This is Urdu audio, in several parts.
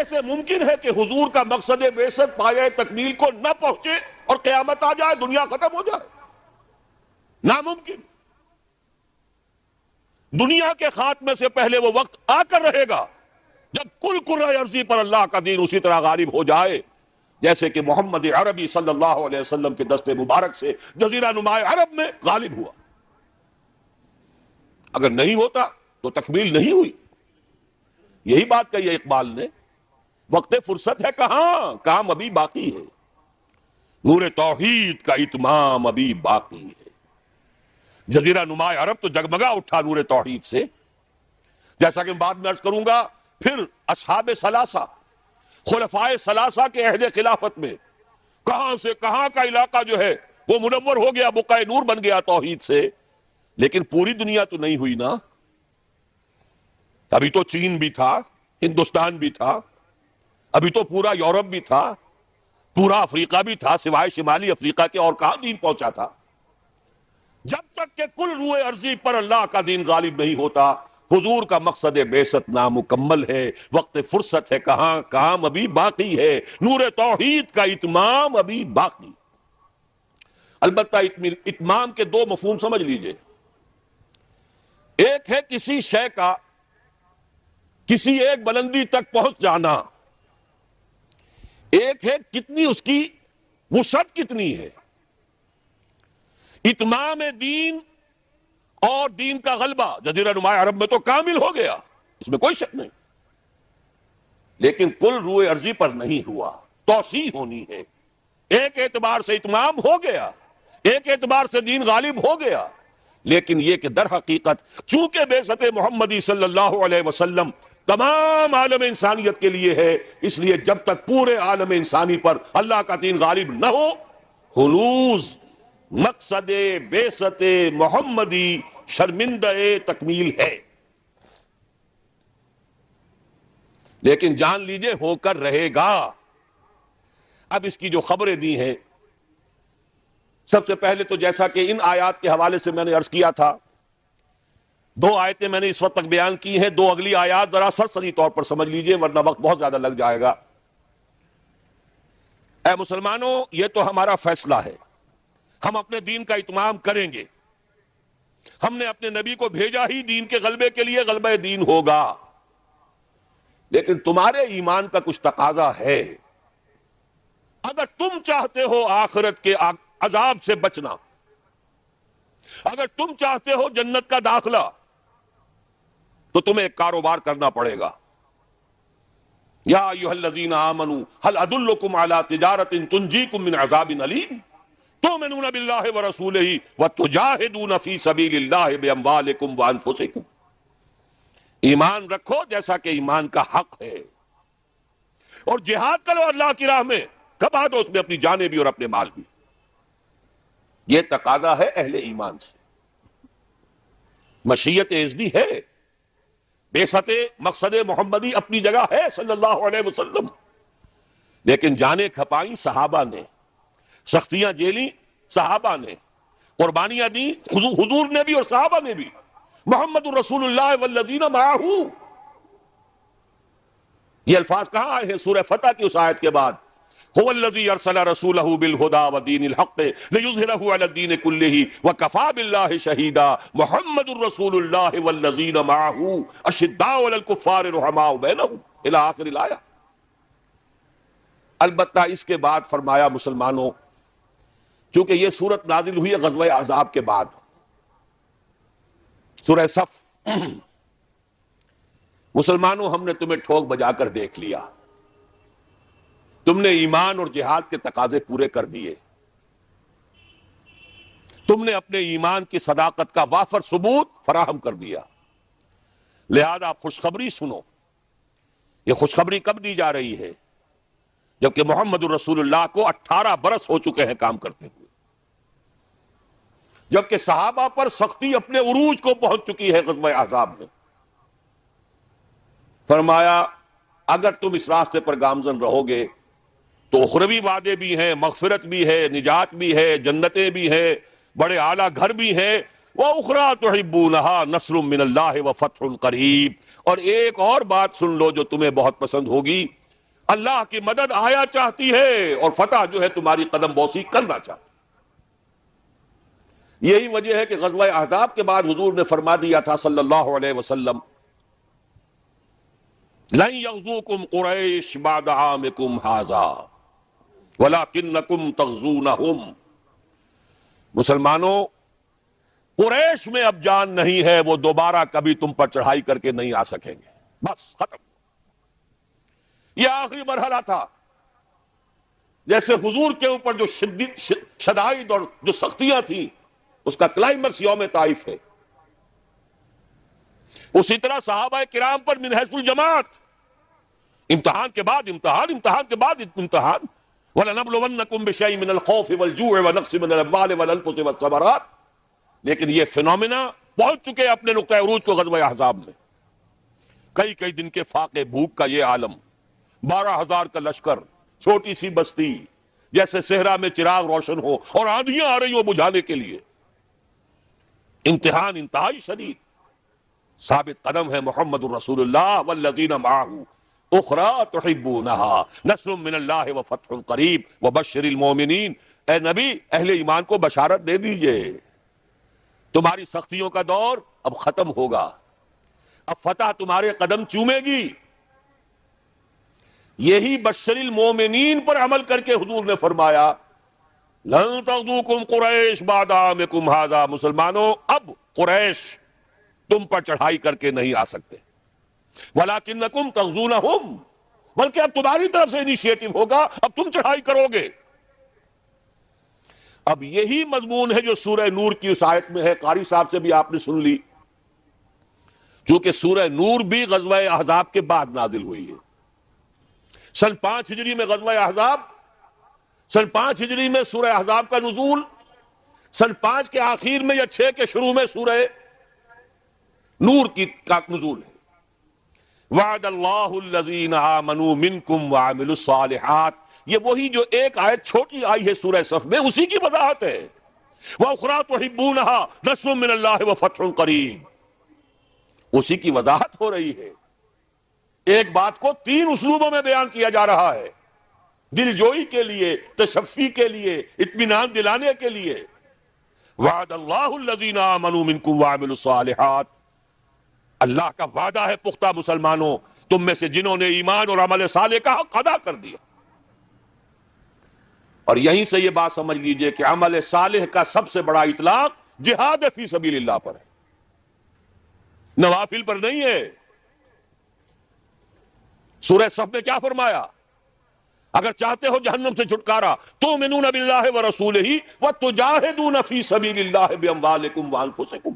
کیسے ممکن ہے کہ حضور کا مقصد بعثت پایہ تکمیل کو نہ پہنچے اور قیامت آ جائے، دنیا ختم ہو جائے؟ ناممکن۔ دنیا کے خاتمے سے پہلے وہ وقت آ کر رہے گا جب کل کرۂ ارضی پر اللہ کا دین اسی طرح غالب ہو جائے جیسے کہ محمد عربی صلی اللہ علیہ وسلم کے دست مبارک سے جزیرہ نماء عرب میں غالب ہوا۔ اگر نہیں ہوتا تو تکمیل نہیں ہوئی۔ یہی بات کہی ہے اقبال نے، وقت فرصت ہے کہاں، کام ابھی باقی ہے، نور توحید کا اتمام ابھی باقی ہے۔ جزیرہ نماء عرب تو جگمگا اٹھا نور توحید سے، جیسا کہ میں بعد میں عرض کروں گا۔ پھر اصحاب ثلاثہ، خلفائے ثلاثہ کے عہد خلافت میں کہاں سے کہاں کا علاقہ جو ہے وہ منور ہو گیا، بقعہ نور بن گیا توحید سے۔ لیکن پوری دنیا تو نہیں ہوئی نا، ابھی تو چین بھی تھا، ہندوستان بھی تھا، ابھی تو پورا یورپ بھی تھا، پورا افریقہ بھی تھا، سوائے شمالی افریقہ کے اور کہاں دین پہنچا تھا؟ جب تک کہ کل روئے ارضی پر اللہ کا دین غالب نہیں ہوتا، حضور کا مقصد بعثت نامکمل ہے، وقت فرصت ہے کہاں، کام ابھی باقی ہے، نور توحید کا اتمام ابھی باقی۔ البتہ اتمام کے دو مفہوم سمجھ لیجئے۔ ایک ہے کسی شے کا کسی ایک بلندی تک پہنچ جانا، ایک ہے کتنی اس کی وسعت کتنی ہے۔ اتمام دین اور دین کا غلبہ جزیرہ نماء عرب میں تو کامل ہو گیا، اس میں کوئی شک نہیں، لیکن کل روئے ارضی پر نہیں ہوا، توسیع ہونی ہے۔ ایک اعتبار سے اتمام ہو گیا، ایک اعتبار سے دین غالب ہو گیا، لیکن یہ کہ در حقیقت چونکہ بعثت محمدی صلی اللہ علیہ وسلم تمام عالم انسانیت کے لیے ہے، اس لیے جب تک پورے عالم انسانی پر اللہ کا دین غالب نہ ہو، ہنوز مقصد بعثت محمدی شرمندہ تکمیل ہے۔ لیکن جان لیجئے ہو کر رہے گا۔ اب اس کی جو خبریں دی ہیں، سب سے پہلے تو جیسا کہ ان آیات کے حوالے سے میں نے عرض کیا تھا، دو آیتیں میں نے اس وقت تک بیان کی ہیں، دو اگلی آیات ذرا سرسری طور پر سمجھ لیجئے ورنہ وقت بہت زیادہ لگ جائے گا۔ اے مسلمانوں، یہ تو ہمارا فیصلہ ہے، ہم اپنے دین کا اتمام کریں گے۔ ہم نے اپنے نبی کو بھیجا ہی دین کے غلبے کے لیے، غلبہ دین ہوگا، لیکن تمہارے ایمان کا کچھ تقاضا ہے۔ اگر تم چاہتے ہو آخرت کے عذاب سے بچنا، اگر تم چاہتے ہو جنت کا داخلہ، تو تمہیں ایک کاروبار کرنا پڑے گا۔ یا ایھا الذین آمنوا هل ادلکم علی تجارۃ تنجیکم من عذاب علیم تؤمنون باللہ ورسولہ وتجاہدون فی سبیل اللہ باموالکم وانفسکم۔ ایمان رکھو جیسا کہ ایمان کا حق ہے، اور جہاد کرو اللہ کی راہ میں، کما دو اس میں اپنی جانیں بھی اور اپنے مال بھی۔ یہ تقاضا ہے اہل ایمان سے۔ مشیت اذنی ہے، بعثت مقصد محمدی اپنی جگہ ہے صلی اللہ علیہ وسلم، لیکن جانیں کھپائیں صحابہ نے، سختیاں جھیلی صحابہ نے، قربانیاں دی حضور نے بھی اور صحابہ نے بھی۔ محمد الرسول اللہ والذین معہ، یہ الفاظ کہاں آئے ہیں؟ سورہ فتح کی اس آیت کے بعد، هو الذی ارسل رسولہ بالہدی ودین الحق لیظہرہ علی الدین کلہ وکفی باللہ شہیدا محمد الرسول اللہ والذین معہ اشداء علی الکفار رحماء بینہم الی آخر الآیہ۔ البتہ اس کے بعد فرمایا مسلمانوں، چونکہ یہ سورت نازل ہوئی ہے غزوہ احزاب کے بعد، سورہ صف، مسلمانوں ہم نے تمہیں ٹھوک بجا کر دیکھ لیا، تم نے ایمان اور جہاد کے تقاضے پورے کر دیے، تم نے اپنے ایمان کی صداقت کا وافر ثبوت فراہم کر دیا، لہذا خوشخبری سنو۔ یہ خوشخبری کب دی جا رہی ہے؟ جبکہ محمد الرسول اللہ کو 18 برس ہو چکے ہیں کام کرتے ہوئے، جبکہ صحابہ پر سختی اپنے عروج کو پہنچ چکی ہے غزوہ احزاب میں۔ فرمایا اگر تم اس راستے پر گامزن رہو گے تو اخروی وعدے بھی ہیں، مغفرت بھی ہے، نجات بھی ہے، جنتیں بھی ہیں، بڑے اعلیٰ گھر بھی ہیں، وَأُخْرَىٰ تُحِبُّونَهَا نَصْرٌ مِّنَ اللَّهِ وَفَتْحٌ قَرِیب، اور ایک اور بات سن لو جو تمہیں بہت پسند ہوگی، اللہ کی مدد آیا چاہتی ہے اور فتح جو ہے تمہاری قدم بوسی کرنا چاہتی. یہی وجہ ہے کہ غزوہ احزاب کے بعد حضور نے فرما دیا تھا صلی اللہ علیہ وسلم لن یغزوکم قریش بعد عامکم ھذا ولکنکم تغزونہم. مسلمانوں، قریش میں اب جان نہیں ہے، وہ دوبارہ کبھی تم پر چڑھائی کر کے نہیں آ سکیں گے. بس ختم. یہ آخری مرحلہ تھا. جیسے حضور کے اوپر جو شدائد اور جو سختیاں تھیں، اس کا کلائمیکس یوم طائف ہے. اسی طرح صحابہ کرام پر من حیث الجماعت امتحان کے بعد امتحان، امتحان کے بعد امتحان. وَلَنَبْلُوَنَّكُمْ بِشَيْءٍ مِّنَ الْخَوْفِ وَالْجُوعِ وَنَقْصٍ مِّنَ الْأَمْوَالِ وَالْأَنفُسِ وَالثَّمَرَاتِ. لیکن یہ فینومینا پہنچ چکے اپنے نقطہ عروج کو غزوہ احزاب میں. کئی کئی دن کے فاقے بھوک کا یہ عالم، 12,000 کا لشکر، چھوٹی سی بستی، جیسے صحرا میں چراغ روشن ہو اور آندھیاں آ رہی ہو بجھانے کے لیے. امتحان انتہائی شدید. ثابت قدم ہے محمد الرسول اللہ والذین معہ اخری تحبونہا نصر من اللہ وفتح قریب وبشر المؤمنین. اے نبی، اہل ایمان کو بشارت دے دیجئے، تمہاری سختیوں کا دور اب ختم ہوگا، اب فتح تمہارے قدم چومے گی. یہی بشر المؤمنین پر عمل کر کے حضور نے فرمایا لن تغزوکم قریش بعد عامکم ھذا. مسلمانوں، اب قریش تم پر چڑھائی کر کے نہیں آ سکتے. وَلَكِنَّكُمْ تَغْزُونَهُمْ، بلکہ اب تمہاری طرف سے انیشیٹو ہوگا، اب تم چڑھائی کرو گے. اب یہی مضمون ہے جو سورہ نور کی اس آیت میں ہے. قاری صاحب سے بھی آپ نے سن لی، چونکہ سورہ نور بھی غزوہ احزاب کے بعد نازل ہوئی ہے. سن 5 ہجری میں غزوہ احزاب، سن 5 ہجری میں سورہ احزاب کا نزول، سن 5 کے آخر میں یا 6 کے شروع میں سورہ نور کا نزول ہے. وعد اللہ الذین آمنوا منکم وعملوا الصالحات. یہ وہی جو ایک آیت چھوٹی آئی ہے سورہ صف میں، اسی کی وضاحت ہے. وَأُخْرَىٰ تُحِبُّونَهَا نَصْرٌ مِّنَ اللَّهِ وَفَتْحٌ قَرِيبٌ. اسی کی وضاحت ہو رہی ہے. ایک بات کو 3 اسلوبوں میں بیان کیا جا رہا ہے، دل جوئی کے لیے، تشفی کے لیے، اطمینان دلانے کے لیے. وعد اللہ الذین آمنوا منکم وعملوا الصالحات. اللہ کا وعدہ ہے پختہ مسلمانوں، تم میں سے جنہوں نے ایمان اور عمل صالح کا حق ادا کر دیا. اور یہیں سے یہ بات سمجھ لیجئے کہ عمل صالح کا سب سے بڑا اطلاق جہاد فی سبیل اللہ پر ہے، نوافل پر نہیں ہے. سورہ صف میں کیا فرمایا؟ اگر چاہتے ہو جہنم سے چھٹکارا تؤمنون باللہ ورسولہ وتجاہدون فی سبیل اللہ باموالکم وانفسکم.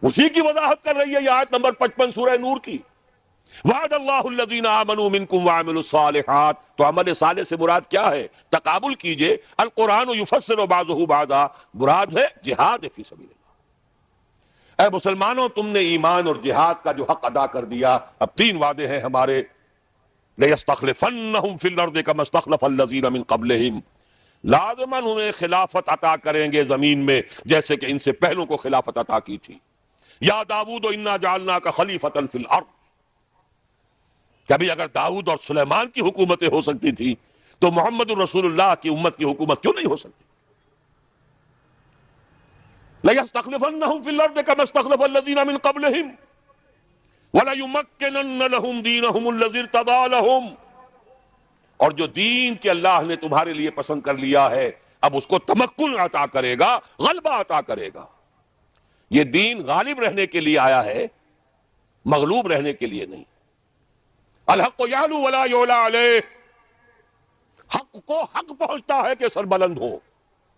اسی کی وضاحت کر رہی ہے یہ آیت نمبر 55 سورہ نور کی. وعد اللہ الذین آمنوا منکم وعملوا الصالحات. تو عمل صالح سے مراد کیا ہے؟ تقابل کیجئے، القرآن یفسر بعضہ بعضا، مراد ہے جہاد فی سبیل اللہ. اے مسلمانوں، تم نے ایمان اور جہاد کا جو حق ادا کر دیا، اب 3 وعدے ہیں ہمارے. لَيَسْتَخْلِفَنَّهُمْ فِي الْأَرْضِ كَمَا اسْتَخْلَفَ الَّذِينَ مِنْ قَبْلِهِمْ. لازماً انہیں خلافت عطا کریں گے زمین میں، جیسے کہ ان سے پہلوں کو خلافت عطا کی تھی. یا داؤد انا جعلناک خلیفۃ فی الارض. کبھی اگر داؤد اور سلیمان کی حکومتیں ہو سکتی تھی تو محمد الرسول اللہ کی امت کی حکومت کیوں نہیں ہو سکتی؟ لَيَسْتَخْلِفَنَّهُمْ فِي الْأَرْضِ كَمَا اسْتَخْلَفَ الَّذِينَ مِنْ قَبْلِهِمْ وَلَيُمَكِّنَنَّ لَهُمْ دِينَهُمُ الَّذِي ارْتَضَىٰ لَهُمْ. اور جو دین کے اللہ نے تمہارے لیے پسند کر لیا ہے، اب اس کو تمکن عطا کرے گا، غلبہ عطا کرے گا. یہ دین غالب رہنے کے لیے آیا ہے، مغلوب رہنے کے لیے نہیں. الحق یعلو ولا یعلی علیہ. حق کو حق پہنچتا ہے کہ سر بلند ہو،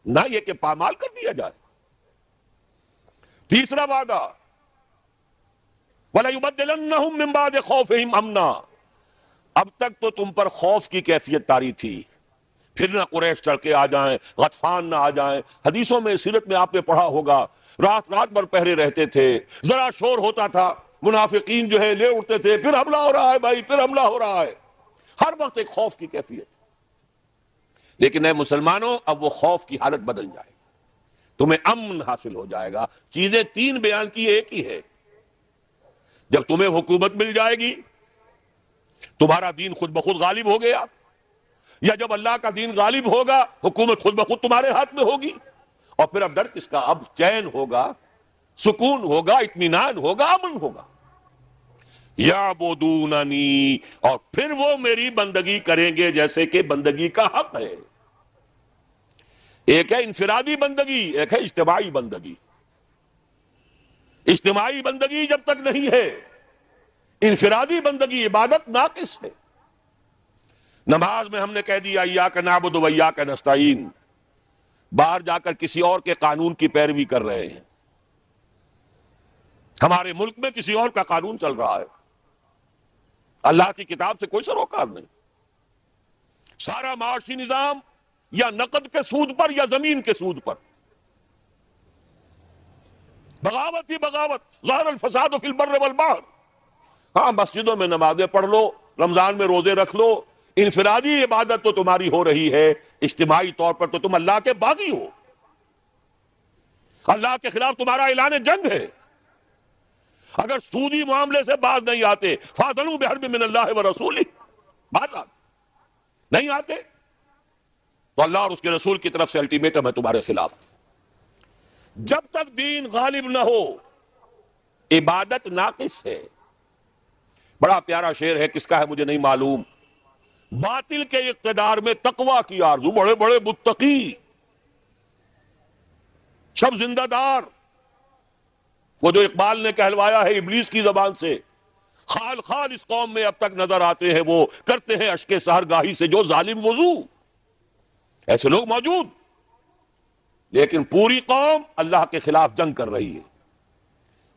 نہ یہ کہ پامال کر دیا جائے. تیسرا وعدہ وَلَيُبَدِّلَنَّهُم مِّن بَعْدِ خَوْفِهِمْ أَمْنًا. اب تک تو تم پر خوف کی کیفیت طاری تھی، پھر نہ قریش چڑھ کے آ جائیں، غطفان نہ آ جائیں. حدیثوں میں، سیرت میں آپ نے پڑھا ہوگا، رات رات بھر پہرے رہتے تھے، ذرا شور ہوتا تھا منافقین جو ہے لے اٹھتے تھے، پھر حملہ ہو رہا ہے بھائی، پھر حملہ ہو رہا ہے. ہر وقت ایک خوف کی کیفیت. لیکن اے مسلمانوں، اب وہ خوف کی حالت بدل جائے گی، تمہیں امن حاصل ہو جائے گا. چیزیں 3 بیان کی، ایک ہی ہے. جب تمہیں حکومت مل جائے گی تمہارا دین خود بخود غالب ہو گیا، یا جب اللہ کا دین غالب ہوگا حکومت خود بخود تمہارے ہاتھ میں ہوگی، اور پھر اب ڈر کس کا؟ اب چین ہوگا، سکون ہوگا، اطمینان ہوگا، امن ہوگا۔ یعبدوننی، اور پھر وہ میری بندگی کریں گے جیسے کہ بندگی کا حق ہے۔ ایک ہے انفرادی بندگی، ایک ہے اجتماعی بندگی۔ اجتماعی بندگی جب تک نہیں ہے، انفرادی بندگی عبادت ناقص ہے۔ نماز میں ہم نے کہہ دیا ایاک نعبد و ایاک نستعین، باہر جا کر کسی اور کے قانون کی پیروی کر رہے ہیں۔ ہمارے ملک میں کسی اور کا قانون چل رہا ہے، اللہ کی کتاب سے کوئی سروکار نہیں۔ سارا معاشی نظام یا نقد کے سود پر یا زمین کے سود پر، بغاوت ہی بغاوت، ظہر الفساد فی البر والبحر۔ ہاں مسجدوں میں نمازیں پڑھ لو، رمضان میں روزے رکھ لو، انفرادی عبادت تو تمہاری ہو رہی ہے، اجتماعی طور پر تو تم اللہ کے باغی ہو، اللہ کے خلاف تمہارا اعلان جنگ ہے۔ اگر سودی معاملے سے باز نہیں آتے، فاذنوا بحرب من اللہ ورسولہ، باز نہیں آتے تو اللہ اور اس کے رسول کی طرف سے الٹیمیٹم ہے تمہارے خلاف۔ جب تک دین غالب نہ ہو عبادت ناقص ہے۔ بڑا پیارا شعر ہے، کس کا ہے مجھے نہیں معلوم، باطل کے اقتدار میں تقوی کی آرزو، بڑے بڑے متقی سب زندہ دار، وہ جو اقبال نے کہلوایا ہے ابلیس کی زبان سے، خال خال اس قوم میں اب تک نظر آتے ہیں، وہ کرتے ہیں اشک سحرگاہی سے جو ظالم وضو۔ ایسے لوگ موجود، لیکن پوری قوم اللہ کے خلاف جنگ کر رہی ہے،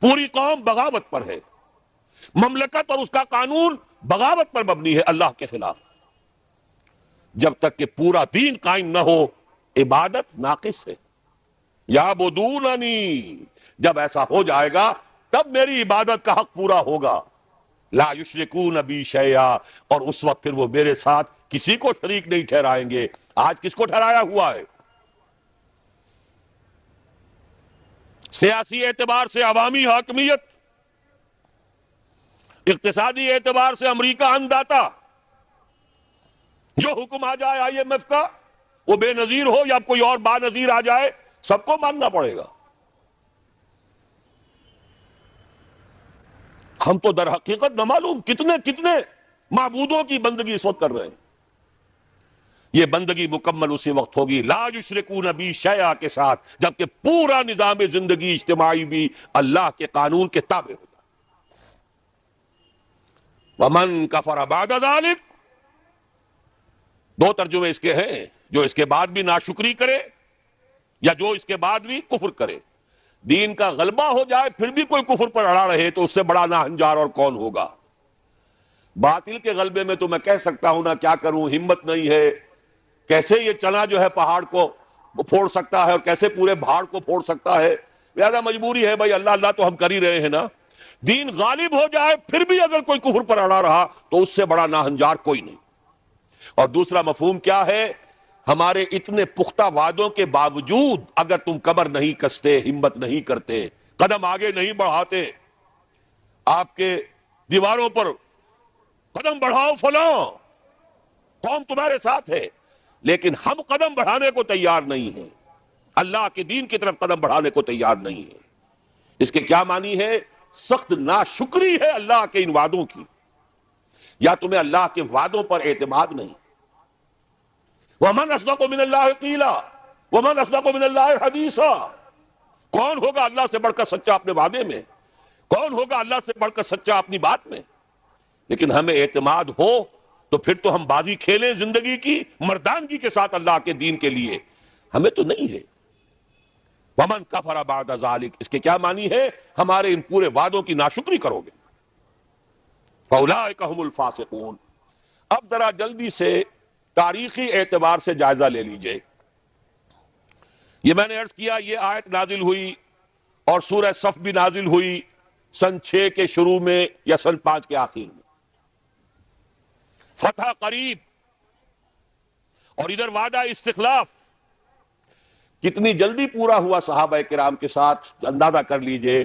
پوری قوم بغاوت پر ہے، مملکت اور اس کا قانون بغاوت پر مبنی ہے اللہ کے خلاف۔ جب تک کہ پورا دین قائم نہ ہو عبادت ناقص ہے۔ یعبدوننی، جب ایسا ہو جائے گا تب میری عبادت کا حق پورا ہوگا۔ لا یشرکون بی شیئا، اور اس وقت پھر وہ میرے ساتھ کسی کو شریک نہیں ٹھہرائیں گے۔ آج کس کو ٹھہرایا ہوا ہے؟ سیاسی اعتبار سے عوامی حاکمیت، اقتصادی اعتبار سے امریکہ انداتا، جو حکم آ جائے آئی ایم ایف کا، وہ بے نظیر ہو یا کوئی اور با نظیر آ جائے، سب کو ماننا پڑے گا۔ ہم تو در حقیقت نہ معلوم کتنے کتنے معبودوں کی بندگی اس وقت کر رہے ہیں۔ یہ بندگی مکمل اسی وقت ہوگی لا یشرکون بی شیئا کے ساتھ، جبکہ پورا نظام زندگی اجتماعی بھی اللہ کے قانون کے تابع ہوگا۔ ومن کفر بعد ذلک، دو ترجمے اس کے ہیں، جو اس کے بعد بھی ناشکری کرے یا جو اس کے بعد بھی کفر کرے۔ دین کا غلبہ ہو جائے پھر بھی کوئی کفر پر اڑا رہے تو اس سے بڑا ناہنجار اور کون ہوگا۔ باطل کے غلبے میں تو میں کہہ سکتا ہوں نا، کیا کروں، ہمت نہیں ہے، کیسے یہ چنا جو ہے پہاڑ کو پھوڑ سکتا ہے اور کیسے پورے پہاڑ کو پھوڑ سکتا ہے، لہذا مجبوری ہے بھائی، اللہ اللہ تو ہم کر ہی رہے ہیں نا۔ دین غالب ہو جائے پھر بھی اگر کوئی کفر پر اڑا رہا تو اس سے بڑا ناہنجار کوئی نہیں۔ اور دوسرا مفہوم کیا ہے؟ ہمارے اتنے پختہ وعدوں کے باوجود اگر تم کمر نہیں کستے، ہمت نہیں کرتے، قدم آگے نہیں بڑھاتے، آپ کے دیواروں پر قدم بڑھاؤ فلاں، قوم تمہارے ساتھ ہے، لیکن ہم قدم بڑھانے کو تیار نہیں ہیں، اللہ کے دین کی طرف قدم بڑھانے کو تیار نہیں ہیں۔ اس کے کیا معنی ہے؟ سخت ناشکری ہے اللہ کے ان وعدوں کی، یا تمہیں اللہ کے وعدوں پر اعتماد نہیں۔ وَمَنْ أَصْدَقُ مِنَ اللَّهِ قِيلًا وَمَنْ أَصْدَقُ مِنَ اللَّهِ حَدِيثًا، کون ہوگا اللہ سے بڑھ کر سچا اپنے وعدے میں؟ کون ہوگا اللہ سے بڑھ کر سچا اپنی بات میں؟ لیکن ہمیں اعتماد ہو تو پھر تو ہم بازی کھیلیں زندگی کی مردانگی کے ساتھ اللہ کے دین کے لیے، ہمیں تو نہیں ہے۔ وَمَنْ كَفَرَ بَعْدَ ذَلِكَ، اس کے کیا معنی ہے؟ ہمارے ان پورے وعدوں کی ناشکری کرو گے۔ فَأُولَٰئِكَ هُمُ الْفَاسِقُونَ۔ اب ذرا جلدی سے تاریخی اعتبار سے جائزہ لے لیجئے۔ یہ میں نے عرض کیا، یہ آیت نازل ہوئی اور سورہ صف بھی نازل ہوئی سن 6 کے شروع میں یا سن 5 کے آخر میں۔ فتح قریب اور ادھر وعدہ استخلاف کتنی جلدی پورا ہوا صحابہ کرام کے ساتھ، اندازہ کر لیجئے۔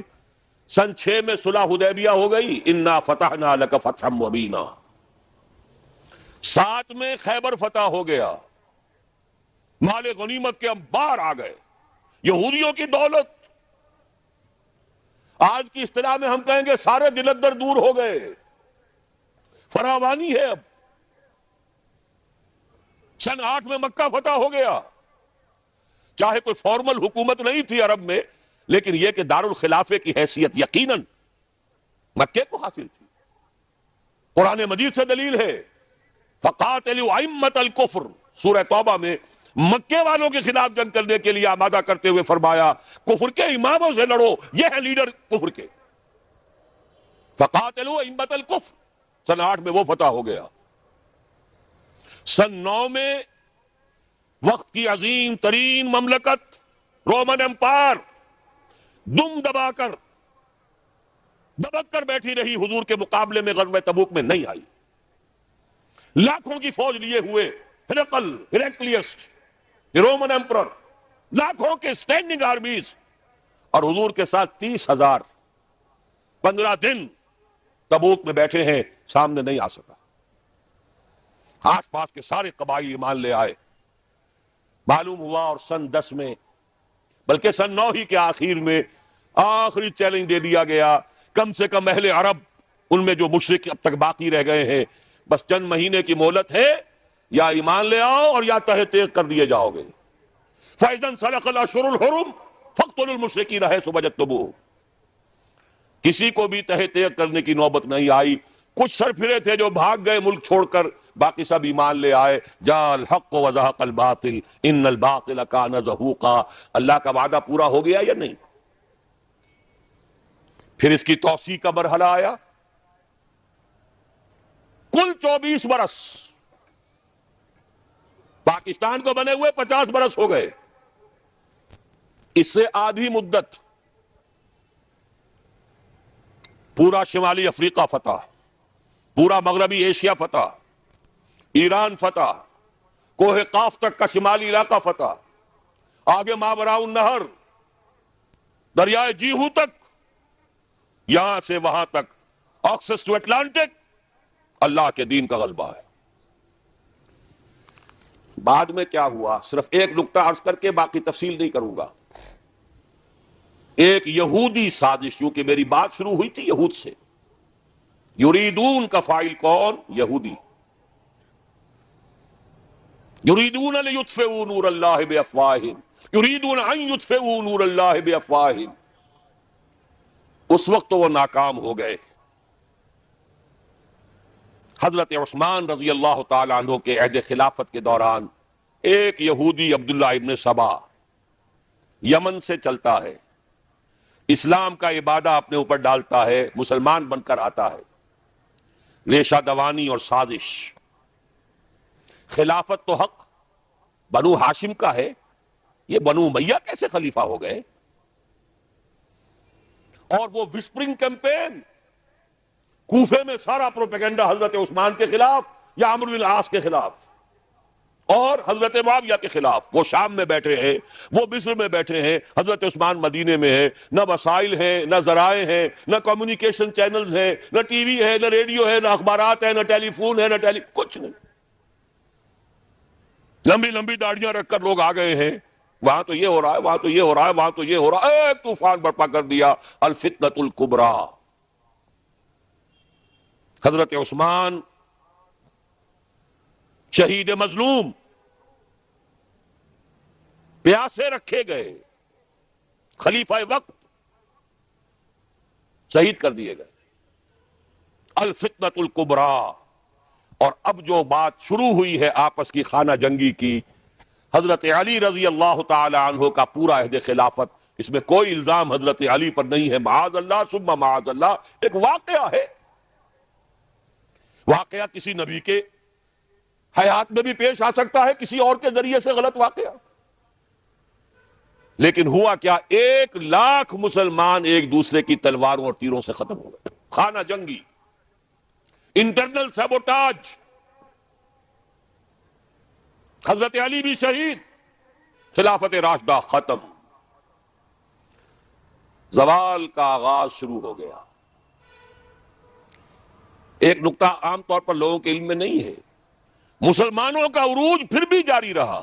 سن 6 میں صلح حدیبیہ ہو گئی، انا فتحنا لک فتحا مبینا۔ ساتھ میں خیبر فتح ہو گیا، مال غنیمت کے انبار آ گئے، یہودیوں کی دولت، آج کی اصطلاح میں ہم کہیں گے سارے دلدر دور ہو گئے، فراوانی ہے اب۔ سن 8 میں مکہ فتح ہو گیا، چاہے کوئی فارمل حکومت نہیں تھی عرب میں، لیکن یہ کہ دارالخلافے کی حیثیت یقیناً مکے کو حاصل تھی۔ قرآن مجید سے دلیل ہے، فَقَاتِلُوا أَئِمَّةَ الْكُفْرِ، سورہ توبہ میں مکے والوں کے خلاف جنگ کرنے کے لیے آمادہ کرتے ہوئے فرمایا کفر کے اماموں سے لڑو، یہ ہے لیڈر کفر کے۔ فَقَاتِلُوا أَئِمَّةَ الْكُفْرِ، سن 8 میں وہ فتح ہو گیا۔ سن 9 میں وقت کی عظیم ترین مملکت رومن امپائر دم دبک کر بیٹھی رہی، حضور کے مقابلے میں غزوہ تبوک میں نہیں آئی، لاکھوں کی فوج لیے ہوئے، ہیریکلیس رومن امپرر، لاکھوں کے سٹینڈنگ آرمیز، اور حضور کے ساتھ 30,000 15 دن تبوک میں بیٹھے ہیں، سامنے نہیں آ سکا۔ آس پاس کے سارے قبائل ایمان لے آئے، معلوم ہوا، اور سن 10 میں بلکہ سن 9 ہی کے آخر میں آخری چیلنج دے دیا گیا، کم سے کم اہل عرب، ان میں جو مشرک اب تک باقی رہ گئے ہیں، بس چند مہینے کی مہلت ہے، یا ایمان لے آؤ اور یا تہ تیغ کر دیے جاؤ گے۔ فَإِذَا انْسَلَخَ الْأَشْهُرُ الْحُرُمُ فَاقْتُلُوا الْمُشْرِكِينَ حَيْثُ وَجَدتُّمُوهُمْ۔ کسی کو بھی تہ تیغ کرنے کی نوبت نہیں آئی، کچھ سر پھرے تھے جو بھاگ گئے ملک چھوڑ کر، باقی سب ایمان لے آئے۔ جاء الحق وزهق الباطل ان الباطل كان زهوقا۔ اللہ کا وعدہ پورا ہو گیا یا نہیں؟ پھر اس کی توسیع کا مرحلہ آیا، کل 24 برس، پاکستان کو بنے ہوئے 50 برس ہو گئے، اس سے آدھی مدت پورا شمالی افریقہ فتح، پورا مغربی ایشیا فتح، ایران فتح، کوہ قاف تک کا شمالی علاقہ فتح، آگے ماوراء النہر، دریائے جیہو تک، یہاں سے وہاں تک، ایکسس ٹو اٹلانٹک، اللہ کے دین کا غلبہ ہے۔ بعد میں کیا ہوا، صرف ایک نقطہ عرض کر کے باقی تفصیل نہیں کروں گا۔ ایک یہودی سازش، کیونکہ میری بات شروع ہوئی تھی یہود سے، یریدون کا فاعل کون؟ یہودی۔ یریدون لیطفئوا نور اللہ بافواہہم، یریدون ان یطفئوا نور اللہ بافواہہم۔ اس وقت تو وہ ناکام ہو گئے۔ حضرت عثمان رضی اللہ تعالی عنہ کے عہد خلافت کے دوران ایک یہودی عبداللہ ابن سبا یمن سے چلتا ہے، اسلام کا عبادہ اپنے اوپر ڈالتا ہے، مسلمان بن کر آتا ہے، ریشہ دوانی اور سازش۔ خلافت تو حق بنو ہاشم کا ہے، یہ بنو امیہ کیسے خلیفہ ہو گئے؟ اور وہ وسپرنگ کیمپین، کوفے میں سارا پروپیگنڈا حضرت عثمان کے خلاف یا عمرو بن العاص کے خلاف اور حضرت معاویہ کے خلاف۔ وہ شام میں بیٹھے ہیں، وہ مصر میں بیٹھے ہیں، حضرت عثمان مدینے میں ہے، نہ وسائل ہیں، نہ ذرائع ہیں، نہ کمیونیکیشن چینلز ہیں، نہ ٹی وی ہے، نہ ریڈیو ہے، نہ اخبارات ہیں، نہ ٹیلی فون ہے، نہ کچھ نہیں۔ لمبی لمبی داڑیاں رکھ کر لوگ آ گئے ہیں، وہاں تو یہ ہو رہا ہے، وہاں تو یہ ہو رہا ہے، وہاں تو یہ ہو رہا ہے، ایک طوفان برپا کر دیا، الفتنۃ الکبریٰ۔ حضرت عثمان شہید مظلوم، پیاسے رکھے گئے، خلیفہ وقت شہید کر دیے گئے، الفتنۃ الکبریٰ۔ اور اب جو بات شروع ہوئی ہے آپس کی خانہ جنگی کی، حضرت علی رضی اللہ تعالی عنہ کا پورا عہد خلافت، اس میں کوئی الزام حضرت علی پر نہیں ہے، معاذ اللہ ثم معاذ اللہ، ایک واقعہ ہے۔ واقعہ کسی نبی کے حیات میں بھی پیش آ سکتا ہے، کسی اور کے ذریعے سے غلط واقعہ، لیکن ہوا کیا، 1,00,000 مسلمان ایک دوسرے کی تلواروں اور تیروں سے ختم ہو گئے۔ خانہ جنگی، انٹرنل سیبوٹاج، حضرت علی بھی شہید، خلافت راشدہ ختم، زوال کا آغاز شروع ہو گیا۔ ایک نقطہ عام طور پر لوگوں کے علم میں نہیں ہے، مسلمانوں کا عروج پھر بھی جاری رہا،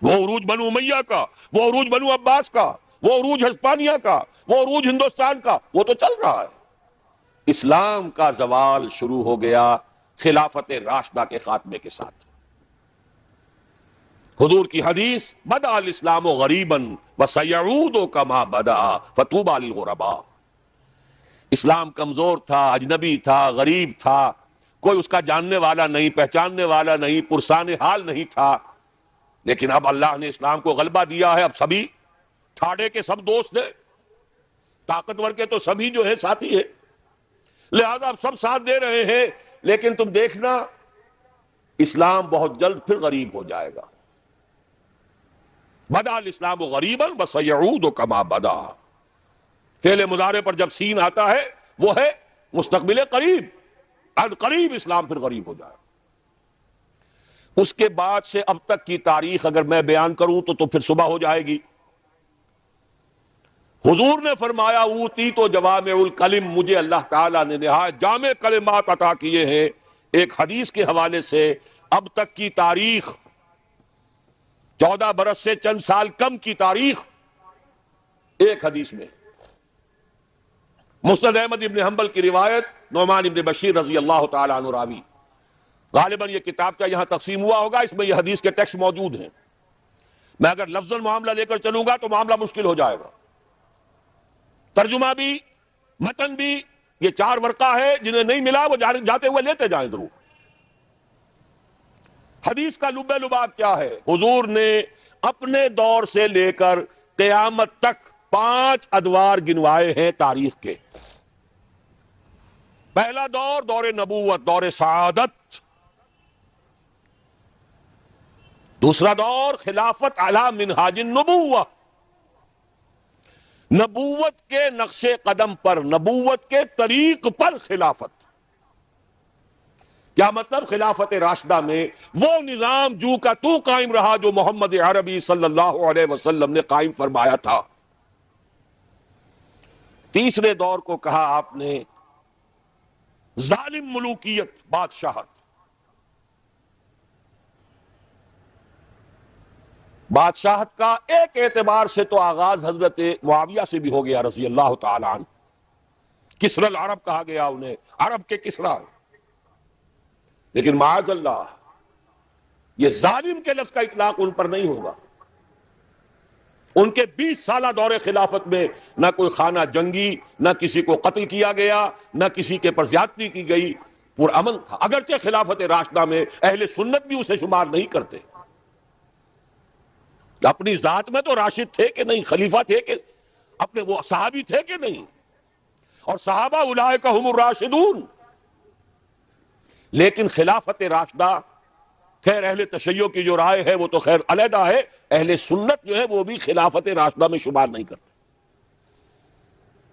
وہ عروج بنو امیہ کا، وہ عروج بنو عباس کا، وہ عروج ہسپانیہ کا، وہ عروج ہندوستان کا، وہ تو چل رہا ہے۔ اسلام کا زوال شروع ہو گیا خلافت راشدہ کے خاتمے کے ساتھ۔ حضور کی حدیث بدأ الاسلام غریبا وسیعود کما بدأ فطوبی للغرباء۔ اسلام کمزور تھا، اجنبی تھا، غریب تھا، کوئی اس کا جاننے والا نہیں، پہچاننے والا نہیں، پرسان حال نہیں تھا، لیکن اب اللہ نے اسلام کو غلبہ دیا ہے۔ اب سبھی ٹھاڑے کے سب دوست ہیں، طاقتور کے تو سبھی جو ہے ساتھی ہیں، لہذا اب سب ساتھ دے رہے ہیں، لیکن تم دیکھنا اسلام بہت جلد پھر غریب ہو جائے گا۔ بدأ الاسلام غریبا وسیعود کما بدأ، فعل مضارع پر جب سین آتا ہے وہ ہے مستقبل قریب، ان قریب اسلام پھر غریب ہو جائے۔ اس کے بعد سے اب تک کی تاریخ اگر میں بیان کروں تو پھر صبح ہو جائے گی۔ حضور نے فرمایا اوتیت جوامع الکلم، مجھے اللہ تعالیٰ نے نہایت جامع کلمات عطا کیے ہیں۔ ایک حدیث کے حوالے سے اب تک کی تاریخ، 14 برس سے چند سال کم کی تاریخ، ایک حدیث میں مسند احمد ابن حنبل کی روایت، نعمان ابن بشیر رضی اللہ تعالیٰ عنہ راوی۔ غالباً یہ کتاب کا یہاں تقسیم ہوا ہوگا، اس میں یہ حدیث کے ٹیکسٹ موجود ہیں۔ میں اگر لفظاً معاملہ لے کر چلوں گا تو معاملہ مشکل ہو جائے گا۔ ترجمہ بھی، متن بھی، یہ 4 ورقہ ہے، جنہیں نہیں ملا وہ جاتے ہوئے لیتے جائیں ضرور۔ حدیث کا لب لباب کیا ہے؟ حضور نے اپنے دور سے لے کر قیامت تک 5 ادوار گنوائے ہیں تاریخ کے۔ پہلا دور، دور نبوت، دور سعادت۔ دوسرا دور خلافت علی منہاج النبوہ، نبوت کے نقش قدم پر، نبوت کے طریق پر خلافت۔ کیا مطلب؟ خلافت راشدہ میں وہ نظام جو کا تو قائم رہا جو محمد عربی صلی اللہ علیہ وسلم نے قائم فرمایا تھا۔ تیسرے دور کو کہا آپ نے ظالم ملوکیت، بادشاہت۔ بادشاہت کا ایک اعتبار سے تو آغاز حضرت معاویہ سے بھی ہو گیا رضی اللہ تعالیٰ عنہ۔ کسری العرب کہا گیا انہیں، عرب کے کسریٰ۔ لیکن معاذ اللہ یہ ظالم کے لفظ کا اطلاق ان پر نہیں ہوگا۔ ان کے 20 سالہ دور خلافت میں نہ کوئی خانہ جنگی، نہ کسی کو قتل کیا گیا، نہ کسی کے پر زیادتی کی گئی، پرامن تھا۔ اگرچہ خلافت راشدہ میں اہل سنت بھی اسے شمار نہیں کرتے، اپنی ذات میں تو راشد تھے کہ نہیں، خلیفہ تھے کہ اپنے وہ صحابی تھے کہ نہیں، اور صحابہ اولئک ہم الراشدون۔ لیکن خلافت راشدہ، خیر اہل تشیع کی جو رائے ہے وہ تو خیر علیحدہ ہے، اہل سنت جو ہے وہ بھی خلافت راشدہ میں شمار نہیں کرتے۔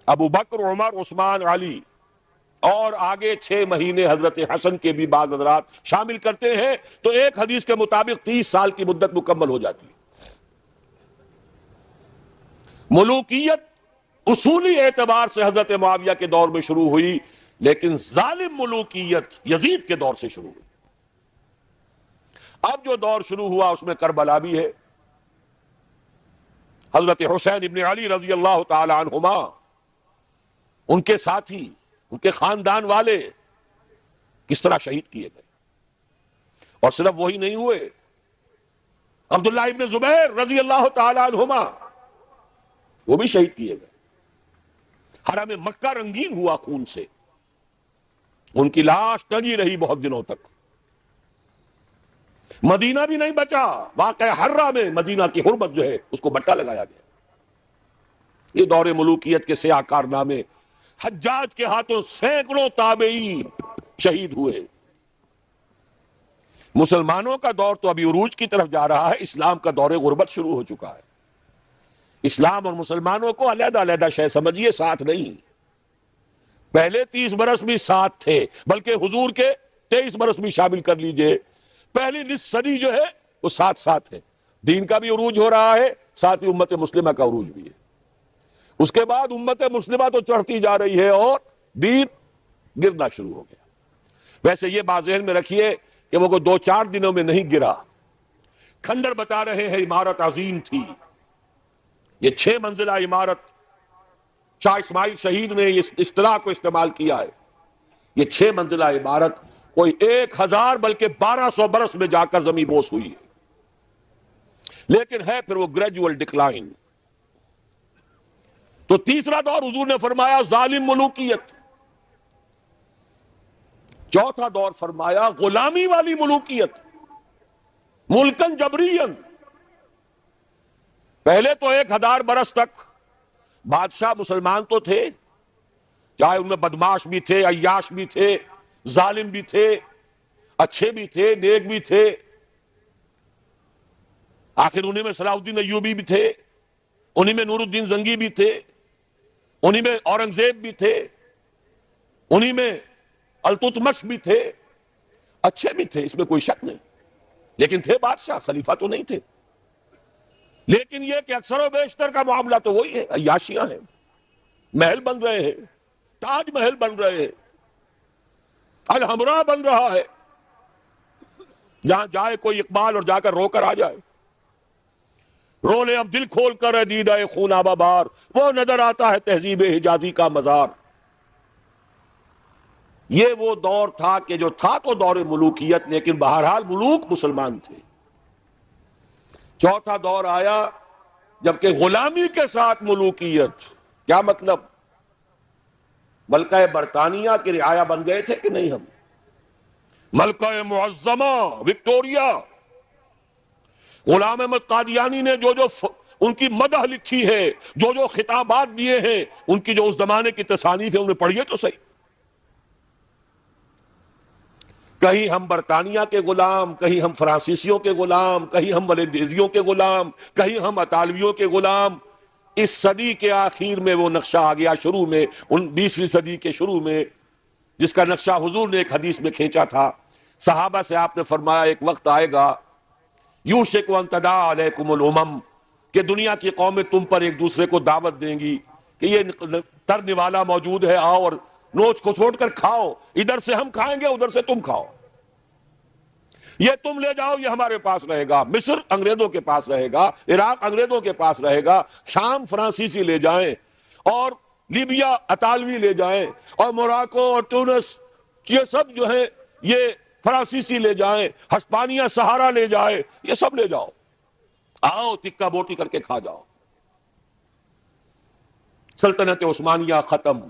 ابو بکر، عمر، عثمان، علی اور آگے 6 مہینے حضرت حسن کے بھی بعض حضرات شامل کرتے ہیں، تو ایک حدیث کے مطابق 30 سال کی مدت مکمل ہو جاتی ہے۔ ملوکیت اصولی اعتبار سے حضرت معاویہ کے دور میں شروع ہوئی، لیکن ظالم ملوکیت یزید کے دور سے شروع ہوئی۔ اب جو دور شروع ہوا اس میں کربلا بھی ہے۔ حضرت حسین ابن علی رضی اللہ تعالی عنہما، ان کے ساتھی، ان کے خاندان والے کس طرح شہید کیے گئے، اور صرف وہی نہیں ہوئے، عبداللہ ابن زبیر رضی اللہ تعالی عنہما وہ بھی شہید کیے گئے۔ حرم مکہ رنگین ہوا خون سے، ان کی لاش ٹنگی رہی بہت دنوں تک۔ مدینہ بھی نہیں بچا، واقع حرہ میں مدینہ کی حرمت جو ہے اس کو بٹا لگایا گیا۔ یہ دور ملوکیت کے سیاہ کارنامے، حجاج کے ہاتھوں سینکڑوں تابعی شہید ہوئے۔ مسلمانوں کا دور تو ابھی عروج کی طرف جا رہا ہے، اسلام کا دور غربت شروع ہو چکا ہے۔ اسلام اور مسلمانوں کو علیحدہ علیحدہ شے سمجھیے، ساتھ نہیں۔ پہلے 30 برس بھی ساتھ تھے، بلکہ حضور کے 23 برس بھی شامل کر لیجئے، پہلی نصف صدی جو ہے وہ ساتھ ساتھ ہے۔ دین کا بھی عروج ہو رہا ہے، ساتھ ہی امت مسلمہ کا عروج بھی ہے۔ اس کے بعد امت مسلمہ تو چڑھتی جا رہی ہے اور دین گرنا شروع ہو گیا۔ ویسے یہ بات ذہن میں رکھیے کہ وہ کوئی 2-4 دنوں میں نہیں گرا. کھنڈر بتا رہے ہیں عمارت عظیم تھی. یہ 6 منزلہ عمارت، شاہ اسماعیل شہید نے اس اصطلاح کو استعمال کیا ہے. یہ 6 منزلہ عمارت کوئی 1000 بلکہ 1200 برس میں جا کر زمین بوس ہوئی ہے. لیکن ہے پھر وہ گریجول ڈکلائن. تو تیسرا دور حضور نے فرمایا ظالم ملوکیت. چوتھا دور فرمایا غلامی والی ملوکیت، ملکن جبرین. پہلے تو 1000 برس تک بادشاہ مسلمان تو تھے، چاہے ان میں بدماش بھی تھے، عیاش بھی تھے، ظالم بھی تھے، اچھے بھی تھے، نیک بھی تھے. آخر انہی میں صلاح الدین ایوبی بھی تھے، انہی میں نور الدین زنگی بھی تھے، انہی میں اورنگزیب بھی تھے، انہی میں التتمش بھی تھے. اچھے بھی تھے، اس میں کوئی شک نہیں، لیکن تھے بادشاہ، خلیفہ تو نہیں تھے. لیکن یہ کہ اکثر و بیشتر کا معاملہ تو وہی ہے، عیاشیاں ہیں. محل بن رہے ہیں، تاج محل بن رہے ہیں، الحمراء بن رہا ہے. جہاں جائے کوئی اقبال اور جا کر رو کر آ جائے. رو لے اب دل کھول کر دیدہ خون آبا بار، وہ نظر آتا ہے تہذیب حجازی کا مزار. یہ وہ دور تھا کہ جو تھا تو دور ملوکیت، لیکن بہرحال ملوک مسلمان تھے. چوتھا دور آیا جبکہ غلامی کے ساتھ ملوکیت. کیا مطلب؟ ملکہ برطانیہ کے رعایا بن گئے تھے کہ نہیں ہم؟ ملکہ معظمہ وکٹوریا، غلام احمد قادیانی نے جو ان کی مدح لکھی ہے، جو خطابات دیے ہیں، ان کی جو اس زمانے کی تصانیف ہے انہیں پڑھیے تو صحیح. کہیں ہم برطانیہ کے غلام، کہیں ہم فرانسیسیوں کے غلام، کہیں ہم ولندیزیوں کے غلام، کہیں ہم اطالویوں کے غلام. اس صدی کے آخر میں وہ نقشہ آ گیا، شروع میں 20ویں صدی کے شروع میں، جس کا نقشہ حضور نے ایک حدیث میں کھینچا تھا. صحابہ سے آپ نے فرمایا ایک وقت آئے گا یوشک ان تداعی علیکم الامم، کہ دنیا کی قومیں تم پر ایک دوسرے کو دعوت دیں گی کہ یہ تر نوالا موجود ہے، آؤ اور نوچ کھسوٹ کر کھاؤ. ادھر سے ہم کھائیں گے، ادھر سے تم کھاؤ. یہ تم لے جاؤ، یہ ہمارے پاس رہے گا. مصر انگریزوں کے پاس رہے گا، عراق انگریزوں کے پاس رہے گا، شام فرانسیسی لے جائیں، اور لیبیا اطالوی لے جائیں، اور موراکو اور تونس یہ سب جو ہے یہ فرانسیسی لے جائیں، ہسپانیہ سہارا لے جائے، یہ سب لے جاؤ. آؤ ٹکا بوٹی کر کے کھا جاؤ. سلطنت عثمانیہ ختم.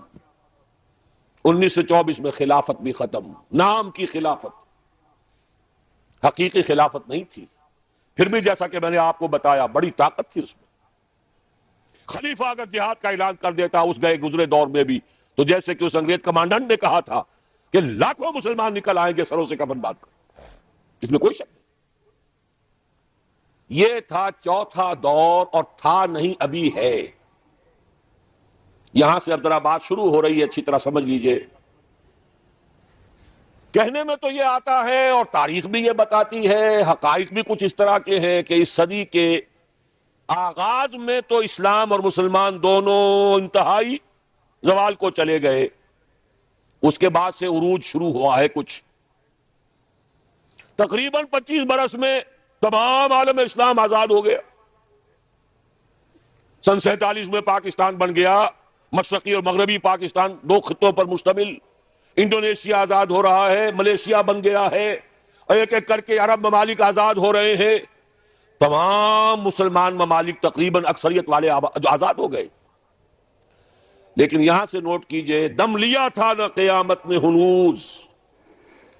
1924 میں خلافت بھی ختم. نام کی خلافت، حقیقی خلافت نہیں تھی. پھر بھی جیسا کہ میں نے آپ کو بتایا بڑی طاقت تھی اس میں. خلیفہ اگر جہاد کا اعلان کر دیتا اس گئے گزرے دور میں بھی، تو جیسے کہ اس انگریز کمانڈنٹ نے کہا تھا کہ لاکھوں مسلمان نکل آئیں گے سروں سے کفن باندھ کر، اس میں کوئی شک نہیں. یہ تھا چوتھا دور، اور تھا نہیں ابھی ہے. یہاں سے اب ذرا بات شروع ہو رہی ہے، اچھی طرح سمجھ لیجئے. کہنے میں تو یہ آتا ہے اور تاریخ بھی یہ بتاتی ہے، حقائق بھی کچھ اس طرح کے ہیں کہ اس صدی کے آغاز میں تو اسلام اور مسلمان دونوں انتہائی زوال کو چلے گئے. اس کے بعد سے عروج شروع ہوا ہے کچھ. تقریباً 25 برس میں تمام عالم اسلام آزاد ہو گیا. سن 47 میں پاکستان بن گیا، مشرقی اور مغربی پاکستان 2 خطوں پر مشتمل. انڈونیشیا آزاد ہو رہا ہے، ملیشیا بن گیا ہے، ایک ایک کر کے عرب ممالک آزاد ہو رہے ہیں. تمام مسلمان ممالک تقریباً اکثریت والے آزاد ہو گئے. لیکن یہاں سے نوٹ کیجئے، دم لیا تھا نہ قیامت میں ہنوز،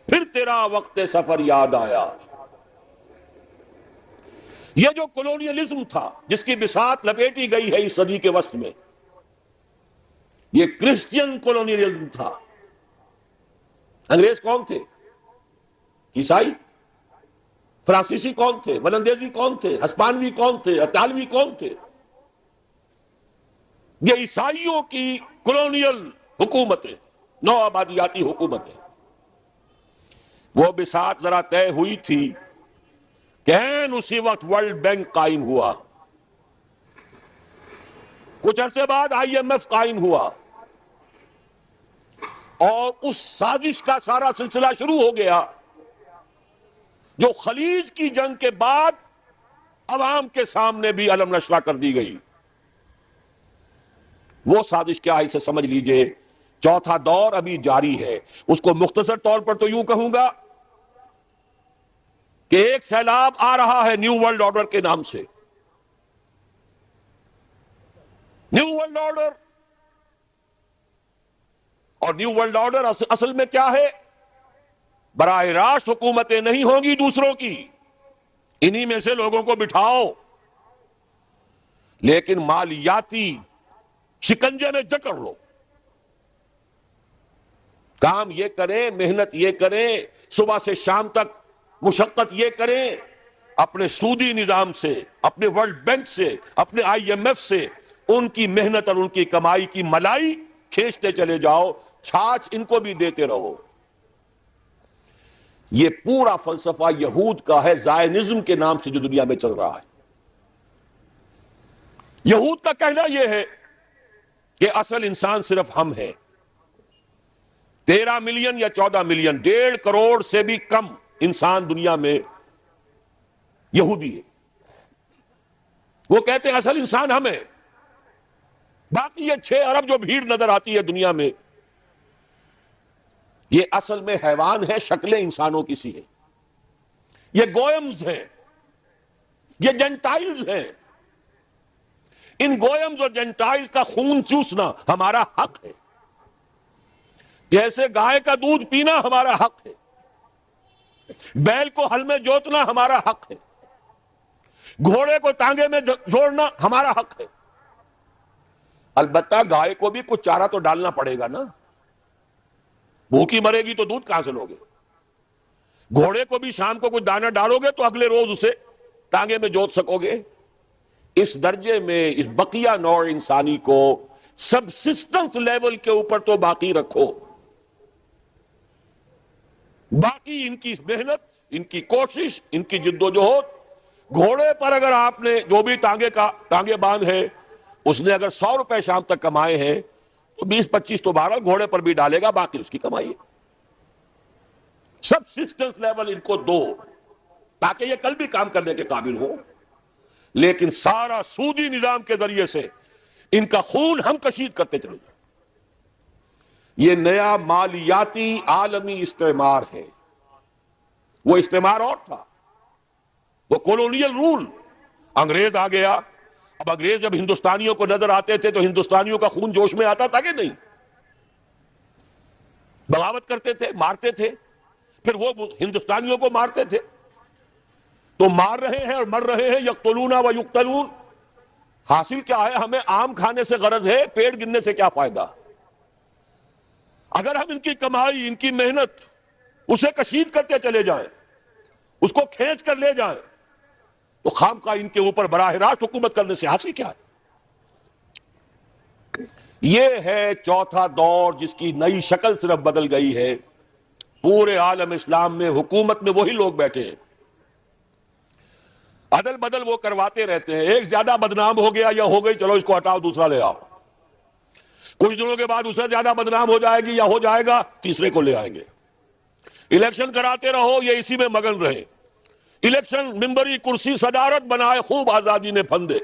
پھر تیرا وقت سفر یاد آیا. یہ جو کولونیلزم تھا جس کی بساط لپیٹی گئی ہے اس صدی کے وسط میں، یہ کرسچین کولونیلزم تھا. انگریز کون تھے؟ عیسائی. فرانسیسی کون تھے؟ ولندیزی کون تھے؟ ہسپانوی کون تھے؟ اطالوی کون تھے؟ یہ عیسائیوں کی کولونیل حکومتیں، نو آبادیاتی حکومتیں. وہ بساط ذرا طے ہوئی تھی کہ اسی وقت ورلڈ بینک قائم ہوا، کچھ عرصے بعد IMF قائم ہوا، اور اس سازش کا سارا سلسلہ شروع ہو گیا جو خلیج کی جنگ کے بعد عوام کے سامنے بھی علم نشرہ کر دی گئی. وہ سازش کیا ہے اسے سمجھ لیجئے. چوتھا دور ابھی جاری ہے. اس کو مختصر طور پر تو یوں کہوں گا کہ ایک سیلاب آ رہا ہے نیو ورلڈ آرڈر کے نام سے. New world order. اور نیو ورلڈ آرڈر اصل میں کیا ہے؟ براہ راست حکومتیں نہیں ہوں گی دوسروں کی، انہی میں سے لوگوں کو بٹھاؤ، لیکن مالیاتی شکنجے میں جکڑ لو. کام یہ کریں، محنت یہ کریں، صبح سے شام تک مشقت یہ کریں، اپنے سودی نظام سے، اپنے ورلڈ بینک سے، اپنے IMF سے ان کی محنت اور ان کی کمائی کی ملائی کھینچتے چلے جاؤ، چھاچ ان کو بھی دیتے رہو. یہ پورا فلسفہ یہود کا ہے، زائنزم کے نام سے جو دنیا میں چل رہا ہے. یہود کا کہنا یہ ہے کہ اصل انسان صرف ہم ہیں. 13 ملین یا 14 ملین، 1.5 کروڑ سے بھی کم انسان دنیا میں یہودی ہے. وہ کہتے ہیں اصل انسان ہم ہیں. باقی یہ 6 ارب جو بھیڑ نظر آتی ہے دنیا میں، یہ اصل میں حیوان ہے، شکلیں انسانوں کی سی ہیں. یہ گوئمز ہیں، یہ جنٹائلز ہیں. ان گوئمز اور جنٹائلز کا خون چوسنا ہمارا حق ہے، جیسے گائے کا دودھ پینا ہمارا حق ہے، بیل کو ہل میں جوتنا ہمارا حق ہے، گھوڑے کو ٹانگے میں جوڑنا ہمارا حق ہے. البتہ گائے کو بھی کچھ چارہ تو ڈالنا پڑے گا نا. بھوکی مرے گی تو دودھ کہاں سے لوگے؟ گھوڑے کو بھی شام کو کچھ دانہ ڈالو گے تو اگلے روز اسے ٹانگے میں جوت سکو گے. اس درجے میں اس بقیہ نوع انسانی کو سبسسٹنس لیول کے اوپر تو باقی رکھو. باقی ان کی محنت، ان کی کوشش، ان کی جدوجہد. گھوڑے پر اگر آپ نے جو بھی ٹانگے باندھ ہے، اس نے اگر 100 روپے شام تک کمائے ہیں تو 20-25 تو بہرحال گھوڑے پر بھی ڈالے گا، باقی اس کی کمائی ہے. سبسسٹنس لیول ان کو دو تاکہ یہ کل بھی کام کرنے کے قابل ہو. لیکن سارا سودی نظام کے ذریعے سے ان کا خون ہم کشید کرتے چلے جائیں. یہ نیا مالیاتی عالمی استعمار ہے. وہ استعمار اور تھا، وہ کولونیل رول. انگریز آ گیا. اب انگریز جب ہندوستانیوں کو نظر آتے تھے تو ہندوستانیوں کا خون جوش میں آتا تھا کہ نہیں؟ بغاوت کرتے تھے، مارتے تھے. پھر وہ ہندوستانیوں کو مارتے تھے. تو مار رہے ہیں اور مر رہے ہیں، یقتلون و یقتلون. حاصل کیا ہے؟ ہمیں آم کھانے سے غرض ہے، پیڑ گننے سے کیا فائدہ؟ اگر ہم ان کی کمائی، ان کی محنت اسے کشید کرتے چلے جائیں، اس کو کھینچ کر لے جائیں، تو خام کا ان کے اوپر براہ راست حکومت کرنے سے حاصل کیا ہے؟ یہ ہے چوتھا دور جس کی نئی شکل صرف بدل گئی ہے. پورے عالم اسلام میں حکومت میں وہی لوگ بیٹھے ہیں، عدل بدل وہ کرواتے رہتے ہیں. ایک زیادہ بدنام ہو گیا یا ہو گئی، چلو اس کو ہٹاؤ، دوسرا لے آؤ. کچھ دنوں کے بعد اسے زیادہ بدنام ہو جائے گی یا ہو جائے گا، تیسرے کو لے آئیں گے. الیکشن کراتے رہو، یہ اسی میں مگن رہے. الیکشن، ممبری، کرسی، صدارت بنائے، خوب آزادی نے پھندے،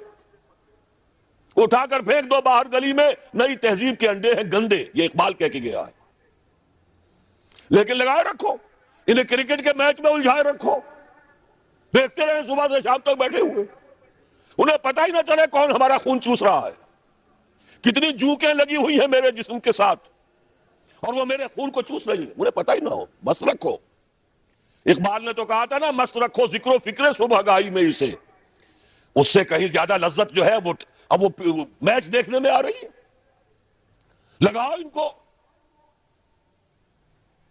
اٹھا کر پھینک دو باہر گلی میں. نئی تہذیب کے انڈے ہیں گندے، یہ اقبال کہہ کے گیا ہے. لیکن لگائے رکھو، انہیں کرکٹ کے میچ میں الجھائے رکھو، دیکھتے رہے صبح سے شام تک بیٹھے ہوئے. انہیں پتہ ہی نہ چلے کون ہمارا خون چوس رہا ہے، کتنی جوکیں لگی ہوئی ہیں میرے جسم کے ساتھ اور وہ میرے خون کو چوس رہی ہیں، انہیں پتہ ہی نہ ہو. بس رکھو. اقبال نے تو کہا تھا نا، مست رکھو ذکر و فکر صبح گائی میں اسے. اس سے کہیں زیادہ لذت جو ہے وہ اب وہ میچ دیکھنے میں آ رہی ہے. لگاؤ ان کو،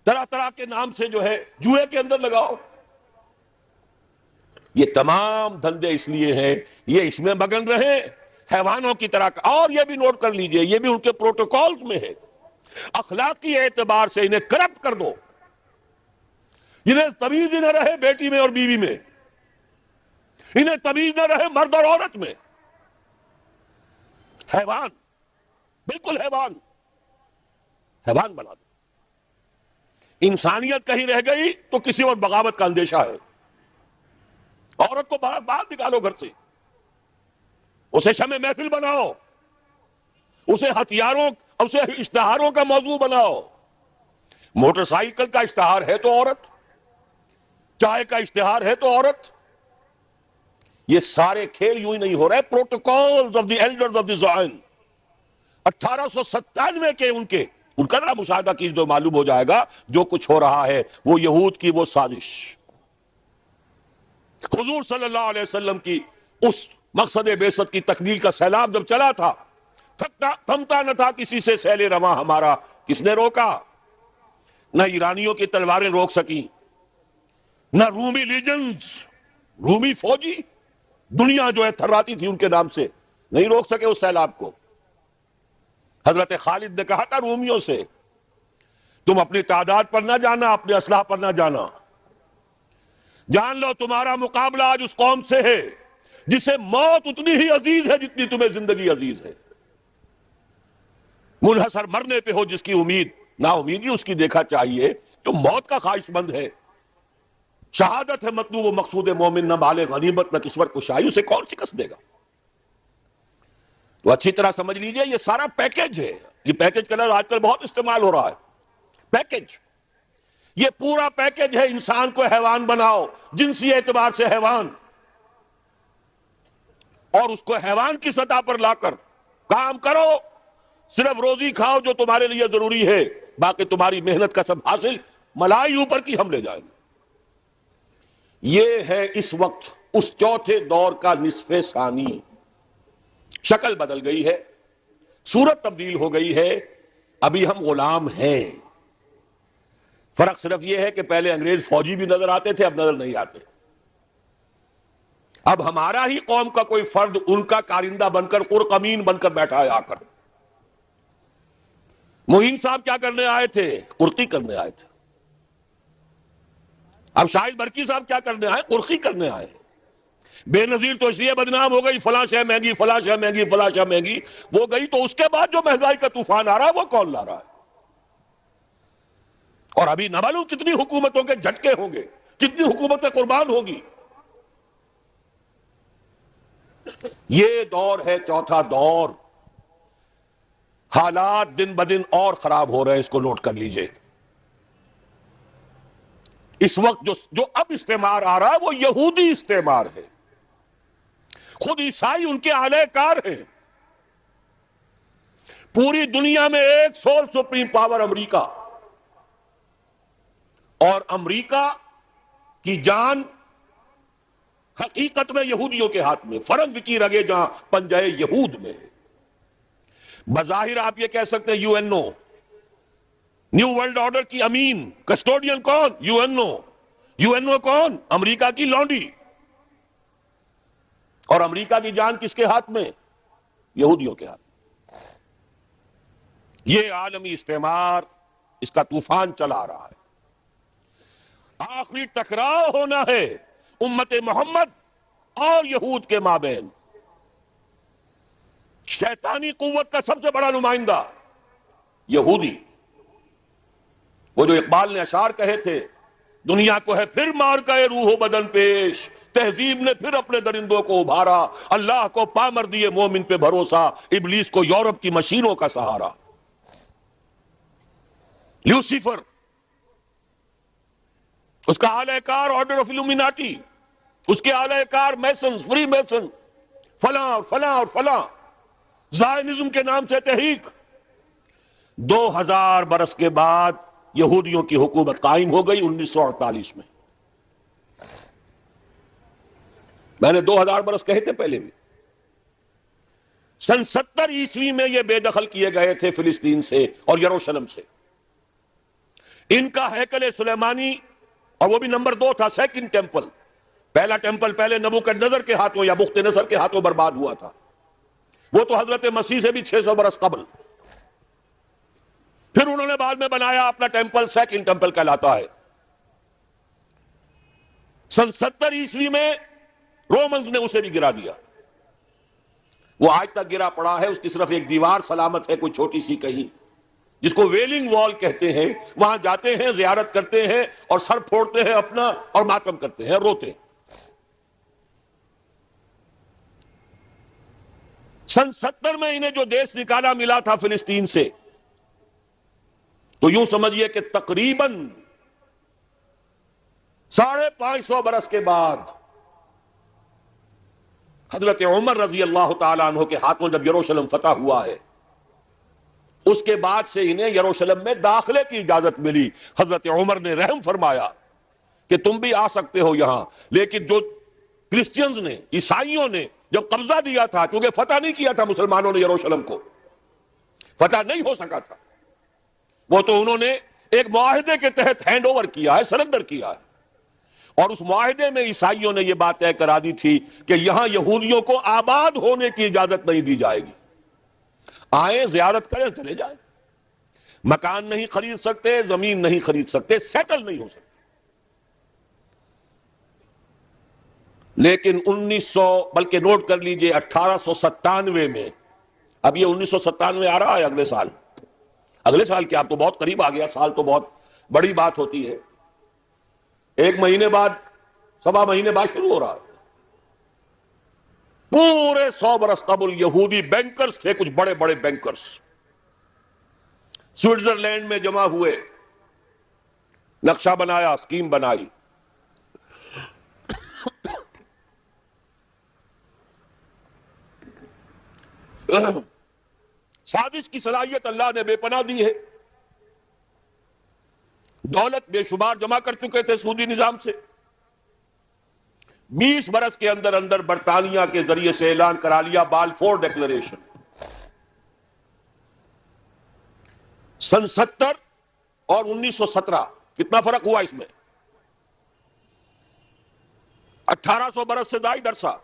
طرح طرح کے نام سے جو ہے جوئے کے اندر لگاؤ. یہ تمام دھندے اس لیے ہیں، یہ اس میں مگن رہے حیوانوں کی طرح. اور یہ بھی نوٹ کر لیجئے، یہ بھی ان کے پروٹوکولز میں ہے. اخلاقی اعتبار سے انہیں کرپٹ کر دو، انہیں تمیز ہی نہ رہے بیٹی میں اور بیوی میں، انہیں تمیز نہ رہے مرد اور عورت میں. حیوان، بالکل حیوان بنا دو. انسانیت کہیں رہ گئی تو کسی وقت بغاوت کا اندیشہ ہے. عورت کو باہر نکالو گھر سے، اسے شمع محفل بناؤ، اسے ہتھیاروں، اسے اشتہاروں کا موضوع بناؤ. موٹر سائیکل کا اشتہار ہے تو عورت، چائے کا اشتہار ہے تو عورت. یہ سارے کھیل یوں ہی نہیں ہو رہے. Protocols of the elders of the Zion 1897 کے ان کا ذرا مشاہدہ کی جو معلوم ہو جائے گا جو کچھ ہو رہا ہے وہ یہود کی وہ سازش. حضور صلی اللہ علیہ وسلم کی اس مقصد بعثت کی تکمیل کا سیلاب جب چلا تھا، تھمتا نہ تھا کسی سے سیل رواں ہمارا. کس نے روکا؟ نہ ایرانیوں کی تلواریں روک سکیں، نہ رومی لیجنز، رومی فوجی دنیا جو ہے تھراتی تھی ان کے نام سے، نہیں روک سکے اس سیلاب کو. حضرت خالد نے کہا تھا رومیوں سے، تم اپنی تعداد پر نہ جانا، اپنے اسلحہ پر نہ جانا، جان لو تمہارا مقابلہ آج اس قوم سے ہے جسے موت اتنی ہی عزیز ہے جتنی تمہیں زندگی عزیز ہے. منحصر مرنے پہ ہو جس کی امید، نا امیدی اس کی دیکھا چاہیے جو موت کا خواہش مند ہے. شہادت ہے مطلوب و مقصود مومن، نہ مال غنیمت نہ کشور کشائی، اسے کون شکست دے گا؟ تو اچھی طرح سمجھ لیجئے یہ سارا پیکج ہے. یہ پیکج کا لفظ آج کل بہت استعمال ہو رہا ہے. پیکج، یہ پورا پیکج ہے. انسان کو حیوان بناؤ، جنسی اعتبار سے حیوان، اور اس کو حیوان کی سطح پر لا کر کام کرو. صرف روزی کھاؤ جو تمہارے لیے ضروری ہے، باقی تمہاری محنت کا سب حاصل ملائی اوپر کی ہم لے جائیں گے. یہ ہے اس وقت اس چوتھے دور کا نصف ثانی. شکل بدل گئی ہے، صورت تبدیل ہو گئی ہے. ابھی ہم غلام ہیں. فرق صرف یہ ہے کہ پہلے انگریز فوجی بھی نظر آتے تھے، اب نظر نہیں آتے. اب ہمارا ہی قوم کا کوئی فرد ان کا کارندہ بن کر، قرقمین بن کر بیٹھا ہے آ کر. معین صاحب کیا کرنے آئے تھے؟ قرقی کرنے آئے تھے. اب شاہد برکی صاحب کیا کرنے آئے؟ قرقی کرنے آئے. بے نظیر تو اس لیے بدنام ہو گئی، فلاں شے مہنگی، فلاں شے مہنگی، فلاں شے مہنگی. وہ گئی تو اس کے بعد جو مہنگائی کا طوفان آ رہا ہے وہ کون لا رہا ہے؟ اور ابھی نہ معلوم کتنی حکومتوں کے جھٹکے ہوں گے، کتنی حکومتیں قربان ہوگی. یہ دور ہے چوتھا دور. حالات دن بدن اور خراب ہو رہے ہیں، اس کو نوٹ کر لیجئے. اس وقت جو اب استعمار آ رہا ہے وہ یہودی استعمار ہے. خود عیسائی ان کے اعلی کار ہیں. پوری دنیا میں ایک سول سپریم پاور امریکہ، اور امریکہ کی جان حقیقت میں یہودیوں کے ہاتھ میں. فرنگ کی رگے جہاں پنجہ یہود میں. بظاہر آپ یہ کہہ سکتے ہیں U N O, new world order کی امین، کسٹوڈین کون؟ U N O. U N O کون؟ امریکہ کی لونڈی. اور امریکہ کی جان کس کے ہاتھ میں؟ یہودیوں کے ہاتھ. یہ عالمی استعمار، اس کا طوفان چلا رہا ہے. آخری ٹکراؤ ہونا ہے امت محمد اور یہود کے مابین. شیطانی قوت کا سب سے بڑا نمائندہ یہودی. وہ جو اقبال نے اشعار کہے تھے، دنیا کو ہے پھر مار کا روح و بدن پیش، تہذیب نے پھر اپنے درندوں کو ابھارا، اللہ کو پامر دیے مومن پہ بھروسہ، ابلیس کو یورپ کی مشینوں کا سہارا. لیوسیفر، اس کا اعلی کار آرڈر آف الومیناٹی، اس کے اعلی کار میسنز، فری میسن، فلاں اور فلاں اور فلاں، زائنزم کے نام سے تحریک. 2000 برس کے بعد یہودیوں کی حکومت قائم ہو گئی 1948 میں. میں نے 2000 برس کہے تھے پہلے بھی. سن 70 عیسوی میں یہ بے دخل کیے گئے تھے فلسطین سے اور یروشلم سے. ان کا ہیکل سلیمانی، اور وہ بھی نمبر 2 تھا، سیکنڈ ٹیمپل. پہلا ٹیمپل پہلے نبوکدنضر کے ہاتھوں یا بخت نصر کے ہاتھوں برباد ہوا تھا. وہ تو حضرت مسیح سے بھی 600 برس قبل. پھر انہوں نے بعد میں بنایا اپنا ٹیمپل، سیکنڈ ٹیمپل کہلاتا ہے. سن 70 عیسوی میں رومنز نے اسے بھی گرا دیا. وہ آج تک گرا پڑا ہے، اس کی صرف ایک دیوار سلامت ہے، کوئی چھوٹی سی کہیں. جس کو ویلنگ وال کہتے ہیں، وہاں جاتے ہیں، زیارت کرتے ہیں اور سر پھوڑتے ہیں اپنا اور ماتم کرتے ہیں، روتے ہیں۔ سن 70 میں انہیں جو دیش نکالا ملا تھا فلسطین سے، تو یوں سمجھیے کہ تقریباً 550 برس کے بعد حضرت عمر رضی اللہ تعالیٰ عنہ کے ہاتھوں جب یروشلم فتح ہوا ہے، اس کے بعد سے انہیں یروشلم میں داخلے کی اجازت ملی۔ حضرت عمر نے رحم فرمایا کہ تم بھی آ سکتے ہو یہاں، لیکن جو کرسچنز نے، عیسائیوں نے جب قبضہ دیا تھا، کیونکہ فتح نہیں کیا تھا مسلمانوں نے یروشلم کو، فتح نہیں ہو سکا تھا، وہ تو انہوں نے ایک معاہدے کے تحت ہینڈ اوور کیا ہے، سرنڈر کیا ہے، اور اس معاہدے میں عیسائیوں نے یہ بات طے کرا دی تھی کہ یہاں یہودیوں کو آباد ہونے کی اجازت نہیں دی جائے گی، آئیں زیارت کریں چلے جائیں، مکان نہیں خرید سکتے، زمین نہیں خرید سکتے، سیٹل نہیں ہو سکتے۔ لیکن 1900، بلکہ نوٹ کر لیجئے 1897 میں، اب یہ 1997 آ رہا ہے اگلے سال کیا، اب تو بہت قریب آ گیا، سال تو بہت بڑی بات ہوتی ہے، 1 مہینے بعد، 1.25 مہینے بعد شروع ہو رہا ہے۔ پورے 100 برس قبل یہودی بینکرز تھے، کچھ بڑے بڑے بینکرز، سوئٹزرلینڈ میں جمع ہوئے، نقشہ بنایا، اسکیم بنائی، سازش کی صلاحیت اللہ نے بے پناہ دی ہے، دولت بے شمار جمع کر چکے تھے سودی نظام سے۔ 20 برس کے اندر اندر برطانیہ کے ذریعے سے اعلان کرا لیا بالفور ڈیکلریشن۔ سن 70 اور 1917 کتنا فرق ہوا اس میں؟ 1800 برس سے زائد عرصہ۔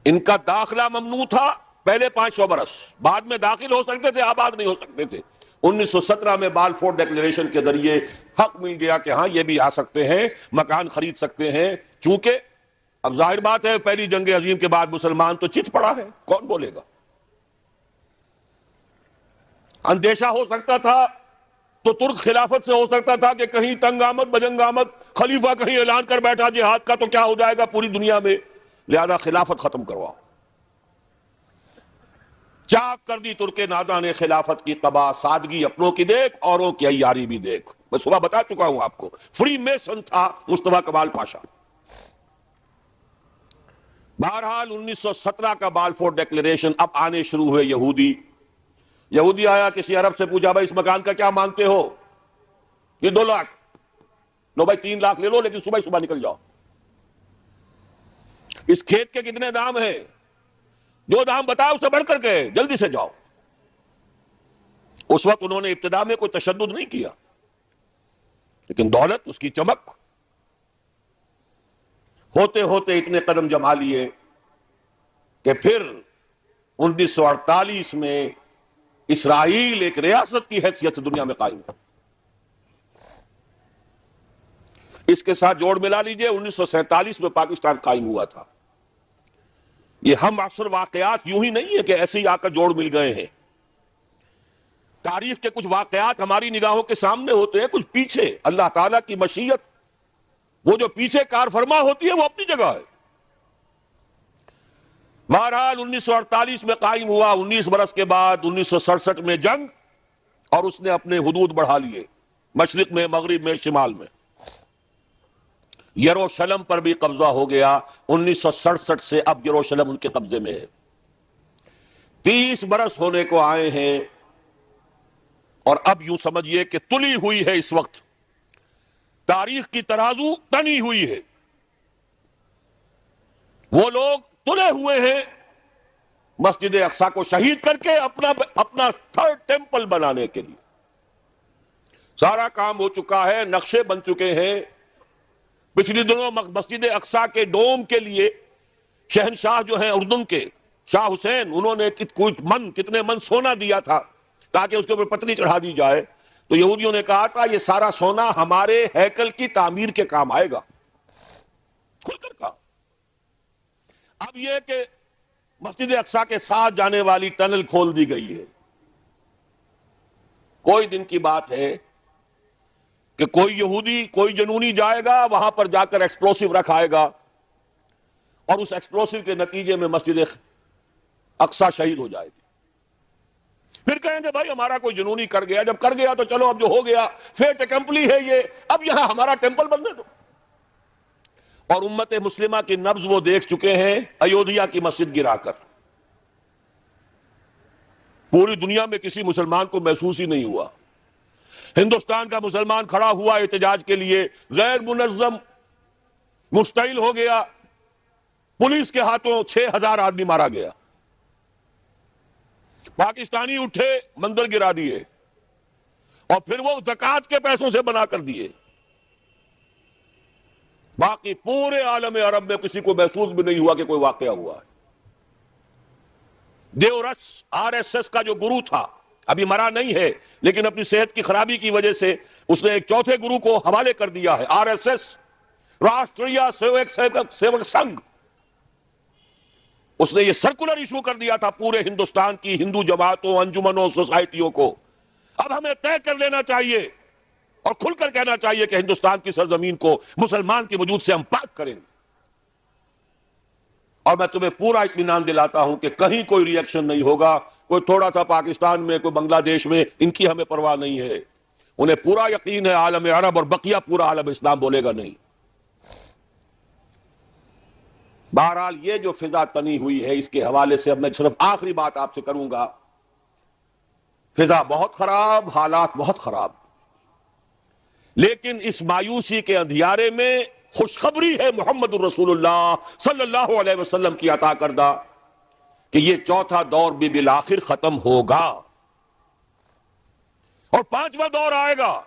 ان کا داخلہ ممنوع تھا پہلے 500 برس، بعد میں داخل ہو سکتے تھے، آباد نہیں ہو سکتے تھے۔ 1917 میں بالفور ڈیکلریشن کے ذریعے حق مل گیا کہ ہاں یہ بھی آ سکتے ہیں، مکان خرید سکتے ہیں، چونکہ اب ظاہر بات ہے پہلی جنگ عظیم کے بعد مسلمان تو چت پڑا ہے، کون بولے گا؟ اندیشہ ہو سکتا تھا تو ترک خلافت سے ہو سکتا تھا کہ کہیں تنگ آمد بجنگ آمد، خلیفہ کہیں اعلان کر بیٹھا جہاد کا تو کیا ہو جائے گا پوری دنیا میں، لہذا خلافت ختم کرواؤ۔ چاک کر دی ترک ناداں نے خلافت کی قبا، سادگی اپنوں کی دیکھ اوروں کی عیاری بھی دیکھ۔ میں صبح بتا چکا ہوں آپ کو، فری میسن تھا مصطفیٰ کمال پاشا۔ بہرحال 1917 کا بالفور ڈیکلریشن، اب آنے شروع ہوئے یہودی آیا، کسی عرب سے پوچھا بھائی اس مکان کا کیا مانگتے ہو؟ یہ 2 لاکھ، لو بھائی 3 لاکھ لے لو، لیکن صبح صبح نکل جاؤ۔ اس کھیت کے کتنے دام ہیں؟ جو دام بتایا اسے بڑھ کر کے، جلدی سے جاؤ۔ اس وقت انہوں نے ابتدا میں کوئی تشدد نہیں کیا، لیکن دولت، اس کی چمک، ہوتے ہوتے اتنے قدم جما لیے کہ پھر 1948 میں اسرائیل ایک ریاست کی حیثیت سے دنیا میں قائم ہے۔ اس کے ساتھ جوڑ ملا لیجئے 1947 میں پاکستان قائم ہوا تھا۔ یہ ہم عصر واقعات یوں ہی نہیں ہے کہ ایسے ہی آ کر جوڑ مل گئے ہیں، تاریخ کے کچھ واقعات ہماری نگاہوں کے سامنے ہوتے ہیں، کچھ پیچھے اللہ تعالیٰ کی مشیت، وہ جو پیچھے کار فرما ہوتی ہے وہ اپنی جگہ ہے۔ بہرحال 1948 میں قائم ہوا، 19 برس کے بعد 1967 میں جنگ، اور اس نے اپنے حدود بڑھا لیے، مشرق میں، مغرب میں، شمال میں۔ یروشلم پر بھی قبضہ ہو گیا 1967 سے، اب یروشلم ان کے قبضے میں ہے۔ 30 برس ہونے کو آئے ہیں، اور اب یوں سمجھیے کہ تلی ہوئی ہے اس وقت، تاریخ کی ترازو تنی ہوئی ہے، وہ لوگ تلے ہوئے ہیں مسجد اقصی کو شہید کر کے اپنا 3rd ٹیمپل بنانے کے لیے۔ سارا کام ہو چکا ہے، نقشے بن چکے ہیں۔ پچھلی دنوں مسجد اقصی کے ڈوم کے لیے شہنشاہ جو ہیں اردن کے، شاہ حسین، انہوں نے کتنے من سونا دیا تھا تاکہ اس کے اوپر پتلی چڑھا دی جائے، تو یہودیوں نے کہا تھا یہ سارا سونا ہمارے ہیکل کی تعمیر کے کام آئے گا، کھل کر کہا۔ اب یہ کہ مسجد اقصی کے ساتھ جانے والی ٹنل کھول دی گئی ہے. کوئی دن کی بات ہے کہ کوئی یہودی کوئی جنونی جائے گا وہاں پر جا کر ایکسپلوسیو رکھ آئے گا اور اس ایکسپلوسیو کے نتیجے میں مسجد اقصی شہید ہو جائے گی. پھر کہیں گے بھائی ہمارا کوئی جنونی کر گیا، جب کر گیا تو چلو اب جو ہو گیا فیٹ اکمپلی ہے یہ، اب یہاں ہمارا ٹیمپل بننے دو. اور امت مسلمہ کی نبض وہ دیکھ چکے ہیں ایودھیا کی مسجد گرا کر. پوری دنیا میں کسی مسلمان کو محسوس ہی نہیں ہوا. ہندوستان کا مسلمان کھڑا ہوا احتجاج کے لیے، غیر منظم مشتعل ہو گیا، پولیس کے ہاتھوں 6000 آدمی مارا گیا. پاکستانی اٹھے مندر گرا دیے اور پھر وہ زکوٰۃ کے پیسوں سے بنا کر دیے. باقی پورے عالم عرب میں کسی کو محسوس بھی نہیں ہوا کہ کوئی واقعہ ہوا ہے. دیورس RSS کا جو گرو تھا ابھی مرا نہیں ہے لیکن اپنی صحت کی خرابی کی وجہ سے اس نے ایک چوتھے گرو کو حوالے کر دیا ہے. RSS راشٹریہ سیوک سنگھ، اس نے یہ سرکولر ایشو کر دیا تھا پورے ہندوستان کی ہندو جماعتوں، انجمنوں، سوسائٹیوں کو. اب ہمیں طے کر لینا چاہیے اور کھل کر کہنا چاہیے کہ ہندوستان کی سرزمین کو مسلمان کے وجود سے ہم پاک کریں گے. اور میں تمہیں پورا اطمینان دلاتا ہوں کہ کہیں کوئی ری ایکشن نہیں ہوگا. کوئی تھوڑا سا پاکستان میں، کوئی بنگلہ دیش میں، ان کی ہمیں پرواہ نہیں ہے. انہیں پورا یقین ہے عالم عرب اور بقیہ پورا عالم اسلام بولے گا نہیں. بہرحال یہ جو فضا تنی ہوئی ہے اس کے حوالے سے اب میں صرف آخری بات آپ سے کروں گا. فضا بہت خراب، حالات بہت خراب، لیکن اس مایوسی کے اندھیارے میں خوشخبری ہے محمد الرسول اللہ صلی اللہ علیہ وسلم کی عطا کردہ کہ یہ چوتھا دور بھی بالآخر ختم ہوگا اور پانچواں دور آئے گا.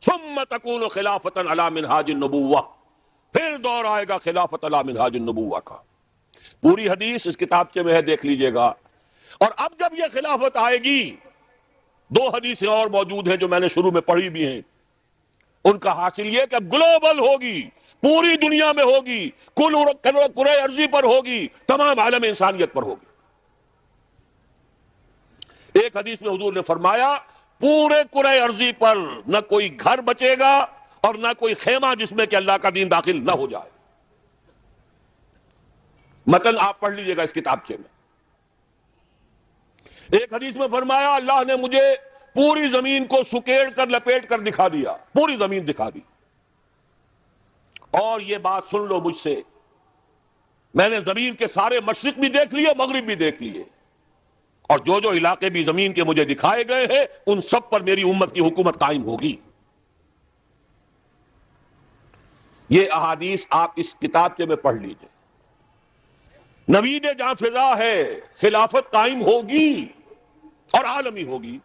ثم تکون خلافۃ علی منہاج النبوہ، پھر دور آئے گا خلافت علی منہاج النبوہ کا. پوری حدیث اس کتابچے میں ہے، دیکھ لیجئے گا. اور اب جب یہ خلافت آئے گی، 2 حدیثیں اور موجود ہیں جو میں نے شروع میں پڑھی بھی ہیں. ان کا حاصل یہ کہ اب گلوبل ہوگی، پوری دنیا میں ہوگی، کل کرۂ ارضی پر ہوگی، تمام عالم انسانیت پر ہوگی. ایک حدیث میں حضور نے فرمایا پورے کرۂ ارضی پر نہ کوئی گھر بچے گا اور نہ کوئی خیمہ جس میں کہ اللہ کا دین داخل نہ ہو جائے. متن آپ پڑھ لیجئے گا اس کتابچے میں. ایک حدیث میں فرمایا اللہ نے مجھے پوری زمین کو سکیڑ کر لپیٹ کر دکھا دیا، پوری زمین دکھا دی. اور یہ بات سن لو مجھ سے، میں نے زمین کے سارے مشرق بھی دیکھ لیے، مغرب بھی دیکھ لیے، اور جو جو علاقے بھی زمین کے مجھے دکھائے گئے ہیں ان سب پر میری امت کی حکومت قائم ہوگی. یہ احادیث آپ اس کتابچے میں پڑھ لیجئے. نوید جہاں فضا ہے، خلافت قائم ہوگی اور عالمی ہوگی.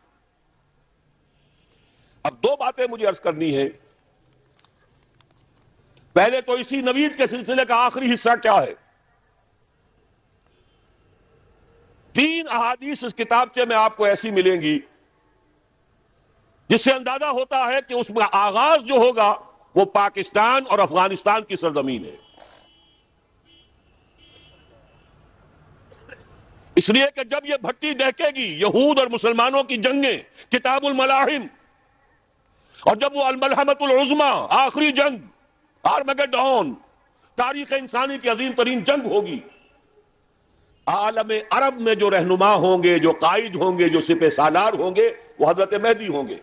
اب 2 باتیں مجھے عرض کرنی ہے. پہلے تو اسی نوید کے سلسلے کا آخری حصہ کیا ہے. 3 احادیث اس کتابچے میں آپ کو ایسی ملیں گی جس سے اندازہ ہوتا ہے کہ اس میں آغاز جو ہوگا وہ پاکستان اور افغانستان کی سرزمین ہے. اس لیے کہ جب یہ بھٹی دہکے گی، یہود اور مسلمانوں کی جنگیں، کتاب الملاحم، اور جب وہ الملحمۃ العظمی، آخری جنگ، آرمگڈون، تاریخ انسانی کی عظیم ترین جنگ ہوگی، عالم عرب میں جو رہنما ہوں گے، جو قائد ہوں گے، جو سپہ سالار ہوں گے، وہ حضرت مہدی ہوں گے.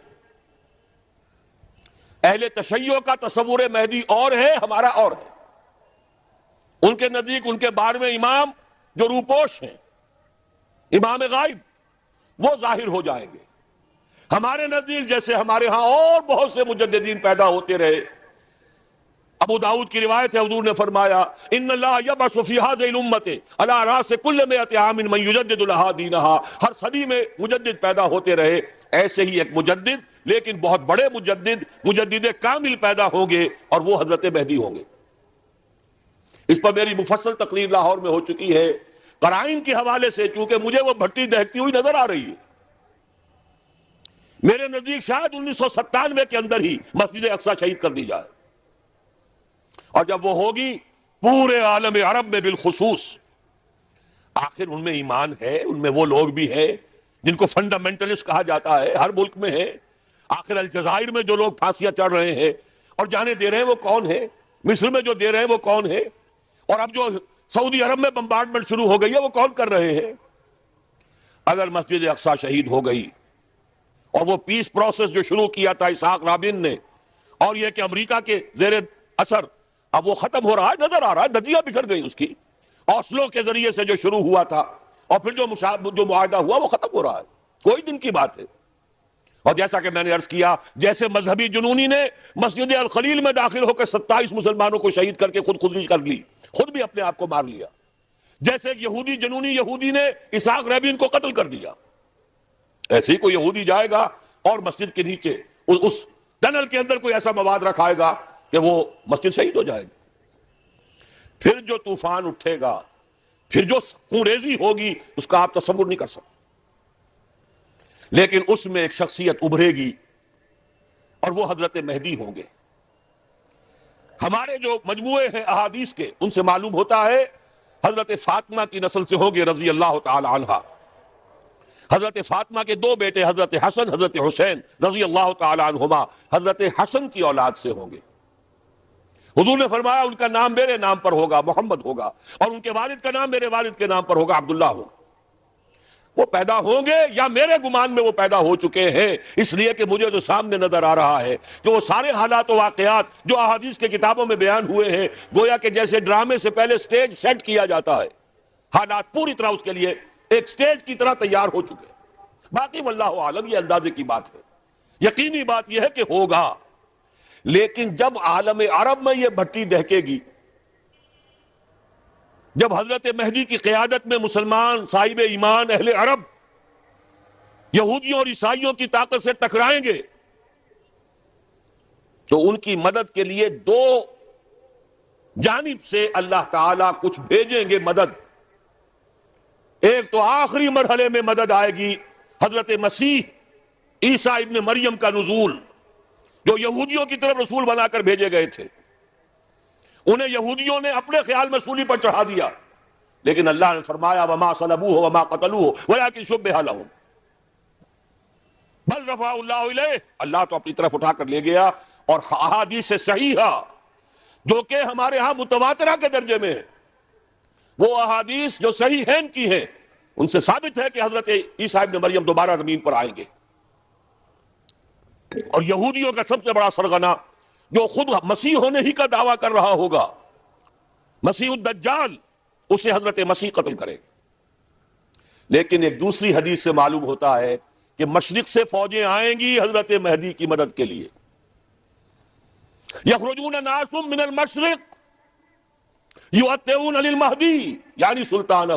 اہل تشیع کا تصور مہدی اور ہے، ہمارا اور ہے. ان کے نزدیک ان کے 12ویں امام جو روپوش ہیں، امام غائب، وہ ظاہر ہو جائیں گے. ہمارے نزدیک جیسے ہمارے ہاں اور بہت سے مجددین پیدا ہوتے رہے. ابو داؤد کی روایت ہے، حضور نے فرمایا ان اللہ یبعث فی هذه الامه علی راس کل 100 عام من یجدد لها دینها. ہر صدی میں مجدد پیدا ہوتے رہے. ایسے ہی ایک مجدد، لیکن بہت بڑے مجدد، مجدد کامل پیدا ہوں گے اور وہ حضرت مہدی ہوں گے. اس پر میری مفصل تقریر لاہور میں ہو چکی ہے قرائن کے حوالے سے، چونکہ مجھے وہ بھٹی دہکتی ہوئی نظر آ رہی ہے. میرے نزدیک شاید 1997 کے اندر ہی مسجد اقصی شہید کر دی جائے. اور جب وہ ہوگی پورے عالم عرب میں بالخصوص آخر ان میں ایمان ہے، ان میں وہ لوگ بھی ہیں جن کو فنڈامنٹلسٹ کہا جاتا ہے، ہر ملک میں ہے۔ آخر الجزائر میں جو لوگ پھانسیاں چڑھ رہے ہیں اور جانے دے رہے ہیں وہ کون ہے؟ مصر میں جو دے رہے ہیں وہ کون ہے؟ اور اب جو سعودی عرب میں بمبارڈمنٹ شروع ہو گئی ہے وہ کون کر رہے ہیں؟ اگر مسجد اقصی شہید ہو گئی اور وہ پیس پروسیس جو شروع کیا تھا اسحاق رابین نے، اور یہ کہ امریکہ کے زیر اثر اب وہ ختم ہو رہا ہے، نظر آ رہا ہے دھجیاں بکھر گئی اس کی، اوسلو کے ذریعے سے جو شروع ہوا تھا اور پھر جو معاہدہ ہوا وہ ختم ہو رہا ہے، کوئی دن کی بات ہے۔ اور جیسا کہ میں نے عرض کیا، جیسے مذہبی جنونی نے مسجد الخلیل میں داخل ہو کر 27 مسلمانوں کو شہید کر کے خودکشی کر لی، خود بھی اپنے آپ کو مار لیا، جیسے ایک یہودی جنونی یہودی نے اسحاق رابین کو قتل کر دیا، ایسے ہی کوئی یہودی جائے گا اور مسجد کے نیچے اس ٹنل کے اندر کوئی ایسا مواد رکھائے گا کہ وہ مسجد شہید ہو جائے گی۔ پھر جو طوفان اٹھے گا، پھر جو خونریزی ہوگی، اس کا آپ تصور نہیں کر سکتے، لیکن اس میں ایک شخصیت ابھرے گی اور وہ حضرت مہدی ہوں گے۔ ہمارے جو مجموعے ہیں احادیث کے، ان سے معلوم ہوتا ہے حضرت فاطمہ کی نسل سے ہوں گے رضی اللہ تعالی عنہا۔ حضرت فاطمہ کے دو بیٹے حضرت حسن حضرت حسین رضی اللہ تعالی عنہما حضرت حسن کی اولاد سے ہوں گے۔ حضور نے فرمایا ان کا نام میرے نام پر ہوگا، محمد ہوگا، اور ان کے والد کا نام میرے والد کے نام پر ہوگا، عبداللہ ہوگا۔ وہ پیدا ہوں گے یا میرے گمان میں وہ پیدا ہو چکے ہیں، اس لیے کہ مجھے تو سامنے نظر آ رہا ہے کہ وہ سارے حالات و واقعات جو احادیث کے کتابوں میں بیان ہوئے ہیں، گویا کہ جیسے ڈرامے سے پہلے سٹیج سیٹ کیا جاتا ہے، حالات پوری طرح اس کے لیے ایک سٹیج کی طرح تیار ہو چکے ہیں۔ باقی واللہ عالم، یہ اندازے کی بات ہے، یقینی بات یہ ہے کہ ہوگا۔ لیکن جب عالم عرب میں یہ بھٹی دہکے گی، جب حضرت مہدی کی قیادت میں مسلمان صاحب ایمان اہل عرب یہودیوں اور عیسائیوں کی طاقت سے ٹکرائیں گے، تو ان کی مدد کے لیے دو جانب سے اللہ تعالیٰ کچھ بھیجیں گے مدد۔ ایک تو آخری مرحلے میں مدد آئے گی، حضرت مسیح عیسیٰ ابن مریم کا نزول، جو یہودیوں کی طرف رسول بنا کر بھیجے گئے تھے۔ انہیں یہودیوں نے اپنے خیال میں سولی پر چڑھا دیا، لیکن اللہ نے فرمایا وما صلبوہ وما قتلوہ ولکن شبہ لہم بل رفعہ اللہ الیہ، اللہ تو اپنی طرف اٹھا کر لے گیا۔ اور احادیث صحیحہ جو کہ ہمارے ہاں متواترہ کے درجے میں ہیں، وہ احادیث جو صحیح ہیں کی ہیں، ان سے ثابت ہے کہ حضرت عیسیٰ ابن مریم دوبارہ زمین پر آئیں گے۔ اور یہودیوں کا سب سے بڑا سرغنہ جو خود مسیح ہونے ہی کا دعویٰ کر رہا ہوگا، مسیح الدجال، اسے حضرت مسیح قتل کرے گا۔ لیکن ایک دوسری حدیث سے معلوم ہوتا ہے کہ مشرق سے فوجیں آئیں گی حضرت مہدی کی مدد کے لیے۔ یخرجون ناس من المشرق یؤتون للمہدی یعنی سلطانہ،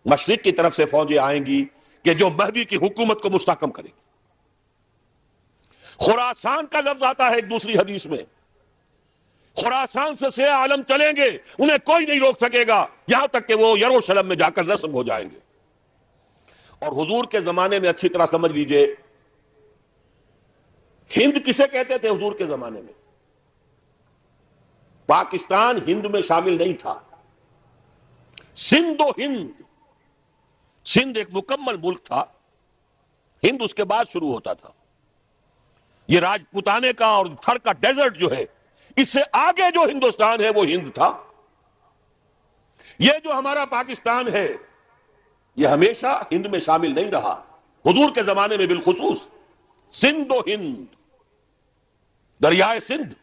مشرق کی طرف سے فوجیں آئیں گی کہ جو مہدی کی حکومت کو مستحکم کرے گی۔ خراسان کا لفظ آتا ہے ایک دوسری حدیث میں، خراسان سے سیاہ عالم چلیں گے، انہیں کوئی نہیں روک سکے گا یہاں تک کہ وہ یروشلم میں جا کر نصب ہو جائیں گے۔ اور حضور کے زمانے میں اچھی طرح سمجھ لیجئے، ہند کسے کہتے تھے حضور کے زمانے میں؟ پاکستان ہند میں شامل نہیں تھا، سندھ و ہند، سندھ ایک مکمل ملک تھا، ہند اس کے بعد شروع ہوتا تھا۔ یہ راجپوتانے کا اور تھر کا ڈیزرٹ جو ہے، اس سے آگے جو ہندوستان ہے وہ ہند تھا۔ یہ جو ہمارا پاکستان ہے یہ ہمیشہ ہند میں شامل نہیں رہا، حضور کے زمانے میں بالخصوص سندھ و ہند، دریائے سندھ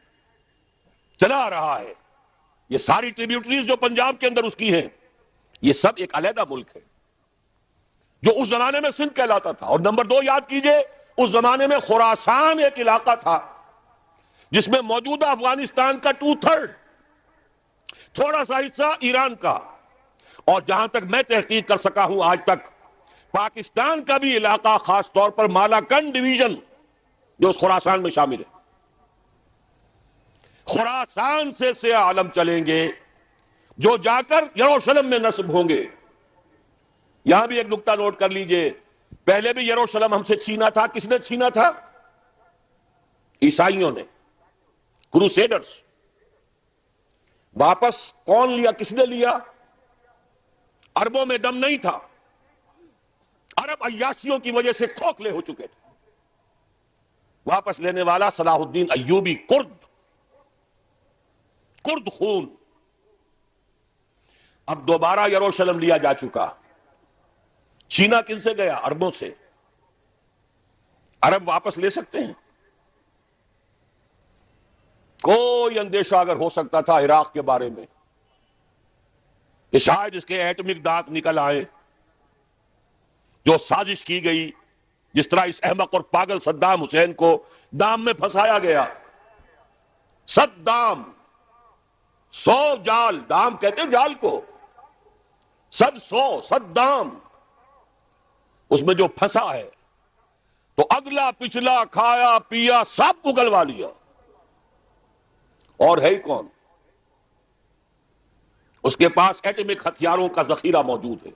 چلا آ رہا ہے۔ یہ ساری ٹریبیوٹریز جو پنجاب کے اندر اس کی ہیں، یہ سب ایک علیحدہ ملک ہے جو اس زمانے میں سندھ کہلاتا تھا۔ اور نمبر دو یاد کیجئے، اس زمانے میں خراسان ایک علاقہ تھا جس میں موجودہ افغانستان کا 2/3، تھوڑا سا حصہ ایران کا، اور جہاں تک میں تحقیق کر سکا ہوں آج تک، پاکستان کا بھی علاقہ خاص طور پر مالاکنڈ ڈویژن جو اس خراسان میں شامل ہے۔ خراسان سے سیاہ عالم چلیں گے جو جا کر یروشلم میں نصب ہوں گے۔ یہاں بھی ایک نقطہ نوٹ کر لیجئے، پہلے بھی یروشلم ہم سے چھینا تھا، کس نے چھینا تھا؟ عیسائیوں نے، کروسیڈرز۔ واپس کون لیا، کس نے لیا؟ عربوں میں دم نہیں تھا، عرب عیاشیوں کی وجہ سے کھوکھلے ہو چکے تھے۔ واپس لینے والا صلاح الدین ایوبی، کرد خون۔ اب دوبارہ یروشلم لیا جا چکا۔ چینا کن سے گیا؟ عربوں سے۔ عرب واپس لے سکتے ہیں؟ کوئی اندیشہ اگر ہو سکتا تھا عراق کے بارے میں کہ شاید اس کے ایٹمک دانت نکل آئے، جو سازش کی گئی، جس طرح اس احمق اور پاگل صدام حسین کو دام میں پھنسایا گیا۔ صدام، 100 جال، دام کہتے ہیں جال کو، 100 اس میں جو پھنسا ہے تو اگلا پچھلا کھایا پیا سب اگلوا لیا۔ اور ہے ہی کون؟ اس کے پاس ایٹمک ہتھیاروں کا ذخیرہ موجود ہے،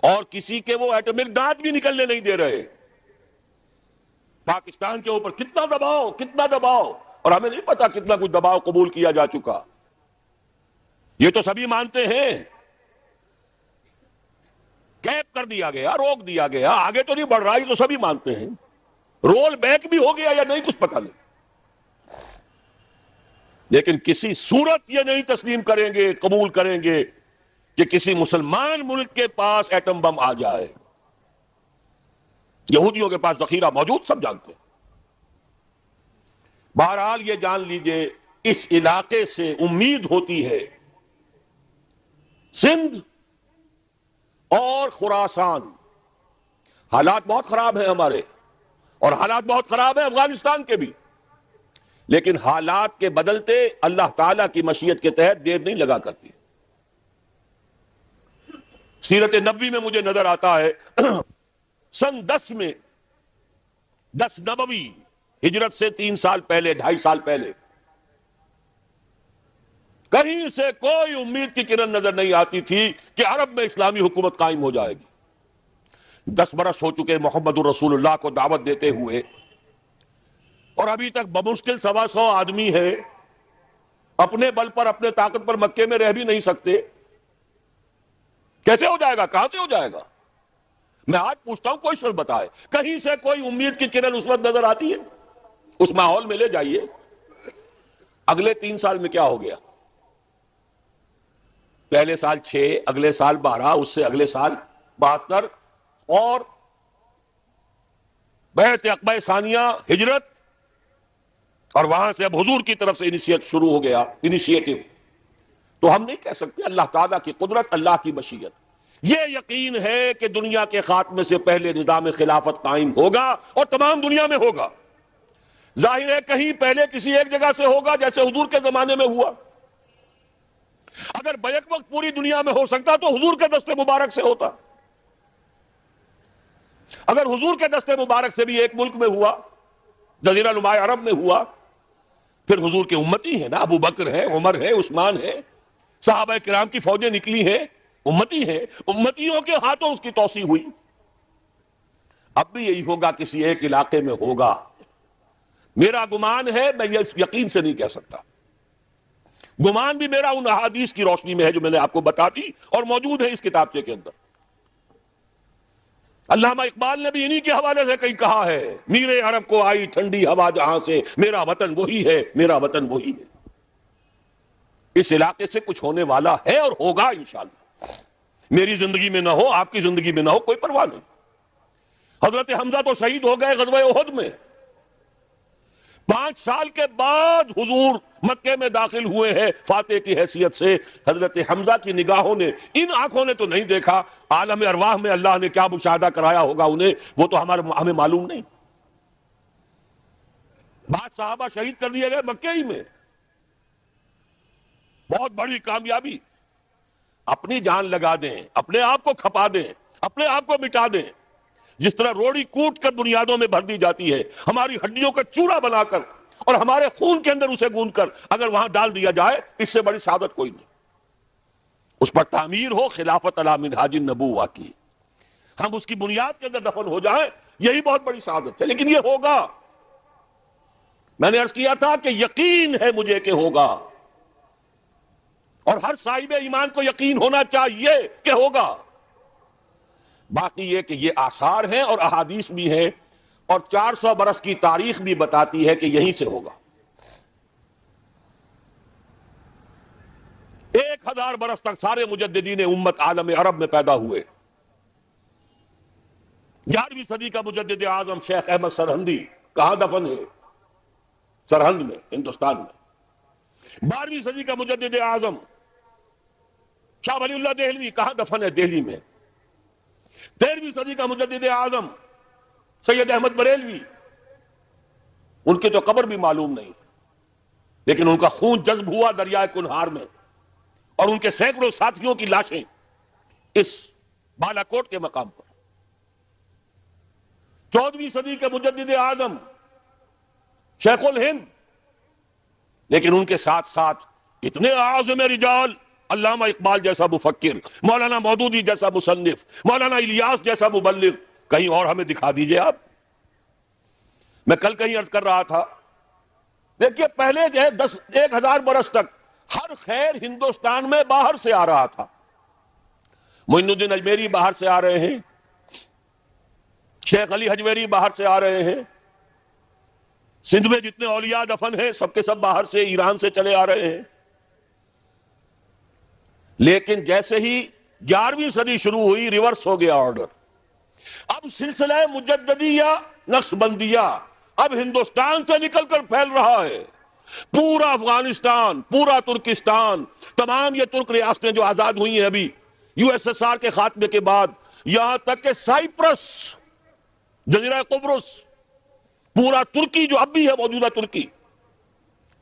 اور کسی کے وہ ایٹمک دانت بھی نکلنے نہیں دے رہے۔ پاکستان کے اوپر کتنا دباؤ، اور ہمیں نہیں پتا کتنا کچھ دباؤ قبول کیا جا چکا۔ یہ تو سبھی مانتے ہیں، کیپ کر دیا گیا، روک دیا گیا، آگے تو نہیں بڑھ رہا، یہ تو سبھی مانتے ہیں۔ رول بیک بھی ہو گیا یا نہیں کچھ پتہ نہیں، لیکن کسی صورت یہ نہیں تسلیم کریں گے، قبول کریں گے کہ کسی مسلمان ملک کے پاس ایٹم بم آ جائے۔ یہودیوں کے پاس ذخیرہ موجود، سب جانتے ہیں۔ بہرحال یہ جان لیجئے، اس علاقے سے امید ہوتی ہے سندھ اور خراسان۔ حالات بہت خراب ہیں ہمارے، اور حالات بہت خراب ہیں افغانستان کے بھی، لیکن حالات کے بدلتے اللہ تعالیٰ کی مشیت کے تحت دیر نہیں لگا کرتی۔ سیرت نبوی میں مجھے نظر آتا ہے سن 10 میں، 10 نبوی، ہجرت سے 3 سال پہلے، 2.5 سال پہلے، کہیں سے کوئی امید کی کرن نظر نہیں آتی تھی کہ عرب میں اسلامی حکومت قائم ہو جائے گی۔ 10 برس ہو چکے محمد الرسول اللہ کو دعوت دیتے ہوئے، اور ابھی تک بمشکل 125 آدمی ہے، اپنے بل پر، اپنے طاقت پر مکے میں رہ بھی نہیں سکتے۔ کیسے ہو جائے گا؟ کہاں سے ہو جائے گا؟ میں آج پوچھتا ہوں، کوئی شخص بتائے، کہیں سے کوئی امید کی کرن اس وقت نظر آتی ہے؟ اس ماحول میں لے جائیے۔ اگلے 3 سال میں کیا ہو گیا؟ پہلے سال 6، اگلے سال 12، اس سے اگلے سال 72، اور بیعت عقبہ ثانیہ، ہجرت، اور وہاں سے اب حضور کی طرف سے شروع ہو گیا انیشیٹو۔ تو ہم نہیں کہہ سکتے، اللہ تعالیٰ کی قدرت، اللہ کی مشیت۔ یہ یقین ہے کہ دنیا کے خاتمے سے پہلے نظام خلافت قائم ہوگا، اور تمام دنیا میں ہوگا۔ ظاہر ہے کہیں پہلے کسی ایک جگہ سے ہوگا، جیسے حضور کے زمانے میں ہوا۔ اگر بیک وقت پوری دنیا میں ہو سکتا تو حضور کے دست مبارک سے ہوتا۔ اگر حضور کے دست مبارک سے بھی ایک ملک میں ہوا، جزیرہ نماء عرب میں ہوا، پھر حضور کے امتی ہیں نا، ابو بکر ہے، عمر ہے، عثمان ہے، صحابہ کرام کی فوجیں نکلی ہیں، امتی ہیں، امتیوں کے ہاتھوں اس کی توسیع ہوئی۔ اب بھی یہی ہوگا، کسی ایک علاقے میں ہوگا۔ میرا گمان ہے، میں یہ یقین سے نہیں کہہ سکتا، گمان بھی میرا ان احادیث کی روشنی میں ہے جو میں نے آپ کو بتا دی اور موجود ہے اس کتابچے کے اندر۔ علامہ اقبال نے بھی انہی کے حوالے سے کہیں کہا ہے، میرے عرب کو آئی ٹھنڈی ہوا جہاں سے، میرا وطن وہی ہے، میرا وطن وہی ہے۔ اس علاقے سے کچھ ہونے والا ہے اور ہوگا انشاءاللہ۔ میری زندگی میں نہ ہو، آپ کی زندگی میں نہ ہو، کوئی پرواہ نہیں۔ حضرت حمزہ تو شہید ہو گئے غزوہ احد میں، 5 سال کے بعد حضور مکے میں داخل ہوئے ہیں فاتح کی حیثیت سے۔ حضرت حمزہ کی نگاہوں نے، ان آنکھوں نے تو نہیں دیکھا، عالم ارواح میں اللہ نے کیا مشاہدہ کرایا ہوگا انہیں، وہ تو ہمیں معلوم نہیں۔ بعض صحابہ شہید کر دیے گئے مکے ہی میں، بہت بڑی کامیابی۔ اپنی جان لگا دیں، اپنے آپ کو کھپا دیں، اپنے آپ کو مٹا دیں، جس طرح روڑی کوٹ کر بنیادوں میں بھر دی جاتی ہے، ہماری ہڈیوں کا چورا بنا کر اور ہمارے خون کے اندر اسے گون کر اگر وہاں ڈال دیا جائے، اس سے بڑی سعادت کوئی نہیں۔ اس پر تعمیر ہو خلافت علی منہاج النبوہ کی، ہم اس کی بنیاد کے اندر دفن ہو جائیں، یہی بہت بڑی سعادت ہے۔ لیکن یہ ہوگا، میں نے عرض کیا تھا کہ یقین ہے مجھے کہ ہوگا، اور ہر صاحب ایمان کو یقین ہونا چاہیے کہ ہوگا. باقی یہ کہ یہ آثار ہیں اور احادیث بھی ہیں اور 400 برس کی تاریخ بھی بتاتی ہے کہ یہیں سے ہوگا. 1000 برس تک سارے مجددین امت عالم عرب میں پیدا ہوئے. 11ویں صدی کا مجدد اعظم شیخ احمد سرہندی کہاں دفن ہے؟ سرہند میں، ہندوستان میں. 12ویں صدی کا مجدد اعظم شاہ ولی اللہ دہلوی کہاں دفن ہے؟ دہلی میں. 13ویں صدی کا مجدد اعظم سید احمد بریلوی، ان کی تو قبر بھی معلوم نہیں، لیکن ان کا خون جذب ہوا دریائے کنہار میں، اور ان کے سینکڑوں ساتھیوں کی لاشیں اس بالاکوٹ کے مقام پر. 14ویں صدی کے مجدد اعظم شیخ الہند، لیکن ان کے ساتھ ساتھ اتنے اعظم رجال، علامہ اقبال جیسا مفکر، مولانا مودودی جیسا مصنف، مولانا الیاس جیسا مبلغ، کہیں اور ہمیں دکھا دیجئے آپ. میں کل کہیں عرض کر رہا تھا، دیکھیے پہلے جو ہے 1000 برس تک ہر خیر ہندوستان میں باہر سے آ رہا تھا. معین الدین اجمیری باہر سے آ رہے ہیں، شیخ علی حجویری باہر سے آ رہے ہیں، سندھ میں جتنے اولیاء دفن ہیں سب کے سب باہر سے، ایران سے چلے آ رہے ہیں. لیکن جیسے ہی 11ویں صدی شروع ہوئی ریورس ہو گیا آرڈر. اب سلسلہ مجددیہ نقش بندیہ اب ہندوستان سے نکل کر پھیل رہا ہے. پورا افغانستان، پورا ترکستان، تمام یہ ترک ریاستیں جو آزاد ہوئی ہیں ابھی یو ایس ایس آر کے خاتمے کے بعد، یہاں تک کہ سائپرس، جزیرہ قبرص، پورا ترکی جو اب بھی ہے موجودہ ترکی،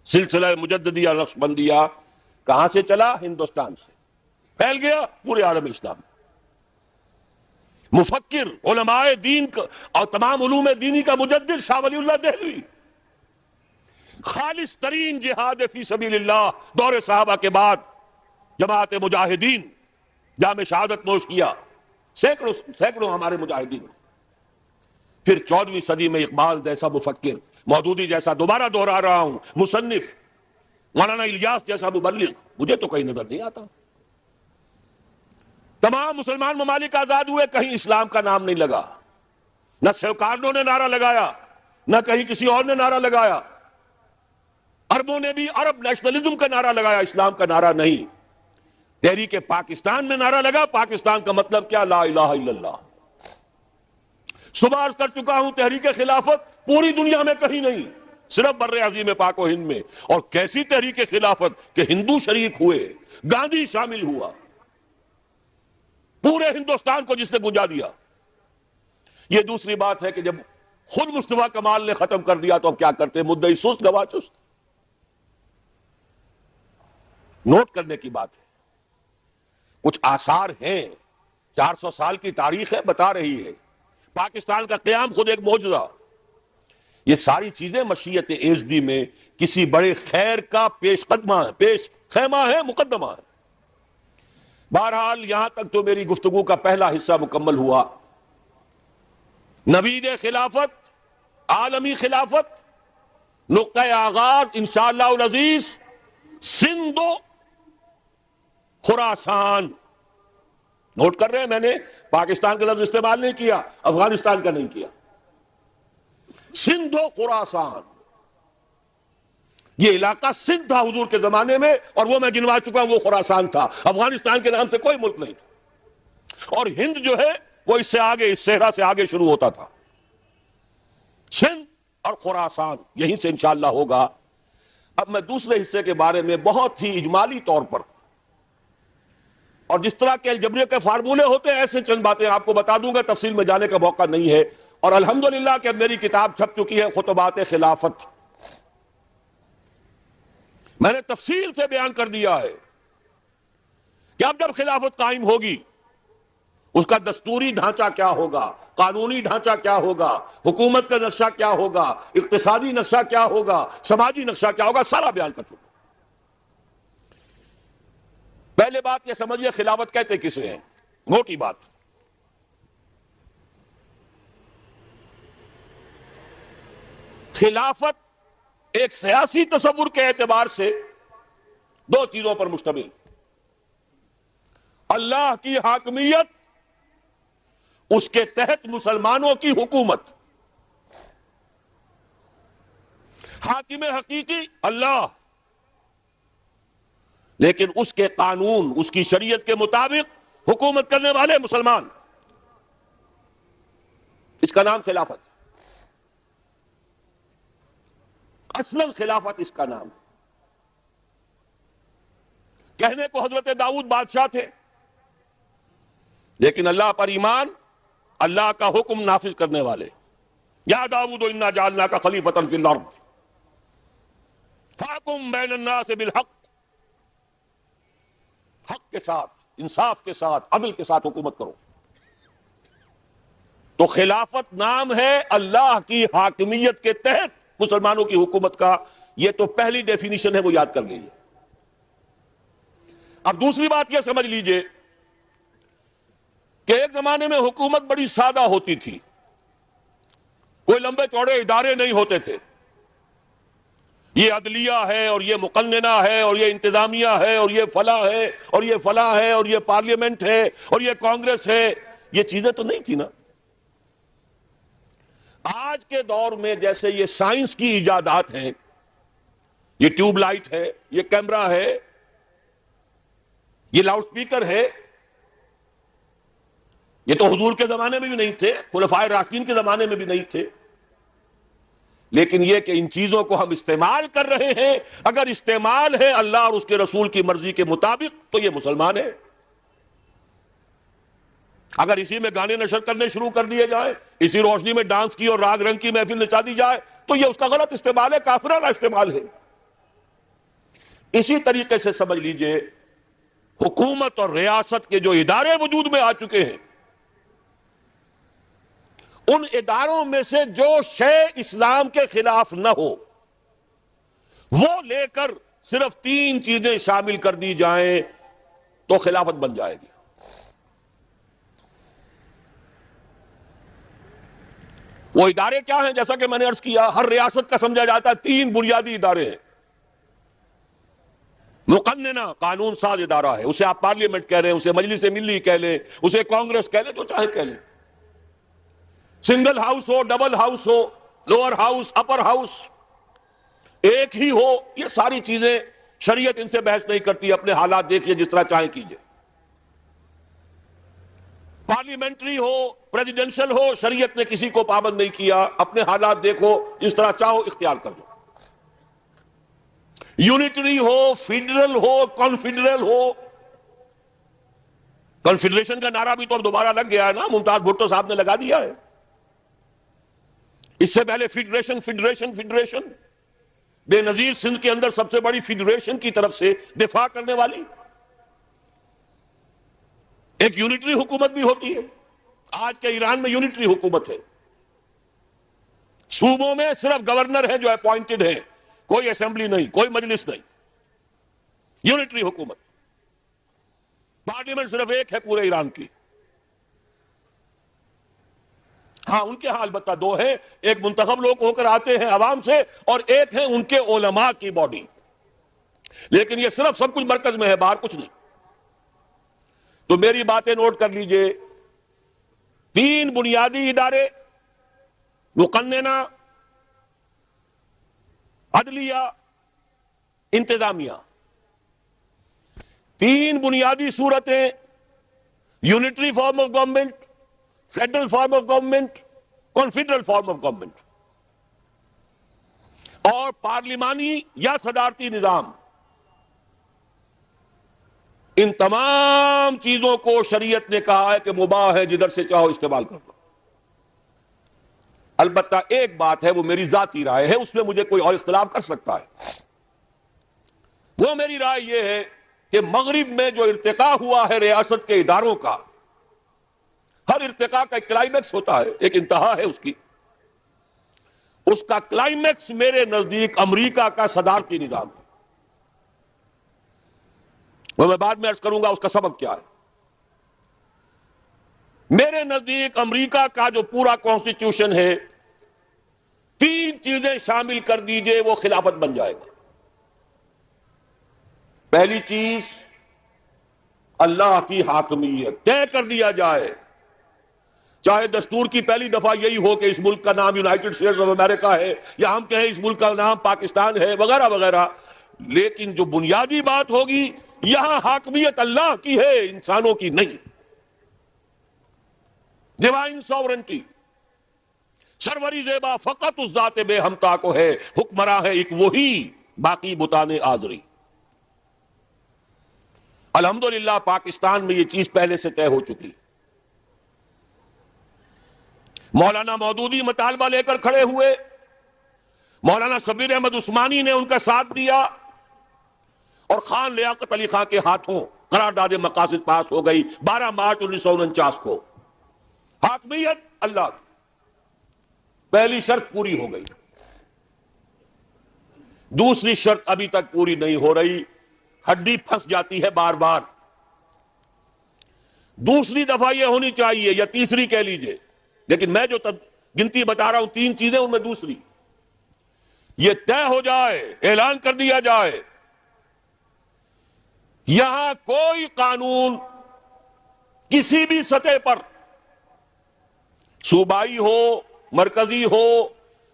سلسلہ مجددیہ نقش بندیہ کہاں سے چلا؟ ہندوستان سے پھیل گیا پورے عالم اسلام. مفکر، علماء دین اور تمام علوم دینی کا مجدد شاہ ولی اللہ دہلوی، خالص ترین جہاد فی سبیل اللہ دور صحابہ کے بعد جماعت مجاہدین جام شہادت نوش کیا، سینکڑوں ہمارے مجاہدین. پھر 14ویں صدی میں اقبال جیسا مفکر، مودودی جیسا، دوبارہ دوہرا رہا ہوں، مصنف، مولانا الیاس جیسا مبلغ، مجھے تو کہیں نظر نہیں آتا. تمام مسلمان ممالک آزاد ہوئے، کہیں اسلام کا نام نہیں لگا. نہ سیوکارنوں نے نعرہ لگایا، نہ کہیں کسی اور نے نعرہ لگایا. عربوں نے بھی عرب نیشنلزم کا نعرہ لگایا، اسلام کا نعرہ نہیں. تحریک پاکستان میں نعرہ لگا، پاکستان کا مطلب کیا؟ لا الہ الا اللہ. صبح عرض کر چکا ہوں، تحریک خلافت پوری دنیا میں کہیں نہیں، صرف بر عظیم پاک و ہند میں. اور کیسی تحریک خلافت کہ ہندو شریک ہوئے، گاندھی شامل ہوا، پورے ہندوستان کو جس نے گنجا دیا. یہ دوسری بات ہے کہ جب خود مصطفیٰ کمال نے ختم کر دیا تو اب کیا کرتے؟ مدعی سست گواہ چست. نوٹ کرنے کی بات ہے، کچھ آثار ہیں، 400 سال کی تاریخ ہے، بتا رہی ہے. پاکستان کا قیام خود ایک معجزہ. یہ ساری چیزیں مشیت ایزدی میں کسی بڑے خیر کا پیش قدمہ ہے، پیش خیمہ ہے، مقدمہ ہے. بہرحال یہاں تک تو میری گفتگو کا پہلا حصہ مکمل ہوا. نوید خلافت، عالمی خلافت، نقطہ آغاز انشاءاللہ العزیز سندھ و خراسان. نوٹ کر رہے ہیں، میں نے پاکستان کا لفظ استعمال نہیں کیا، افغانستان کا نہیں کیا. سندھ و خراسان، یہ علاقہ سندھ تھا حضور کے زمانے میں، اور وہ میں گنوا چکا ہوں، وہ خراسان تھا. افغانستان کے نام سے کوئی ملک نہیں تھا. اور ہند جو ہے وہ اس سے آگے، اس صحرا سے آگے شروع ہوتا تھا. سندھ اور خراسان یہیں سے انشاءاللہ ہوگا. اب میں دوسرے حصے کے بارے میں بہت ہی اجمالی طور پر، اور جس طرح کے الجبریہ کے فارمولے ہوتے ہیں ایسے چند باتیں آپ کو بتا دوں گا، تفصیل میں جانے کا موقع نہیں ہے. اور الحمدللہ کہ اب میری کتاب چھپ چکی ہے، خطبات خلافت. میں نے تفصیل سے بیان کر دیا ہے کہ اب جب خلافت قائم ہوگی اس کا دستوری ڈھانچہ کیا ہوگا، قانونی ڈھانچہ کیا ہوگا، حکومت کا نقشہ کیا ہوگا، اقتصادی نقشہ کیا ہوگا، سماجی نقشہ کیا ہوگا، سارا بیان کر چکا. پہلے بات یہ سمجھیے، خلافت کہتے کسے ہیں؟ موٹی بات، خلافت ایک سیاسی تصور کے اعتبار سے دو چیزوں پر مشتمل. اللہ کی حاکمیت، اس کے تحت مسلمانوں کی حکومت. حاکم حقیقی اللہ، لیکن اس کے قانون، اس کی شریعت کے مطابق حکومت کرنے والے مسلمان. اس کا نام خلافت، اصلاً خلافت اس کا نام. کہنے کو حضرت داؤد بادشاہ تھے، لیکن اللہ پر ایمان، اللہ کا حکم نافذ کرنے والے. یا داؤد انا جعلناک خلیفۃ فی الارض فاحکم بین الناس بالحق، حق کے ساتھ، انصاف کے ساتھ، عدل کے ساتھ حکومت کرو. تو خلافت نام ہے اللہ کی حاکمیت کے تحت مسلمانوں کی حکومت کا. یہ تو پہلی ڈیفینیشن ہے، وہ یاد کر لیجیے. اب دوسری بات یہ سمجھ لیجئے کہ ایک زمانے میں حکومت بڑی سادہ ہوتی تھی، کوئی لمبے چوڑے ادارے نہیں ہوتے تھے. یہ عدلیہ ہے اور یہ مقننہ ہے اور یہ انتظامیہ ہے اور یہ فلاں ہے اور یہ فلاں ہے اور یہ پارلیمنٹ ہے اور یہ کانگریس ہے. یہ چیزیں تو نہیں تھی نا. آج کے دور میں جیسے یہ سائنس کی ایجادات ہیں، یہ ٹیوب لائٹ ہے، یہ کیمرہ ہے، یہ لاؤڈ سپیکر ہے، یہ تو حضور کے زمانے میں بھی نہیں تھے، خلفائے راشدین کے زمانے میں بھی نہیں تھے. لیکن یہ کہ ان چیزوں کو ہم استعمال کر رہے ہیں، اگر استعمال ہے اللہ اور اس کے رسول کی مرضی کے مطابق تو یہ مسلمان ہے. اگر اسی میں گانے نشر کرنے شروع کر دیے جائیں، اسی روشنی میں ڈانس کی اور راگ رنگ کی محفل نچا دی جائے تو یہ اس کا غلط استعمال ہے، کافرانہ استعمال ہے. اسی طریقے سے سمجھ لیجئے حکومت اور ریاست کے جو ادارے وجود میں آ چکے ہیں، ان اداروں میں سے جو شے اسلام کے خلاف نہ ہو وہ لے کر صرف 3 چیزیں شامل کر دی جائیں تو خلافت بن جائے گی. وہ ادارے کیا ہیں؟ جیسا کہ میں نے عرض کیا، ہر ریاست کا سمجھا جاتا ہے 3 بنیادی ادارے ہیں. مقننہ قانون ساز ادارہ ہے، اسے آپ پارلیمنٹ کہہ رہے ہیں، اسے مجلس ملی کہہ لیں، اسے کانگریس کہہ لیں، تو چاہے کہہ لیں. سنگل ہاؤس ہو، ڈبل ہاؤس ہو، لوور ہاؤس، اپر ہاؤس، ایک ہی ہو، یہ ساری چیزیں شریعت ان سے بحث نہیں کرتی. اپنے حالات دیکھیے، جس طرح چاہیں کیجئے. پارلیمنٹری ہو، پریزیڈنشل ہو، شریعت نے کسی کو پابند نہیں کیا. اپنے حالات دیکھو، جس طرح چاہو اختیار کر دو. یونٹری ہو، فیڈرل ہو، کانفیڈرل ہو. کنفیڈریشن کا نعرہ بھی تو اب دوبارہ لگ گیا ہے نا، ممتاز بھٹو صاحب نے لگا دیا ہے. اس سے پہلے فیڈریشن فیڈریشن فیڈریشن، بے نظیر سندھ کے اندر سب سے بڑی فیڈریشن کی طرف سے دفاع کرنے والی ایک یونٹری حکومت بھی ہوتی ہے. آج کے ایران میں یونٹری حکومت ہے. صوبوں میں صرف گورنر ہیں جو اپوائنٹڈ ہیں، کوئی اسمبلی نہیں، کوئی مجلس نہیں. یونٹری حکومت. پارلیمنٹ صرف ایک ہے پورے ایران کی. ہاں، ان کے حال البتہ 2 ہیں، ایک منتخب لوگ ہو کر آتے ہیں عوام سے، اور ایک ہے ان کے علماء کی باڈی. لیکن یہ صرف سب کچھ مرکز میں ہے، باہر کچھ نہیں. تو میری باتیں نوٹ کر لیجئے. 3 بنیادی ادارے، مقننہ، عدلیہ، انتظامیہ. 3 بنیادی صورتیں، unitary form of government, federal form of government, confederal form of government, اور پارلیمانی یا صدارتی نظام. ان تمام چیزوں کو شریعت نے کہا ہے کہ مباح ہے، جدھر سے چاہو استعمال کر لو. البتہ ایک بات ہے، وہ میری ذاتی رائے ہے، اس میں مجھے کوئی اور اختلاف کر سکتا ہے. وہ میری رائے یہ ہے کہ مغرب میں جو ارتقاء ہوا ہے ریاست کے اداروں کا، ہر ارتقاء کا ایک کلائمیکس ہوتا ہے، ایک انتہا ہے اس کی. اس کا کلائمیکس میرے نزدیک امریکہ کا صدارتی نظام ہے. وہ میں بعد میں عرض کروں گا اس کا سبب کیا ہے. میرے نزدیک امریکہ کا جو پورا کانسٹیٹیوشن ہے، 3 چیزیں شامل کر دیجئے وہ خلافت بن جائے گا. پہلی چیز، اللہ کی حاکمیت طے کر دیا جائے، چاہے دستور کی پہلی دفعہ یہی ہو کہ اس ملک کا نام یونائٹڈ اسٹیٹس آف امریکہ ہے، یا ہم کہیں اس ملک کا نام پاکستان ہے، وغیرہ وغیرہ، لیکن جو بنیادی بات ہوگی یہاں حاکمیت اللہ کی ہے، انسانوں کی نہیں۔ ڈیوائن ساورنٹی، سروری زیبا فقط اس ذات بے ہمتا کو ہے، حکمراں ہے ایک وہی، باقی بتان آزری۔ الحمدللہ پاکستان میں یہ چیز پہلے سے طے ہو چکی۔ مولانا مودودی مطالبہ لے کر کھڑے ہوئے، مولانا شبیر احمد عثمانی نے ان کا ساتھ دیا، اور خان لیاقت علی خان کے ہاتھوں قرارداد مقاصد پاس ہو گئی 12 مارچ 1949 کو۔ حاکمیت اللہ کی پہلی شرط پوری ہو گئی، دوسری شرط ابھی تک پوری نہیں ہو رہی، ہڈی پھنس جاتی ہے بار بار۔ دوسری دفعہ یہ ہونی چاہیے، یا تیسری کہہ لیجئے، لیکن میں جو گنتی بتا رہا ہوں 3 چیزیں، ان میں دوسری یہ طے ہو جائے، اعلان کر دیا جائے یہاں کوئی قانون کسی بھی سطح پر، صوبائی ہو، مرکزی ہو،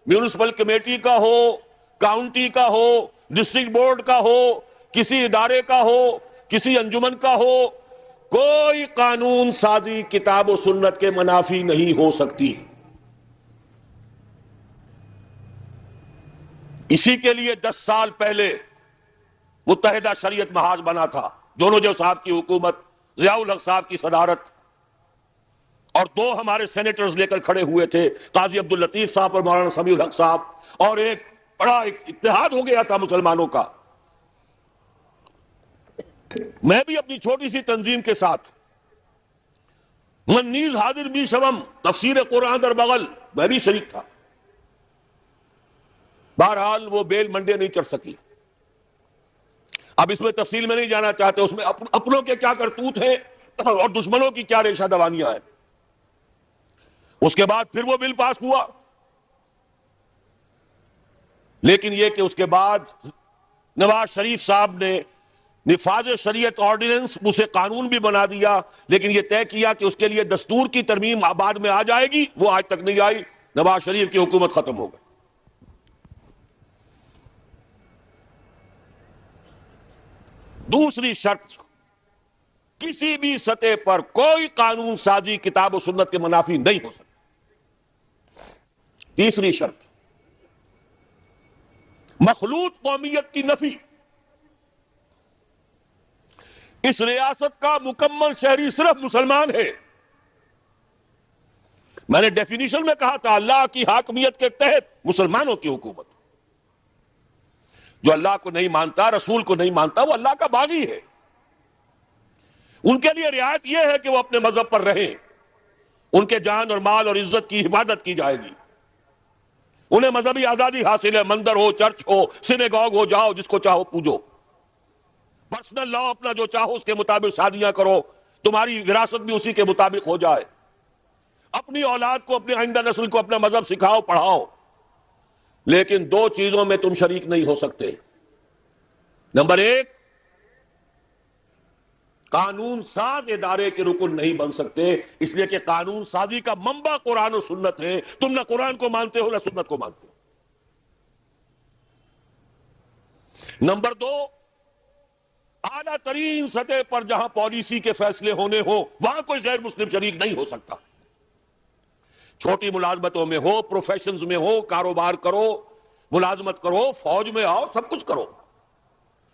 میونسپل کمیٹی کا ہو، کاؤنٹی کا ہو، ڈسٹرکٹ بورڈ کا ہو، کسی ادارے کا ہو، کسی انجمن کا ہو، کوئی قانون سازی کتاب و سنت کے منافی نہیں ہو سکتی۔ اسی کے لیے 10 سال پہلے متحدہ شریعت محاذ بنا تھا، جونوجو صاحب کی حکومت، ضیاء الحق صاحب کی صدارت، اور 2 ہمارے سینیٹرز لے کر کھڑے ہوئے تھے، قاضی عبداللطیف صاحب اور مولانا سمیع الحق صاحب، اور ایک بڑا اتحاد ہو گیا تھا مسلمانوں کا۔ میں بھی اپنی چھوٹی سی تنظیم کے ساتھ، من نیز حاضر بھی شوم، تفسیر قرآن در بغل، میں بھی شریک تھا۔ بہرحال وہ بیل منڈے نہیں چڑھ سکی۔ اب اس میں تفصیل میں نہیں جانا چاہتے، اس میں اپنوں کے کیا کرتوت ہیں اور دشمنوں کی کیا ریشہ دوانیاں ہیں۔ اس کے بعد پھر وہ بل پاس ہوا، لیکن یہ کہ اس کے بعد نواز شریف صاحب نے نفاذ شریعت آرڈیننس اسے قانون بھی بنا دیا، لیکن یہ طے کیا کہ اس کے لیے دستور کی ترمیم بعد میں آ جائے گی، وہ آج تک نہیں آئی، نواز شریف کی حکومت ختم ہو گئی۔ دوسری شرط، کسی بھی سطح پر کوئی قانون سازی کتاب و سنت کے منافی نہیں ہو سکتی۔ تیسری شرط، مخلوط قومیت کی نفی۔ اس ریاست کا مکمل شہری صرف مسلمان ہے۔ میں نے ڈیفینیشن میں کہا تھا، اللہ کی حاکمیت کے تحت مسلمانوں کی حکومت۔ جو اللہ کو نہیں مانتا، رسول کو نہیں مانتا، وہ اللہ کا باغی ہے۔ ان کے لیے رعایت یہ ہے کہ وہ اپنے مذہب پر رہیں، ان کے جان اور مال اور عزت کی حفاظت کی جائے گی، انہیں مذہبی آزادی حاصل ہے، مندر ہو، چرچ ہو، سینیگاگ ہو، جاؤ جس کو چاہو پوجو، پرسنل لا اپنا جو چاہو اس کے مطابق شادیاں کرو، تمہاری وراثت بھی اسی کے مطابق ہو جائے، اپنی اولاد کو، اپنی آئندہ نسل کو اپنا مذہب سکھاؤ، پڑھاؤ، لیکن 2 چیزوں میں تم شریک نہیں ہو سکتے۔ نمبر 1، قانون ساز ادارے کے رکن نہیں بن سکتے، اس لیے کہ قانون سازی کا منبع قرآن و سنت ہے، تم نہ قرآن کو مانتے ہو نہ سنت کو مانتے ہو۔ نمبر 2، اعلیٰ ترین سطح پر جہاں پالیسی کے فیصلے ہونے ہو وہاں کوئی غیر مسلم شریک نہیں ہو سکتا۔ چھوٹی ملازمتوں میں ہو، پروفیشنز میں ہو، کاروبار کرو، ملازمت کرو، فوج میں آؤ، سب کچھ کرو،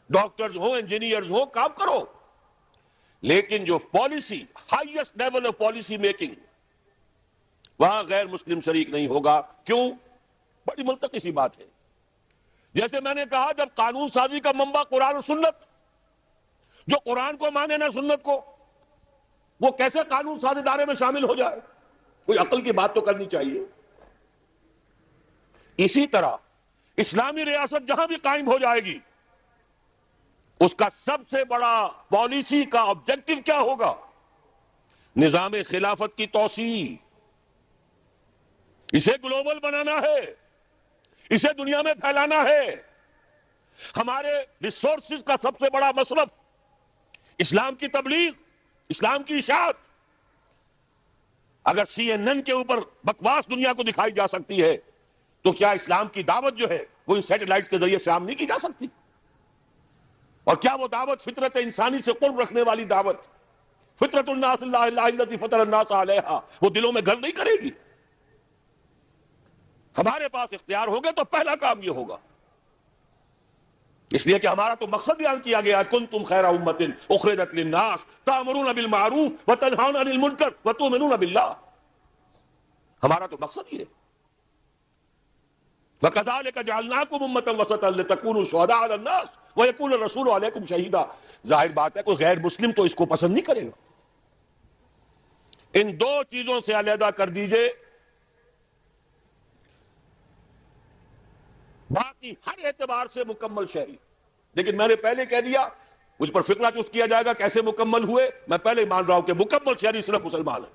ڈاکٹرز ہو، انجینئرز ہو، کام کرو، لیکن جو policy, highest level of policy making, وہاں غیر مسلم شریک نہیں ہوگا۔ کیوں؟ بڑی منطقی سی بات ہے۔ جیسے میں نے کہا، جب قانون سازی کا منبع قرآن و سنت، جو قرآن کو مانے نہ سنت کو، وہ کیسے قانون ساز ادارے میں شامل ہو جائے؟ کوئی عقل کی بات تو کرنی چاہیے۔ اسی طرح اسلامی ریاست جہاں بھی قائم ہو جائے گی، اس کا سب سے بڑا پالیسی کا آبجیکٹو کیا ہوگا؟ نظام خلافت کی توسیع، اسے گلوبل بنانا ہے، اسے دنیا میں پھیلانا ہے۔ ہمارے ریسورسز کا سب سے بڑا مصرف اسلام کی تبلیغ، اسلام کی اشاعت. اگر CNN کے اوپر بکواس دنیا کو دکھائی جا سکتی ہے تو کیا اسلام کی دعوت جو ہے وہ ان سیٹلائٹ کے ذریعے سے عام نہیں کی جا سکتی؟ اور کیا وہ دعوت فطرت انسانی سے قرب رکھنے والی دعوت، فطرت الناس اللہ التی فطر الناس علیہا، وہ دلوں میں گھر نہیں کرے گی؟ ہمارے پاس اختیار ہوگا تو پہلا کام یہ ہوگا، اس لیے کہ ہمارا تو مقصد بیان کیا گیا، کنتم خیر امۃ اخرجت للناس تأمرون بالمعروف وتنہون عن المنکر وتؤمنون باللہ. ہمارا تو مقصد یہ ہے. وَكَذَلِكَ جَعَلْنَاكُمْ أُمَّةً وَسَطًا لِتَكُونُوا شُهَدَاءَ عَلَى النَّاسِ وَيَكُونَ الرَّسُولُ عَلَيْكُمْ شَهِيدًا. ظاہر بات ہے کوئی غیر مسلم تو اس کو پسند نہیں کرے گا. ان دو چیزوں سے علیحدہ کر دیجئے، باقی ہر اعتبار سے مکمل شہری. لیکن میں نے پہلے کہہ دیا، مجھ پر فقرہ چست کیا جائے گا کیسے مکمل ہوئے. میں پہلے مان رہا ہوں کہ مکمل شہری صرف مسلمان ہے.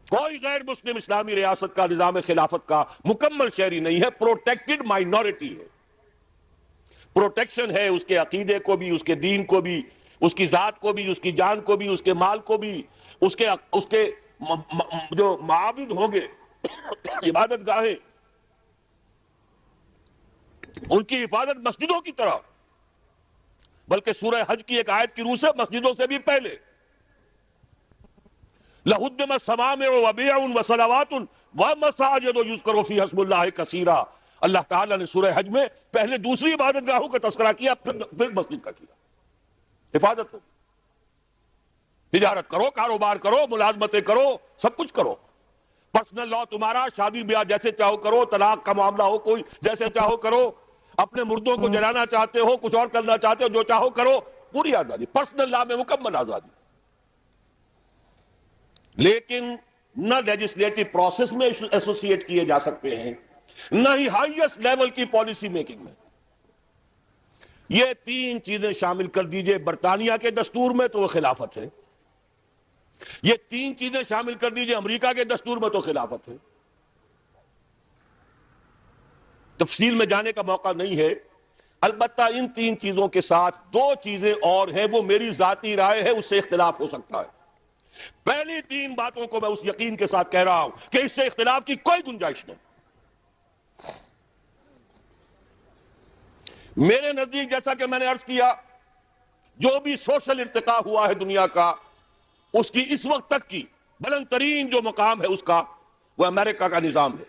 کوئی غیر مسلم اسلامی ریاست کا نظام خلافت کا مکمل شہری نہیں ہے، پروٹیکٹڈ مائنورٹی ہے. پروٹیکشن ہے اس کے عقیدے کو بھی، اس کے دین کو بھی، اس کی ذات کو بھی، اس کی جان کو بھی، اس کے مال کو بھی، اس کے جو معابد ہوں گے عبادت گاہیں، ان کی حفاظت مسجدوں کی طرح. بلکہ سورہ حج کی ایک آیت کی روح سے مسجدوں سے بھی پہلے لَهُدِّمَتْ صَوَامِعُ وَبِيَعٌ وَصَلَوَاتٌ وَمَسَاجِدُ يُذْكَرُ فِيهَا اسْمُ اللَّهِ كَثِيرًا. اللہ تعالیٰ نے سورہ حج میں پہلے دوسری عبادت گاہوں کا تذکرہ کیا، پھر مسجد کا کیا. حفاظت ہو، تجارت کرو، کاروبار کرو، ملازمتیں کرو، سب کچھ کرو. پرسنل لا تمہارا، شادی بیاہ جیسے چاہو کرو، طلاق کا معاملہ ہو کوئی جیسے چاہو کرو، اپنے مردوں کو جلانا چاہتے ہو، کچھ اور کرنا چاہتے ہو، جو چاہو کرو، پوری آزادی. پرسنل لا میں مکمل آزادی. لیکن نہ لیجسلیٹو پروسیس میں ایسوسیٹ کیے جا سکتے ہیں، نہ ہی ہائیسٹ لیول کی پالیسی میکنگ میں. یہ تین چیزیں شامل کر دیجئے برطانیہ کے دستور میں تو وہ خلافت ہے. یہ تین چیزیں شامل کر دیجئے امریکہ کے دستور میں تو خلافت ہے. تفصیل میں جانے کا موقع نہیں ہے. البتہ ان تین چیزوں کے ساتھ دو چیزیں اور ہیں، وہ میری ذاتی رائے ہے، اس سے اختلاف ہو سکتا ہے. پہلی تین باتوں کو میں اس یقین کے ساتھ کہہ رہا ہوں کہ اس سے اختلاف کی کوئی گنجائش نہیں. میرے نزدیک جیسا کہ میں نے عرض کیا، جو بھی سوشل ارتقاء ہوا ہے دنیا کا، اس کی اس وقت تک کی بلند ترین جو مقام ہے اس کا، وہ امریکہ کا نظام ہے.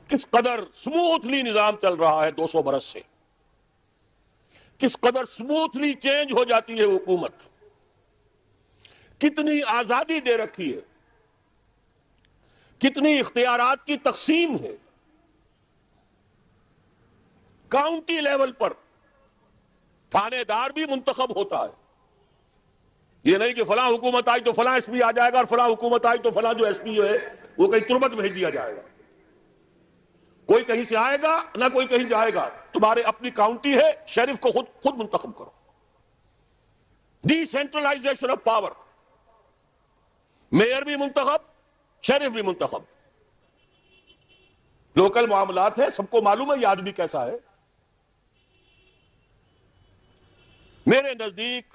کس قدر سموتھلی نظام چل رہا ہے 200 برس سے، کس قدر سموتھلی چینج ہو جاتی ہے حکومت، کتنی آزادی دے رکھی ہے، کتنی اختیارات کی تقسیم ہے. کاؤنٹی لیول پر تھانے دار بھی منتخب ہوتا ہے. یہ نہیں کہ فلاں حکومت آئی تو فلاں ایس پی آ جائے گا، اور فلاں حکومت آئی تو فلاں جو ایس پی جو ہے وہ کہیں تربت بھیج دیا جائے گا. کوئی کہیں سے آئے گا نہ کوئی کہیں جائے گا. تمہارے اپنی کاؤنٹی ہے، شریف کو خود منتخب کرو. Decentralization of power. Mayor بھی منتخب، شریف بھی منتخب. لوکل معاملات ہے، سب کو معلوم ہے یہ آدمی کیسا ہے. میرے نزدیک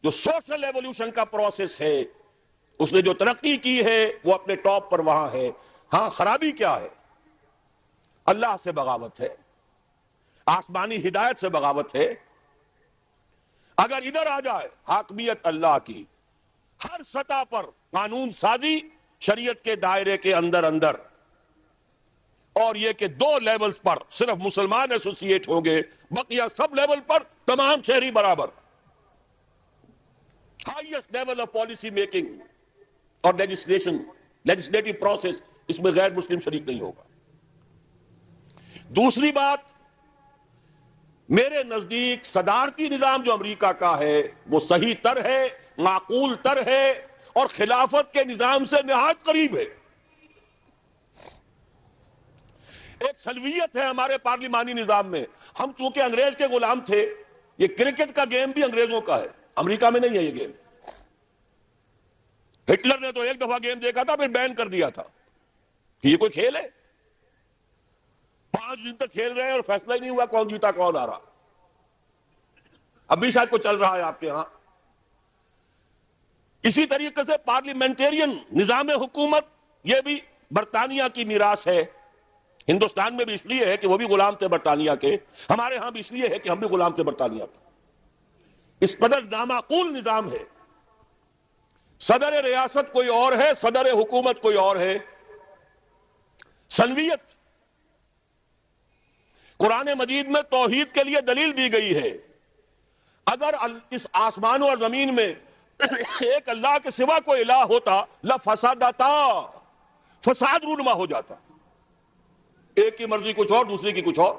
جو سوشل ایولیوشن کا پروسیس ہے، اس نے جو ترقی کی ہے وہ اپنے ٹاپ پر وہاں ہے. ہاں، خرابی کیا ہے؟ اللہ سے بغاوت ہے، آسمانی ہدایت سے بغاوت ہے. اگر ادھر آ جائے حاکمیت اللہ کی ہر سطح پر، قانون سازی شریعت کے دائرے کے اندر، اور یہ کہ دو لیولز پر صرف مسلمان ایسوسیٹ ہوں گے، بقیہ سب لیول پر تمام شہری برابر. Highest level of policy making اور لیجسلیٹو پروسیس، اس میں غیر مسلم شریک نہیں ہوگا. دوسری بات، میرے نزدیک صدارتی نظام جو امریکہ کا ہے وہ صحیح تر ہے، معقول تر ہے، اور خلافت کے نظام سے نہایت قریب ہے. ایک سلویت ہے ہمارے پارلیمانی نظام میں. ہم چونکہ انگریز کے غلام تھے، یہ کرکٹ کا گیم بھی انگریزوں کا ہے، امریکہ میں نہیں ہے یہ گیم. ہٹلر نے تو ایک دفعہ گیم دیکھا تھا، پھر بین کر دیا تھا کہ یہ کوئی کھیل ہے. 5 دن تک کھیل رہے ہیں اور فیصلہ ہی نہیں ہوا کون جیتا کون آ رہا. اب بھی شاید کو چل رہا ہے آپ کے ہاں. اسی طریقے سے پارلیمنٹرین نظام حکومت، یہ بھی برطانیہ کی میراث ہے. ہندوستان میں بھی اس لیے ہے کہ وہ بھی غلام تھے برطانیہ کے، ہمارے ہاں بھی اس لیے ہے کہ ہم بھی غلام تھے برطانیہ کے. اس قدر نامعقول نظام ہے. صدر ریاست کوئی اور ہے، صدر حکومت کوئی اور ہے. سنویت قرآن مجید میں توحید کے لیے دلیل دی گئی ہے. اگر اس آسمان اور زمین میں ایک اللہ کے سوا کوئی الہ ہوتا لفسدتا، فساد رونما ہو جاتا. ایک کی مرضی کچھ اور، دوسرے کی کچھ اور.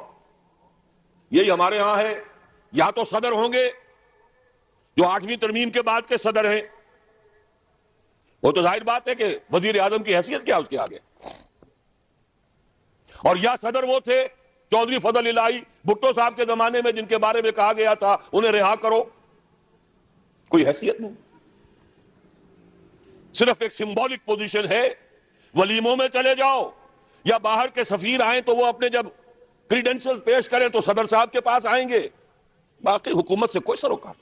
یہی ہمارے ہاں ہے. یا تو صدر ہوں گے جو 8ویں ترمیم کے بعد کے صدر ہیں، وہ تو ظاہر بات ہے کہ وزیر اعظم کی حیثیت کیا اس کے آگے. اور یا صدر وہ تھے چودھری فضل الہی بھٹو صاحب کے زمانے میں، جن کے بارے میں کہا گیا تھا انہیں رہا کرو. کوئی حیثیت نہیں، صرف ایک سمبولک پوزیشن ہے. ولیموں میں چلے جاؤ یا باہر کے سفیر آئیں تو وہ اپنے جب کریڈنشل پیش کریں تو صدر صاحب کے پاس آئیں گے، باقی حکومت سے کوئی سروکار.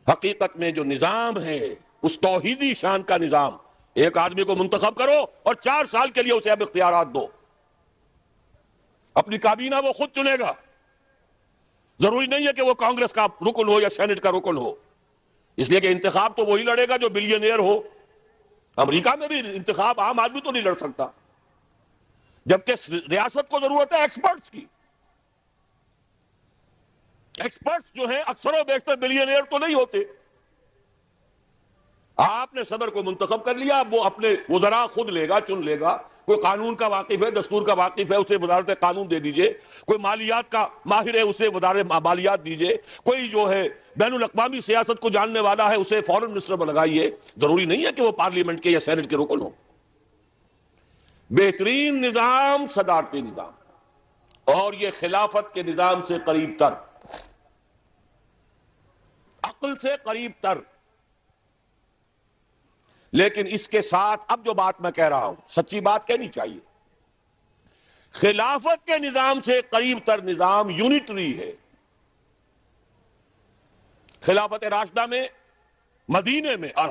حقیقت میں جو نظام ہے اس توحیدی شان کا نظام، ایک آدمی کو منتخب کرو اور 4 سال کے لیے اسے اب اختیارات دو. اپنی کابینہ وہ خود چنے گا. ضروری نہیں ہے کہ وہ کانگریس کا رکن ہو یا سینٹ کا رکن ہو، اس لیے کہ انتخاب تو وہی لڑے گا جو بلینئر ہو. امریکہ میں بھی انتخاب عام آدمی تو نہیں لڑ سکتا، جبکہ ریاست کو ضرورت ہے ایکسپرٹس کی. ایکسپرٹس جو ہیں اکثر و بیشتر بلینئر تو نہیں ہوتے. آپ نے صدر کو منتخب کر لیا، اب وہ اپنے وزراء خود لے گا، چن لے گا. کوئی قانون کا واقف ہے، دستور کا واقف ہے، اسے وزارت قانون دے دیجئے. کوئی مالیات کا ماہر ہے، اسے وزارت مالیات دیجئے. کوئی جو ہے بین الاقوامی سیاست کو جاننے والا ہے، اسے فورن منسٹر بنائیے. ضروری نہیں ہے کہ وہ پارلیمنٹ کے یا سینٹ کے رکن ہو. بہترین نظام صدارتی نظام، اور یہ خلافت کے نظام سے قریب تر، عقل سے قریب تر. لیکن اس کے ساتھ اب جو بات میں کہہ رہا ہوں سچی بات کہنی چاہیے. خلافت کے نظام سے قریب تر نظام یونٹری ہے. خلافت راشدہ میں مدینے میں، اور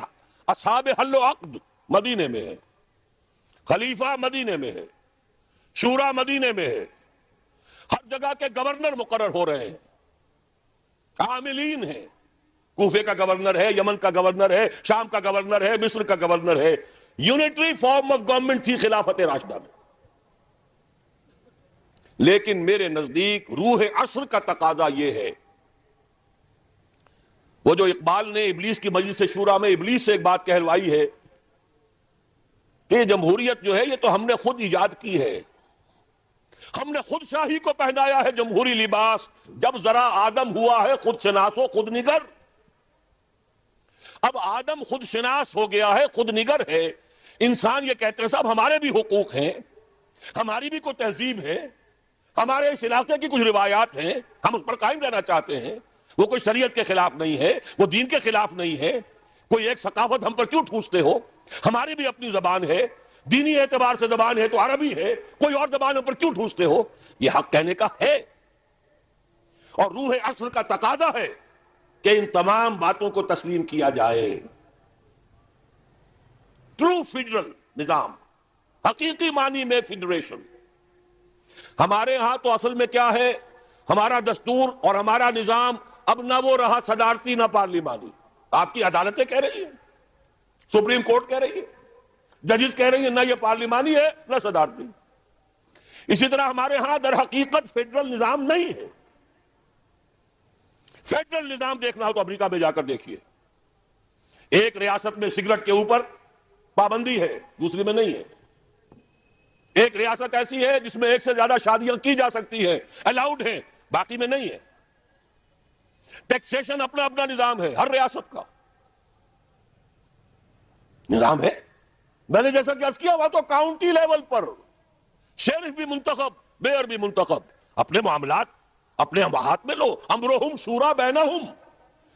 اصحاب حل و عقد مدینے میں ہے، خلیفہ مدینے میں ہے، شورا مدینے میں ہے، ہر جگہ کے گورنر مقرر ہو رہے ہیں، عاملین ہیں. کوفے کا گورنر ہے، یمن کا گورنر ہے، شام کا گورنر ہے، مصر کا گورنر ہے. یونٹری فارم آف گورنمنٹ تھی خلافت راشدہ میں. لیکن میرے نزدیک روح عصر کا تقاضا یہ ہے، وہ جو اقبال نے ابلیس کی مجلس شورا میں ابلیس سے ایک بات کہلوائی ہے کہ جمہوریت جو ہے یہ تو ہم نے خود ایجاد کی ہے، ہم نے خود شاہی کو پہنایا ہے جمہوری لباس. جب ذرا آدم ہوا ہے خود شناس و خود نگر. اب آدم خود شناس ہو گیا ہے، خود نگر ہے. انسان یہ کہتے ہیں صاحب ہمارے بھی حقوق ہیں، ہماری بھی کوئی تہذیب ہے، ہمارے اس علاقے کی کچھ روایات ہیں، ہم اس پر قائم رہنا چاہتے ہیں. وہ کوئی شریعت کے خلاف نہیں ہے، وہ دین کے خلاف نہیں ہے. کوئی ایک ثقافت ہم پر کیوں ٹھوستے ہو؟ ہماری بھی اپنی زبان ہے، دینی اعتبار سے زبان ہے تو عربی ہے، کوئی اور زبان ہم پر کیوں ٹھوستے ہو؟ یہ حق کہنے کا ہے. اور روح عصر کا تقاضا ہے کہ ان تمام باتوں کو تسلیم کیا جائے. ٹرو فیڈرل نظام، حقیقی معنی میں فیڈریشن. ہمارے ہاں تو اصل میں کیا ہے، ہمارا دستور اور ہمارا نظام اب نہ وہ رہا صدارتی نہ پارلیمانی. آپ کی عدالتیں کہہ رہی ہیں، سپریم کورٹ کہہ رہی ہے، ججز کہہ رہی ہیں نہ یہ پارلیمانی ہے نہ صدارتی. اسی طرح ہمارے ہاں در حقیقت فیڈرل نظام نہیں ہے. فیڈرل نظام دیکھنا ہو تو امریکہ میں جا کر دیکھیے. ایک ریاست میں سگریٹ کے اوپر پابندی ہے، دوسری میں نہیں ہے. ایک ریاست ایسی ہے جس میں ایک سے زیادہ شادیاں کی جا سکتی ہیں، الاؤڈ ہیں، باقی میں نہیں ہے. ٹیکسیشن اپنا اپنا نظام ہے، ہر ریاست کا نظام ہے. میں نے جیسا کہ عرض کیا ہوا تو کاؤنٹی لیول پر شیرف بھی منتخب، میئر بھی منتخب. اپنے معاملات اپنے ہاتھ میں لو. امرہم شورا بینہم،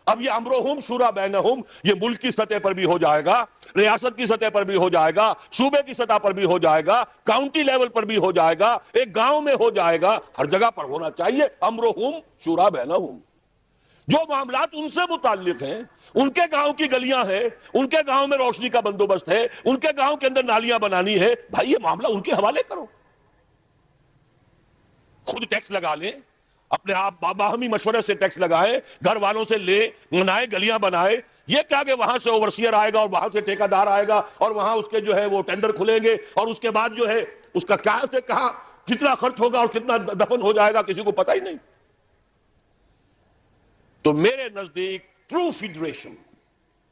اب یہ امرہم شورا بینہم یہ ملک کی سطح پر بھی ہو جائے گا، ریاست کی سطح پر بھی ہو جائے گا، صوبے کی سطح پر بھی ہو جائے گا، کاؤنٹی لیول پر بھی ہو جائے گا، ایک گاؤں میں ہو جائے گا، ہر جگہ پر ہونا چاہیے امرہم شورا بینہم۔ جو معاملات ان سے متعلق ہیں، ان کے گاؤں کی گلیاں ہیں، ان کے گاؤں میں روشنی کا بندوبست ہے، ان کے گاؤں کے اندر نالیاں بنانی ہے، بھائی یہ معاملہ ان کے حوالے کرو۔ خود ٹیکس لگا لیں، اپنے آپ باہمی مشورے سے ٹیکس لگائے، گھر والوں سے لے منائے، گلیاں بنائے۔ یہ کیا کہ وہاں سے اوورسیئر آئے گا اور وہاں سے ٹھیکیدار آئے گا اور وہاں اس کے جو ہے وہ ٹینڈر کھلیں گے اور اس کے بعد جو ہے اس کا کہاں سے کہاں کتنا خرچ ہوگا اور کتنا دفن ہو جائے گا کسی کو پتہ ہی نہیں۔ تو میرے نزدیک ٹرو فیڈریشن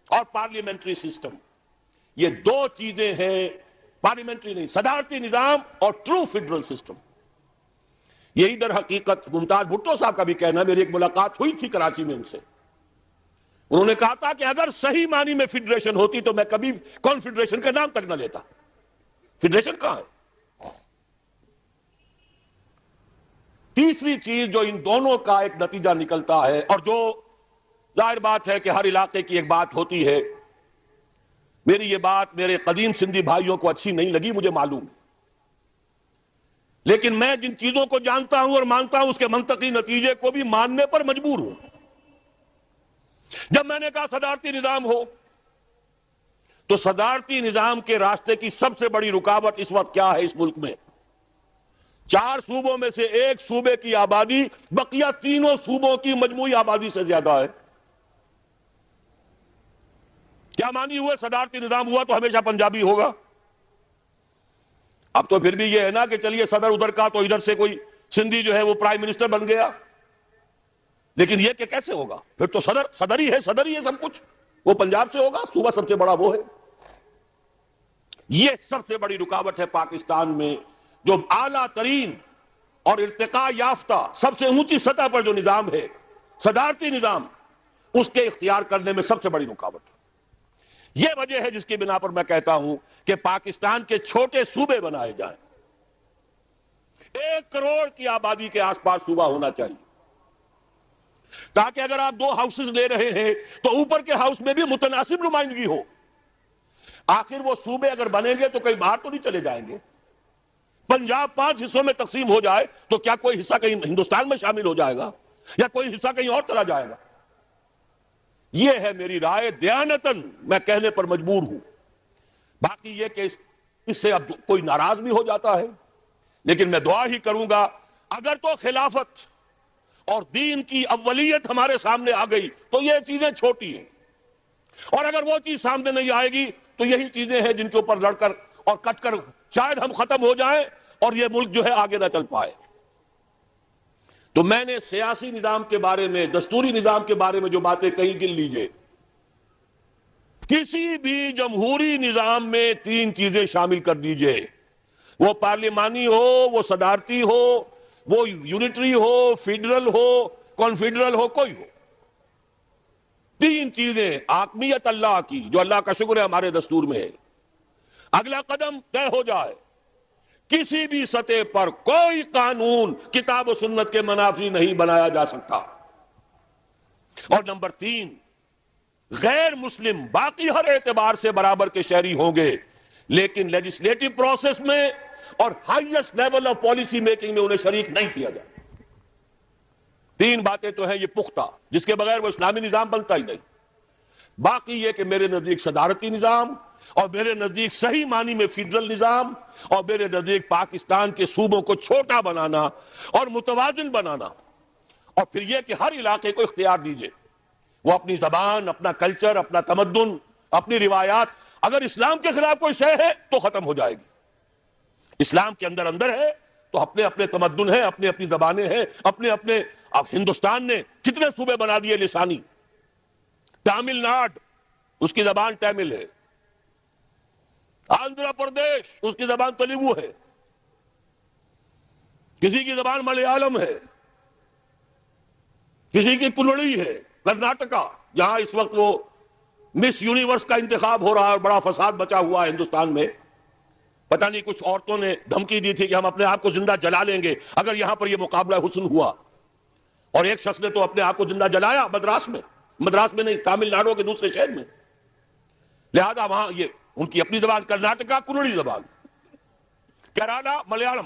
اور پارلیمنٹری سسٹم یہ دو چیزیں ہیں، پارلیمنٹری نہیں، صدارتی نظام اور ٹرو فیڈرل سسٹم۔ یہی در حقیقت ممتاز بھٹو صاحب کا بھی کہنا، میری ایک ملاقات ہوئی تھی کراچی میں ان سے، انہوں نے کہا تھا کہ اگر صحیح معنی میں فیڈریشن ہوتی تو میں کبھی کانفیڈریشن کا نام تک نہ لیتا۔ فیڈریشن کہاں ہے؟ تیسری چیز جو ان دونوں کا ایک نتیجہ نکلتا ہے، اور جو ظاہر بات ہے کہ ہر علاقے کی ایک بات ہوتی ہے، میری یہ بات میرے قدیم سندھی بھائیوں کو اچھی نہیں لگی، مجھے معلوم ہے، لیکن میں جن چیزوں کو جانتا ہوں اور مانتا ہوں اس کے منطقی نتیجے کو بھی ماننے پر مجبور ہوں۔ جب میں نے کہا صدارتی نظام ہو، تو صدارتی نظام کے راستے کی سب سے بڑی رکاوٹ اس وقت کیا ہے اس ملک میں؟ 4 صوبوں میں سے ایک صوبے کی آبادی بقیہ تینوں صوبوں کی مجموعی آبادی سے زیادہ ہے۔ کیا مانی ہوئے صدارتی نظام ہوا تو ہمیشہ پنجابی ہوگا؟ اب تو پھر بھی یہ ہے نا کہ چلیے صدر ادھر کا تو ادھر سے کوئی سندھی جو ہے وہ پرائم منسٹر بن گیا، لیکن یہ کہ کیسے ہوگا؟ پھر تو صدر ہی ہے سب کچھ، وہ پنجاب سے ہوگا، صوبہ سب سے بڑا وہ ہے۔ یہ سب سے بڑی رکاوٹ ہے پاکستان میں، جو اعلیٰ ترین اور ارتقاء یافتہ سب سے اونچی سطح پر جو نظام ہے صدارتی نظام، اس کے اختیار کرنے میں سب سے بڑی رکاوٹ۔ یہ وجہ ہے جس کی بنا پر میں کہتا ہوں کہ پاکستان کے چھوٹے صوبے بنائے جائیں، 1 کروڑ کی آبادی کے آس پاس صوبہ ہونا چاہیے، تاکہ اگر آپ 2 ہاؤسز لے رہے ہیں تو اوپر کے ہاؤس میں بھی متناسب نمائندگی ہو۔ آخر وہ صوبے اگر بنیں گے تو کہیں باہر تو نہیں چلے جائیں گے۔ پنجاب 5 حصوں میں تقسیم ہو جائے تو کیا کوئی حصہ کہیں ہندوستان میں شامل ہو جائے گا یا کوئی حصہ کہیں اور چلا جائے گا؟ یہ ہے میری رائے، دیانتاً میں کہنے پر مجبور ہوں۔ باقی یہ کہ اس سے اب کوئی ناراض بھی ہو جاتا ہے، لیکن میں دعا ہی کروں گا، اگر تو خلافت اور دین کی اولیت ہمارے سامنے آ گئی تو یہ چیزیں چھوٹی ہیں، اور اگر وہ چیز سامنے نہیں آئے گی تو یہی چیزیں ہیں جن کے اوپر لڑ کر اور کٹ کر شاید ہم ختم ہو جائیں اور یہ ملک جو ہے آگے نہ چل پائے۔ تو میں نے سیاسی نظام کے بارے میں، دستوری نظام کے بارے میں جو باتیں کہیں گن لیجئے، کسی بھی جمہوری نظام میں 3 چیزیں شامل کر دیجئے، وہ پارلیمانی ہو، وہ صدارتی ہو، وہ یونٹری ہو، فیڈرل ہو، کانفیڈرل ہو، کوئی ہو، 3 چیزیں حاکمیت اللہ کی، جو اللہ کا شکر ہے ہمارے دستور میں ہے، اگلا قدم طے ہو جائے، کسی بھی سطح پر کوئی قانون کتاب و سنت کے منافی نہیں بنایا جا سکتا، اور نمبر 3 غیر مسلم باقی ہر اعتبار سے برابر کے شہری ہوں گے، لیکن لیجسلیٹو پروسیس میں اور highest level of policy making میں انہیں شریک نہیں کیا جائے۔ 3 باتیں تو ہیں یہ پختہ، جس کے بغیر وہ اسلامی نظام بنتا ہی نہیں۔ باقی یہ کہ میرے نزدیک صدارتی نظام، اور میرے نزدیک صحیح معنی میں فیڈرل نظام، اور میرے نزدیک پاکستان کے صوبوں کو چھوٹا بنانا اور متوازن بنانا، اور پھر یہ کہ ہر علاقے کو اختیار دیجئے، وہ اپنی زبان، اپنا کلچر، اپنا تمدن، اپنی روایات، اگر اسلام کے خلاف کوئی شے ہے تو ختم ہو جائے گی۔ اسلام کے اندر ہے تو اپنے اپنے تمدن ہے، اپنے اپنی زبانیں ہیں، اپنے اپنے۔ اب ہندوستان نے کتنے صوبے بنا دیے لسانی، تامل ناڈ اس کی زبان تامل ہے، آندھرا پردیش اس کی زبان تیلگو ہے، کسی کی زبان ملیالم ہے، کسی کی کنڑی ہے، کرناٹکا جہاں اس وقت وہ مس یونیورس کا انتخاب ہو رہا ہے اور بڑا فساد بچا ہوا ہے ہندوستان میں، پتہ نہیں کچھ عورتوں نے دھمکی دی تھی کہ ہم اپنے آپ کو زندہ جلا لیں گے اگر یہاں پر یہ مقابلہ حسن ہوا، اور ایک شخص نے تو اپنے آپ کو زندہ جلایا مدراس میں، مدراس میں نہیں، تامل ناڈو کے دوسرے شہر میں، لہذا وہاں یہ ان کی اپنی زبان، کرناٹکا کنڑی زبان، کیرالا ملیالم،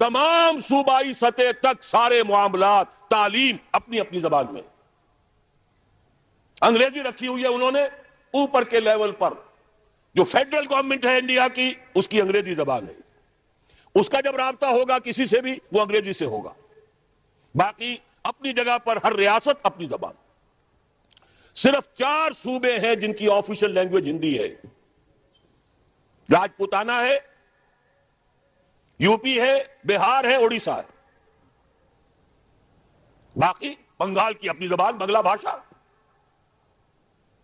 تمام صوبائی سطح تک سارے معاملات، تعلیم اپنی اپنی زبان میں، انگریزی رکھی ہوئی ہے انہوں نے اوپر کے لیول پر، جو فیڈرل گورنمنٹ ہے انڈیا کی اس کی انگریزی زبان ہے، اس کا جب رابطہ ہوگا کسی سے بھی وہ انگریزی سے ہوگا، باقی اپنی جگہ پر ہر ریاست اپنی زبان۔ صرف 4 صوبے ہیں جن کی آفیشل لینگویج ہندی ہے، راجپوتانہ ہے، یو پی ہے، بہار ہے، اڑیسہ ہے، باقی بنگال کی اپنی زبان بنگلہ بھاشا،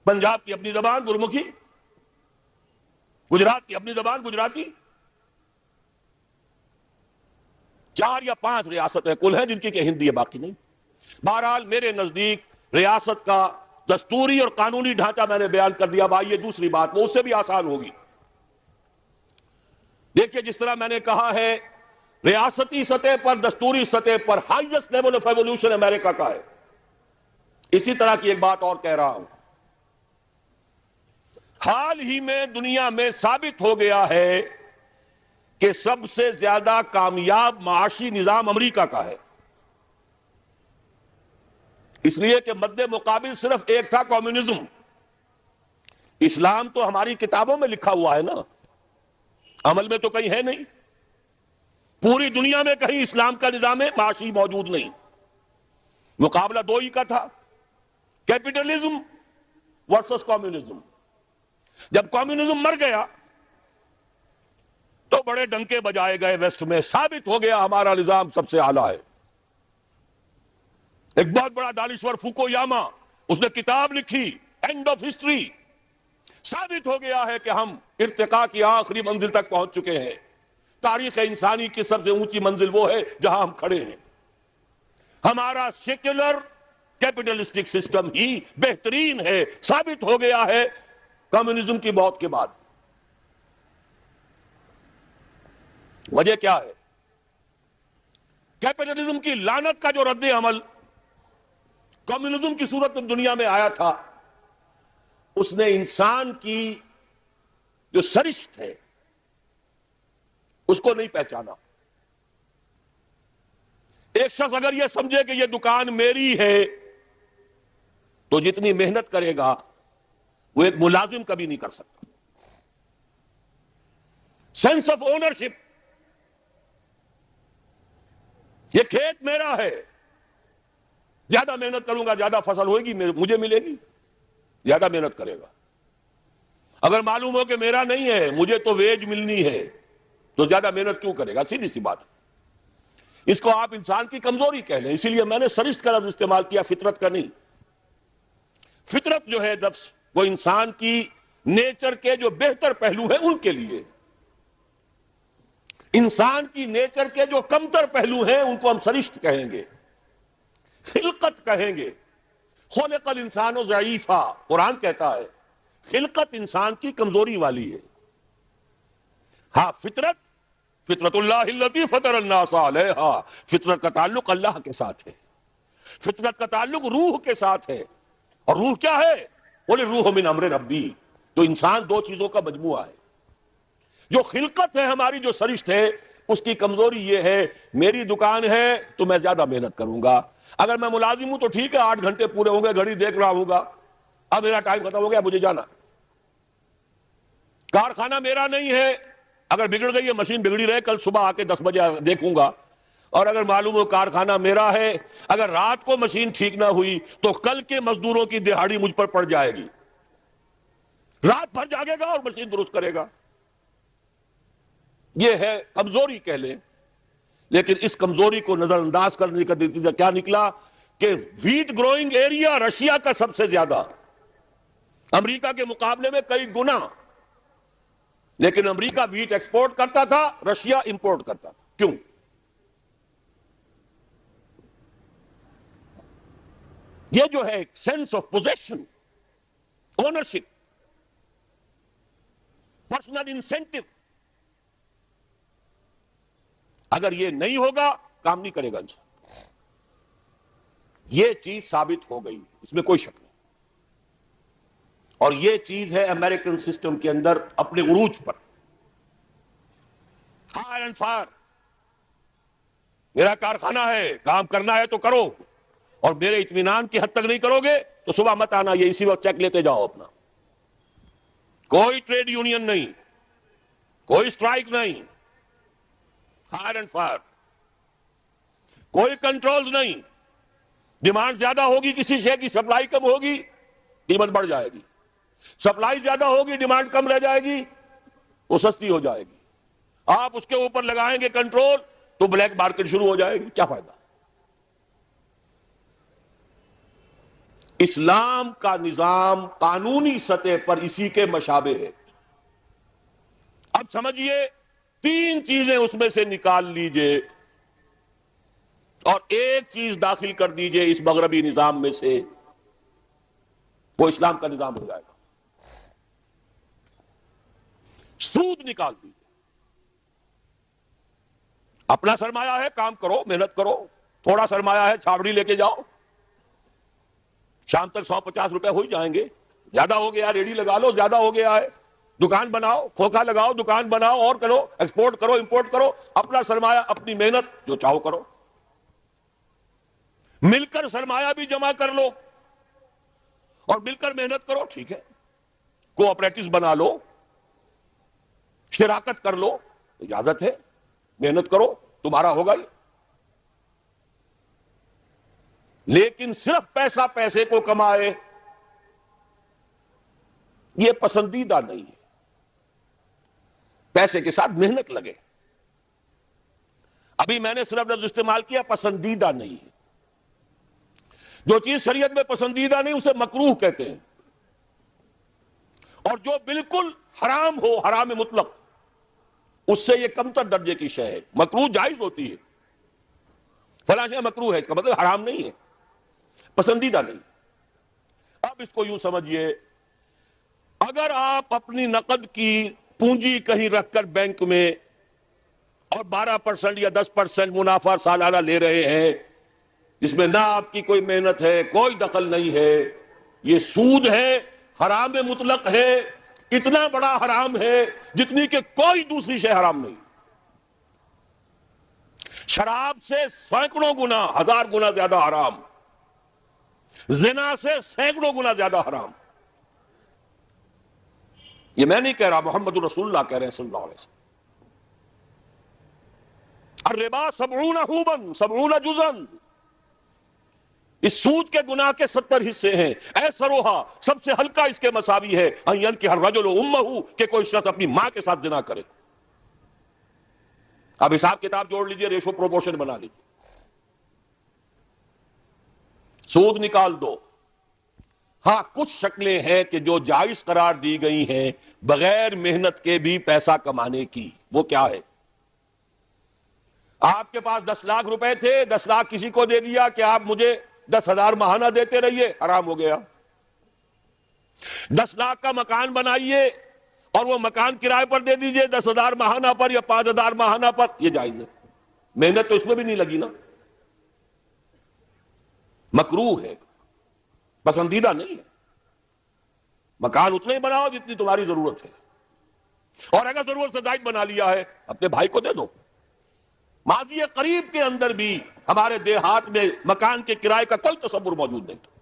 پنجاب کی اپنی زبان گرمکھی، گجرات کی اپنی زبان گجراتی، 4 یا 5 ریاستیں کل ہیں جن کی کہ ہندی ہے، باقی نہیں۔ بہرحال میرے نزدیک ریاست کا دستوری اور قانونی ڈھانچہ میں نے بیان کر دیا، بھائی یہ دوسری بات وہ اس سے بھی آسان ہوگی۔ دیکھیے جس طرح میں نے کہا ہے ریاستی سطح پر، دستوری سطح پر ہائیسٹ لیول آف ایوولوشن امریکہ کا ہے، اسی طرح کی ایک بات اور کہہ رہا ہوں، حال ہی میں دنیا میں ثابت ہو گیا ہے کہ سب سے زیادہ کامیاب معاشی نظام امریکہ کا ہے، اس لیے کہ مد مقابل صرف ایک تھا کمیونزم۔ اسلام تو ہماری کتابوں میں لکھا ہوا ہے نا، عمل میں تو کہیں ہے نہیں، پوری دنیا میں کہیں اسلام کا نظام معاشی موجود نہیں۔ مقابلہ 2 ہی کا تھا، کیپٹلزم ورسس کمیونزم۔ جب کمیونزم مر گیا تو بڑے ڈنکے بجائے گئے ویسٹ میں، ثابت ہو گیا ہمارا نظام سب سے اعلیٰ ہے۔ ایک بہت بڑا دانشور فوکویاما، اس نے کتاب لکھی اینڈ آف ہسٹری، ثابت ہو گیا ہے کہ ہم ارتقاء کی آخری منزل تک پہنچ چکے ہیں، تاریخ انسانی کی سب سے اونچی منزل وہ ہے جہاں ہم کھڑے ہیں، ہمارا سیکولر کیپٹلسٹک سسٹم ہی بہترین ہے، ثابت ہو گیا ہے کمیونزم کی موت کے بعد۔ وجہ کیا ہے؟ کیپٹلزم کی لعنت کا جو رد عمل کمیونزم کی صورت میں دنیا میں آیا تھا، اس نے انسان کی جو سرشت ہے اس کو نہیں پہچانا۔ ایک شخص اگر یہ سمجھے کہ یہ دکان میری ہے تو جتنی محنت کرے گا وہ ایک ملازم کبھی نہیں کر سکتا۔ سینس آف اونرشپ، یہ کھیت میرا ہے، زیادہ محنت کروں گا زیادہ فصل ہوئے گی، مجھے ملے گی، زیادہ محنت کرے گا۔ اگر معلوم ہو کہ میرا نہیں ہے، مجھے تو ویج ملنی ہے، تو زیادہ محنت کیوں کرے گا؟ سیدھی سی بات ہے۔ اس کو آپ انسان کی کمزوری کہہ لیں، اسی لیے میں نے سرشت کا لفظ استعمال کیا، فطرت کا نہیں۔ فطرت جو ہے نفس، وہ انسان کی نیچر کے جو بہتر پہلو ہیں ان کے لیے، انسان کی نیچر کے جو کمتر پہلو ہیں ان کو ہم سرشت کہیں گے، خلقت کہیں گے۔ خلق الانسان ضعیفا، قرآن کہتا ہے خلقت انسان کی کمزوری والی ہے۔ ہاں فطرت اللہ التی فطر الناس علیہا، فطرت کا تعلق اللہ کے ساتھ ہے، فطرت کا تعلق روح کے ساتھ ہے، اور روح کیا ہے؟ قل الروح من امر ربی، تو انسان 2 چیزوں کا مجموعہ ہے۔ جو خلقت ہے ہماری، جو سرشت ہے، اس کی کمزوری یہ ہے میری دکان ہے تو میں زیادہ محنت کروں گا، اگر میں ملازم ہوں تو ٹھیک ہے 8 گھنٹے پورے ہوں گے، گھڑی دیکھ رہا ہوں گا، اب میرا ٹائم ختم ہو گیا مجھے جانا۔ کارخانہ میرا نہیں ہے، اگر بگڑ گئی ہے مشین بگڑی رہے، کل صبح آ کے 10 بجے دیکھوں گا، اور اگر معلوم ہو کارخانہ میرا ہے، اگر رات کو مشین ٹھیک نہ ہوئی تو کل کے مزدوروں کی دہاڑی مجھ پر پڑ جائے گی، رات بھر جاگے گا اور مشین درست کرے گا۔ یہ ہے کمزوری کہہ لیں، لیکن اس کمزوری کو نظر انداز کرنے کا نتیجہ کیا نکلا کہ ویٹ گروئنگ ایریا رشیا کا سب سے زیادہ، امریکہ کے مقابلے میں کئی گنا، لیکن امریکہ ویٹ ایکسپورٹ کرتا تھا، رشیا امپورٹ کرتا تھا۔ کیوں؟ یہ جو ہے sense of position, ownership, personal incentive, اگر یہ نہیں ہوگا کام نہیں کرے گا انسان۔ یہ چیز ثابت ہو گئی، اس میں کوئی شک نہیں۔ اور یہ چیز ہے امریکن سسٹم کے اندر اپنے عروج پر، ہائر اینڈ فائر، میرا کارخانہ ہے، کام کرنا ہے تو کرو، اور میرے اطمینان کی حد تک نہیں کرو گے تو صبح مت آنا، یہ اسی وقت چیک لیتے جاؤ اپنا۔ کوئی ٹریڈ یونین نہیں، کوئی سٹرائک نہیں، ہائر اینڈ فائر، کوئی کنٹرولز نہیں۔ ڈیمانڈ زیادہ ہوگی کسی شے کی، سپلائی کم ہوگی، قیمت بڑھ جائے گی، سپلائی زیادہ ہوگی، ڈیمانڈ کم رہ جائے گی، وہ سستی ہو جائے گی۔ آپ اس کے اوپر لگائیں گے کنٹرول تو بلیک مارکیٹ شروع ہو جائے گی، کیا فائدہ؟ اسلام کا نظام قانونی سطح پر اسی کے مشابہ ہے۔ اب سمجھیے تین چیزیں اس میں سے نکال لیجئے اور ایک چیز داخل کر دیجئے اس مغربی نظام میں سے، وہ اسلام کا نظام ہو جائے گا۔ سود نکال دیجئے، اپنا سرمایہ ہے، کام کرو، محنت کرو، تھوڑا سرمایہ ہے، چھاوڑی لے کے جاؤ، شام تک 150 روپے ہو ہی جائیں گے، زیادہ ہو گیا ریڈی لگا لو، زیادہ ہو گیا ہے دکان بناؤ، کھوکھا لگاؤ، دکان بناؤ، اور کرو، ایکسپورٹ کرو، امپورٹ کرو، اپنا سرمایہ، اپنی محنت، جو چاہو کرو، مل کر سرمایہ بھی جمع کر لو اور مل کر محنت کرو، ٹھیک ہے، کوآپریٹس بنا لو، شراکت کر لو، اجازت ہے، محنت کرو، تمہارا ہوگا ہی۔ لیکن صرف پیسہ پیسے کو کمائے، یہ پسندیدہ نہیں ہے۔ پیسے کے ساتھ محنت لگے، ابھی میں نے صرف لفظ استعمال کیا پسندیدہ نہیں ہے۔ جو چیز شریعت میں پسندیدہ نہیں اسے مکروہ کہتے ہیں، اور جو بالکل حرام ہو، حرام مطلق، اس سے یہ کمتر درجے کی شے ہے۔ مکروہ جائز ہوتی ہے، فلاں شے مکروہ ہے، اس کا مطلب حرام نہیں ہے، پسندیدہ نہیں۔ اب اس کو یوں سمجھیے، اگر آپ اپنی نقد کی پونجی کہیں رکھ کر بینک میں اور 12% یا 10% منافع سالانہ لے رہے ہیں، جس میں نہ آپ کی کوئی محنت ہے، کوئی دخل نہیں ہے، یہ سود ہے، حرام مطلق ہے، اتنا بڑا حرام ہے جتنی کہ کوئی دوسری شے حرام نہیں۔ شراب سے سینکڑوں گنا، 1000 گنا زیادہ حرام، زنا سے سینکڑوں گنا زیادہ حرام۔ یہ میں نہیں کہہ رہا، محمد رسول اللہ کہہ رہے ہیں صلی اللہ علیہ وسلم۔ الربا 70 حوبا 70 جزءا، اس سود کے گناہ کے 70 حصے ہیں۔ ایسروہا، سب سے ہلکا اس کے مساوی ہے، ان ینکح الرجل امہ، کہ کوئی شخص اپنی ماں کے ساتھ زنا کرے۔ اب حساب کتاب جوڑ لیجئے، ریشو پروپورشن بنا لیجئے، سود نکال دو۔ ہاں کچھ شکلیں ہیں کہ جو جائز قرار دی گئی ہیں بغیر محنت کے بھی پیسہ کمانے کی، وہ کیا ہے؟ آپ کے پاس 10 لاکھ روپے تھے، 10 لاکھ کسی کو دے دیا کہ آپ مجھے 10,000 ماہانہ دیتے رہیے، حرام ہو گیا۔ 10 لاکھ کا مکان بنائیے اور وہ مکان کرائے پر دے دیجئے 10,000 ماہانہ پر یا 5,000 ماہانہ پر، یہ جائز ہے، محنت تو اس میں بھی نہیں لگی نا، مکروہ ہے، پسندیدہ نہیں ہے۔ مکان اتنا ہی بناؤ جتنی تمہاری ضرورت ہے، اور اگر ضرورت سے زائد بنا لیا ہے اپنے بھائی کو دے دو۔ ماضی قریب کے اندر بھی ہمارے دیہات میں مکان کے کرائے کا کوئی تصور موجود نہیں تھا،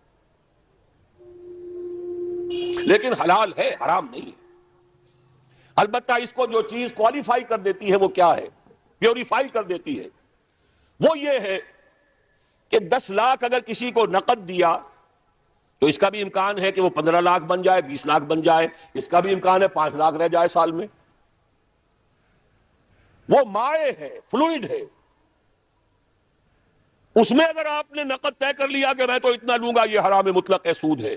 لیکن حلال ہے، حرام نہیں ہے۔ البتہ اس کو جو چیز کوالیفائی کر دیتی ہے وہ کیا ہے، پیوریفائی کر دیتی ہے، وہ یہ ہے کہ 10 لاکھ اگر کسی کو نقد دیا تو اس کا بھی امکان ہے کہ وہ 15 لاکھ بن جائے، 20 لاکھ بن جائے، اس کا بھی امکان ہے 5 لاکھ رہ جائے سال میں۔ وہ مائع ہے، فلوئڈ ہے، اس میں اگر آپ نے نقد طے کر لیا کہ میں تو اتنا لوں گا، یہ حرام مطلق ہے، سود ہے۔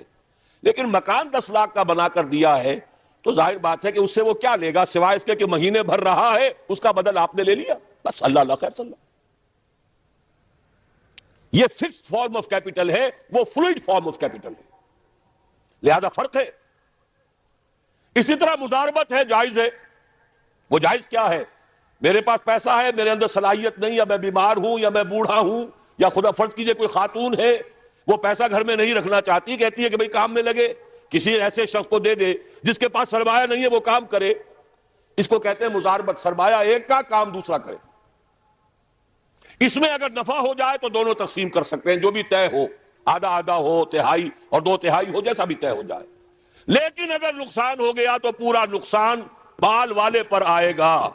لیکن مکان 10 لاکھ کا بنا کر دیا ہے تو ظاہر بات ہے کہ اس سے وہ کیا لے گا، سوائے اس کے کہ مہینے بھر رہا ہے، اس کا بدل آپ نے لے لیا، بس اللہ اللہ خیر صلی اللہ۔ یہ فکسڈ فارم آف کیپٹل ہے، وہ فلوئڈ فارم آف کیپٹل ہے، لہذا فرق ہے۔ اسی طرح مضاربت ہے، جائز ہے۔ وہ جائز کیا ہے؟ میرے پاس پیسہ ہے، میرے اندر صلاحیت نہیں، یا میں بیمار ہوں، یا میں بوڑھا ہوں، یا خدا فرض کیجئے کوئی خاتون ہے وہ پیسہ گھر میں نہیں رکھنا چاہتی، کہتی ہے کہ بھئی کام میں لگے، کسی ایسے شخص کو دے دے جس کے پاس سرمایہ نہیں ہے، وہ کام کرے، اس کو کہتے ہیں مضاربت، سرمایہ ایک کا، کام دوسرا کرے۔ اس میں اگر نفع ہو جائے تو دونوں تقسیم کر سکتے ہیں، جو بھی طے ہو، آدھا آدھا ہو، تہائی اور دو تہائی ہو، جیسا بھی طے ہو جائے۔ لیکن اگر نقصان ہو گیا تو پورا نقصان مال والے پر آئے گا،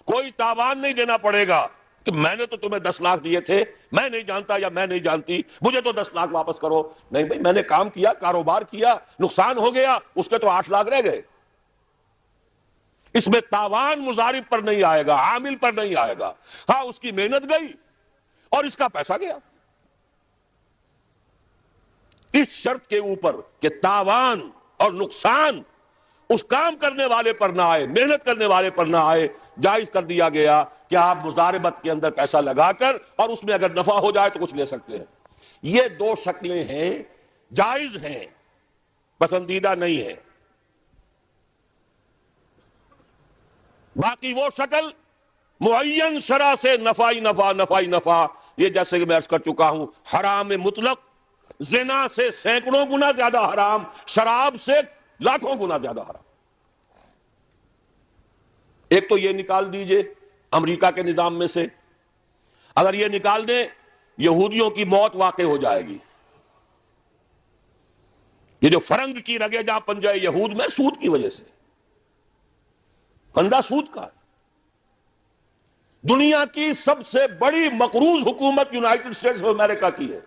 کوئی تاوان نہیں دینا پڑے گا کہ میں نے تو تمہیں 10 لاکھ دیے تھے، میں نہیں جانتا یا میں نہیں جانتی، مجھے تو 10 لاکھ واپس کرو۔ نہیں بھائی، میں نے کام کیا، کاروبار کیا، نقصان ہو گیا، اس کے تو 8 لاکھ رہ گئے۔ اس میں تاوان مضارب پر نہیں آئے گا، عامل پر نہیں آئے گا۔ ہاں، اس کی محنت گئی اور اس کا پیسہ گیا، اس شرط کے اوپر کہ تاوان اور نقصان اس کام کرنے والے پر نہ آئے، محنت کرنے والے پر نہ آئے، جائز کر دیا گیا کہ آپ مضاربت کے اندر پیسہ لگا کر اور اس میں اگر نفع ہو جائے تو کچھ لے سکتے ہیں۔ یہ دو شکلیں ہیں، جائز ہیں، پسندیدہ نہیں ہیں۔ باقی وہ شکل معین شرع سے نفعی نفع، نفعی نفع، یہ جیسے کہ میں عرض کر چکا ہوں، حرام مطلق، زنا سے سینکڑوں گنا زیادہ حرام، شراب سے لاکھوں گنا زیادہ حرام۔ ایک تو یہ نکال دیجئے امریکہ کے نظام میں سے، اگر یہ نکال دیں یہودیوں کی موت واقع ہو جائے گی۔ یہ جو فرنگ کی رگے جہاں پنجہ یہود میں، سود کی وجہ سے، پندہ سود کا ہے۔ دنیا کی سب سے بڑی مقروض حکومت یونائٹڈ اسٹیٹس آف امریکہ کی ہے۔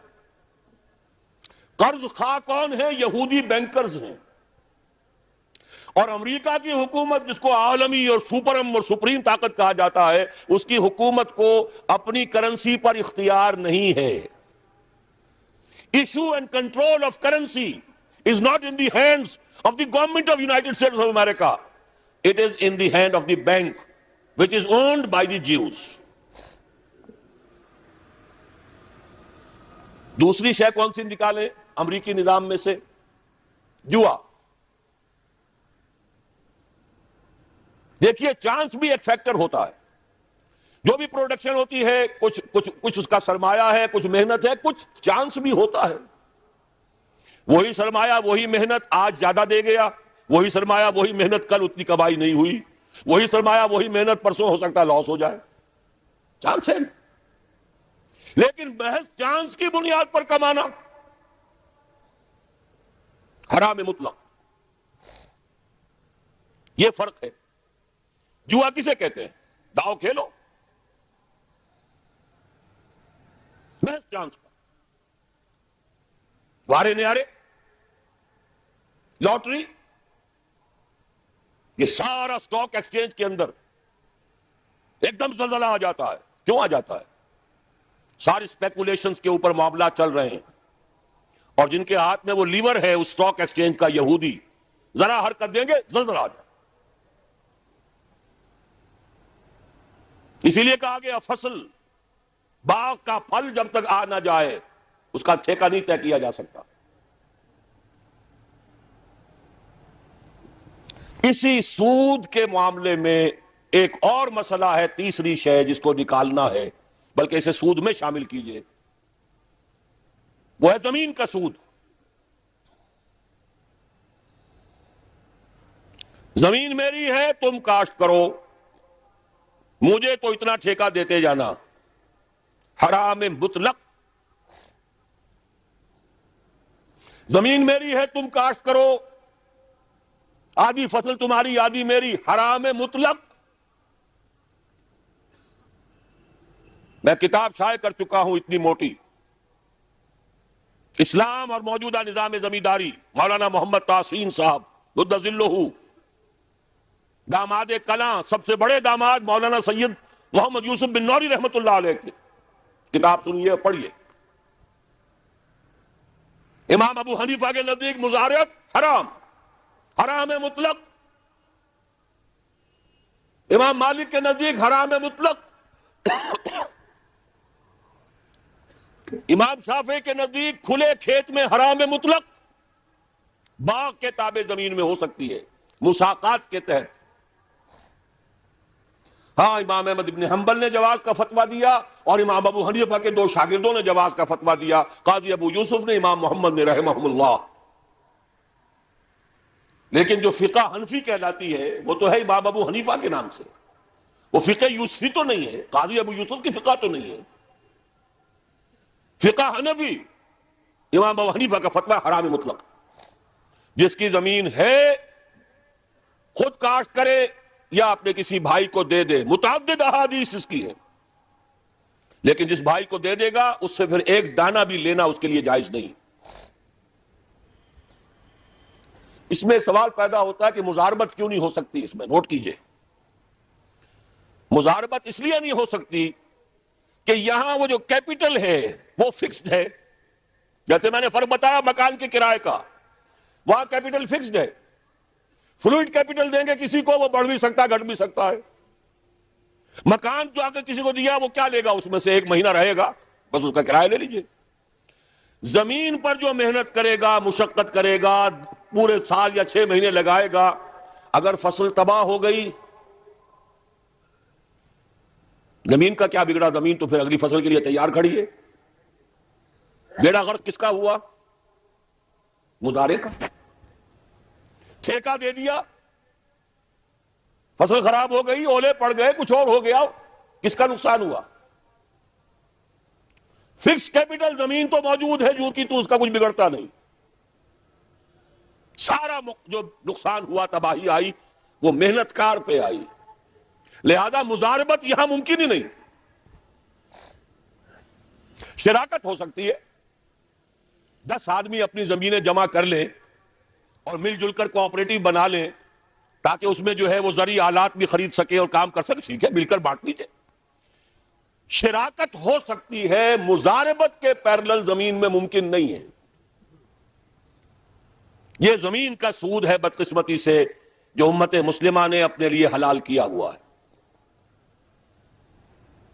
قرض خواہ کون ہے؟ یہودی بینکرز ہیں۔ اور امریکہ کی حکومت، جس کو عالمی اور سپرم اور سپریم طاقت کہا جاتا ہے، اس کی حکومت کو اپنی کرنسی پر اختیار نہیں ہے۔ Issue and control of currency is not in the hands of the government of United States of America. It is in the hand of the bank, which is owned by the Jews. دوسری شے کون سی نکالیں امریکی نظام میں سے؟ جوا۔ دیکھیے، چانس بھی ایک فیکٹر ہوتا ہے۔ جو بھی پروڈکشن ہوتی ہے، کچھ اس کا سرمایہ ہے، کچھ محنت ہے، کچھ چانس بھی ہوتا ہے۔ وہی سرمایہ وہی محنت آج زیادہ دے گیا، وہی سرمایہ وہی محنت کل اتنی کمائی نہیں ہوئی، وہی سرمایہ وہی محنت پرسوں ہو سکتا ہے لاس ہو جائے، چانس ہے۔ لیکن محض چانس کی بنیاد پر کمانا حرام مطلق، یہ فرق ہے۔ جوا کسے کہتے ہیں؟ داؤ کھیلو، محض چانس کا، وارے نیارے، لاٹری۔ یہ سارا سٹاک ایکسچینج کے اندر ایک دم زلزلہ آ جاتا ہے۔ کیوں آ جاتا ہے؟ ساری اسپیکولیشنز کے اوپر معاملات چل رہے ہیں، اور جن کے ہاتھ میں وہ لیور ہے اس سٹاک ایکسچینج کا، یہودی، ذرا حرکت دیں گے زلزلہ آ جائے۔ اسی لیے کہا گیا فصل، باغ کا پھل جب تک آ نہ جائے اس کا ٹھیکہ نہیں طے کیا جا سکتا۔ اسی سود کے معاملے میں ایک اور مسئلہ ہے، تیسری شے جس کو نکالنا ہے، بلکہ اسے سود میں شامل کیجئے، وہ ہے زمین کا سود۔ زمین میری ہے، تم کاشت کرو، مجھے تو اتنا ٹھیکہ دیتے جانا، حرام مطلق۔ زمین میری ہے، تم کاشت کرو، آدھی فصل تمہاری آدھی میری، حرام مطلق۔ میں کتاب شائع کر چکا ہوں اتنی موٹی، اسلام اور موجودہ نظام زمینداری، مولانا محمد تحسین صاحب مد ظلہ، داماد کلاں، سب سے بڑے داماد مولانا سید محمد یوسف بن نوری رحمت اللہ علیہ کی کتاب سنیے اور پڑھیے۔ امام ابو حنیفہ کے نزدیک مزارعت حرام، حرام مطلق۔ امام مالک کے نزدیک حرام مطلق۔ امام شافعی کے نزدیک کھلے کھیت میں حرام مطلق، باغ کے تابع زمین میں ہو سکتی ہے مساقات کے تحت۔ ہاں، امام احمد بن حنبل نے جواز کا فتویٰ دیا، اور امام ابو حنیفہ کے 2 شاگردوں نے جواز کا فتویٰ دیا، قاضی ابو یوسف نے، امام محمد نے رحمہم اللہ۔ لیکن جو فقہ حنفی کہلاتی ہے وہ تو ہے امام ابو حنیفہ کے نام سے، وہ فقہ یوسفی تو نہیں ہے، قاضی ابو یوسف کی فقہ تو نہیں ہے، فقہ حنفی، امام ابو حنیفہ کا فتویٰ حرام مطلق، جس کی زمین ہے خود کاشت کرے یا اپنے کسی بھائی کو دے دے، متعدد احادیث اس کی ہے، لیکن جس بھائی کو دے دے گا اس سے پھر ایک دانہ بھی لینا اس کے لیے جائز نہیں۔ اس میں ایک سوال پیدا ہوتا ہے کہ مضاربت کیوں نہیں ہو سکتی؟ اس میں نوٹ کیجئے، مضاربت اس لیے نہیں ہو سکتی کہ یہاں وہ جو کیپٹل ہے وہ فکسڈ ہے، جیسے میں نے فرق بتایا مکان کے کرائے کا، وہاں کیپٹل فکسڈ ہے، فلوئڈ کیپٹل دیں گے کسی کو وہ بڑھ بھی سکتا ہے گھٹ بھی سکتا ہے، مکان جو آ کے کسی کو دیا وہ کیا لے گا؟ اس میں سے 1 مہینہ رہے گا، بس اس کا کرایہ لے لیجئے۔ زمین پر جو محنت کرے گا، مشقت کرے گا، پورے سال یا 6 مہینے لگائے گا، اگر فصل تباہ ہو گئی، زمین کا کیا بگڑا؟ زمین تو پھر اگلی فصل کے لیے تیار کھڑی ہے۔ بیڑا غرق کس کا ہوا؟ مزارع کا۔ ٹھیکہ دے دیا، فصل خراب ہو گئی، اولے پڑ گئے، کچھ اور ہو گیا، کس کا نقصان ہوا؟ فکس کیپٹل زمین تو موجود ہے جو کی تو اس کا کچھ بگڑتا نہیں، سارا جو نقصان ہوا، تباہی آئی، وہ محنت کار پہ آئی، لہذا مضاربت یہاں ممکن ہی نہیں۔ شراکت ہو سکتی ہے، 10 آدمی اپنی زمینیں جمع کر لیں اور مل جل کر کوآپریٹو بنا لیں تاکہ اس میں جو ہے وہ زرعی آلات بھی خرید سکے اور کام کر سکے، ٹھیک ہے، مل کر بانٹ لیجیے۔ شراکت ہو سکتی ہے، مضاربت کے پیرلل زمین میں ممکن نہیں ہے۔ یہ زمین کا سود ہے بدقسمتی سے جو امت مسلمہ نے اپنے لیے حلال کیا ہوا ہے۔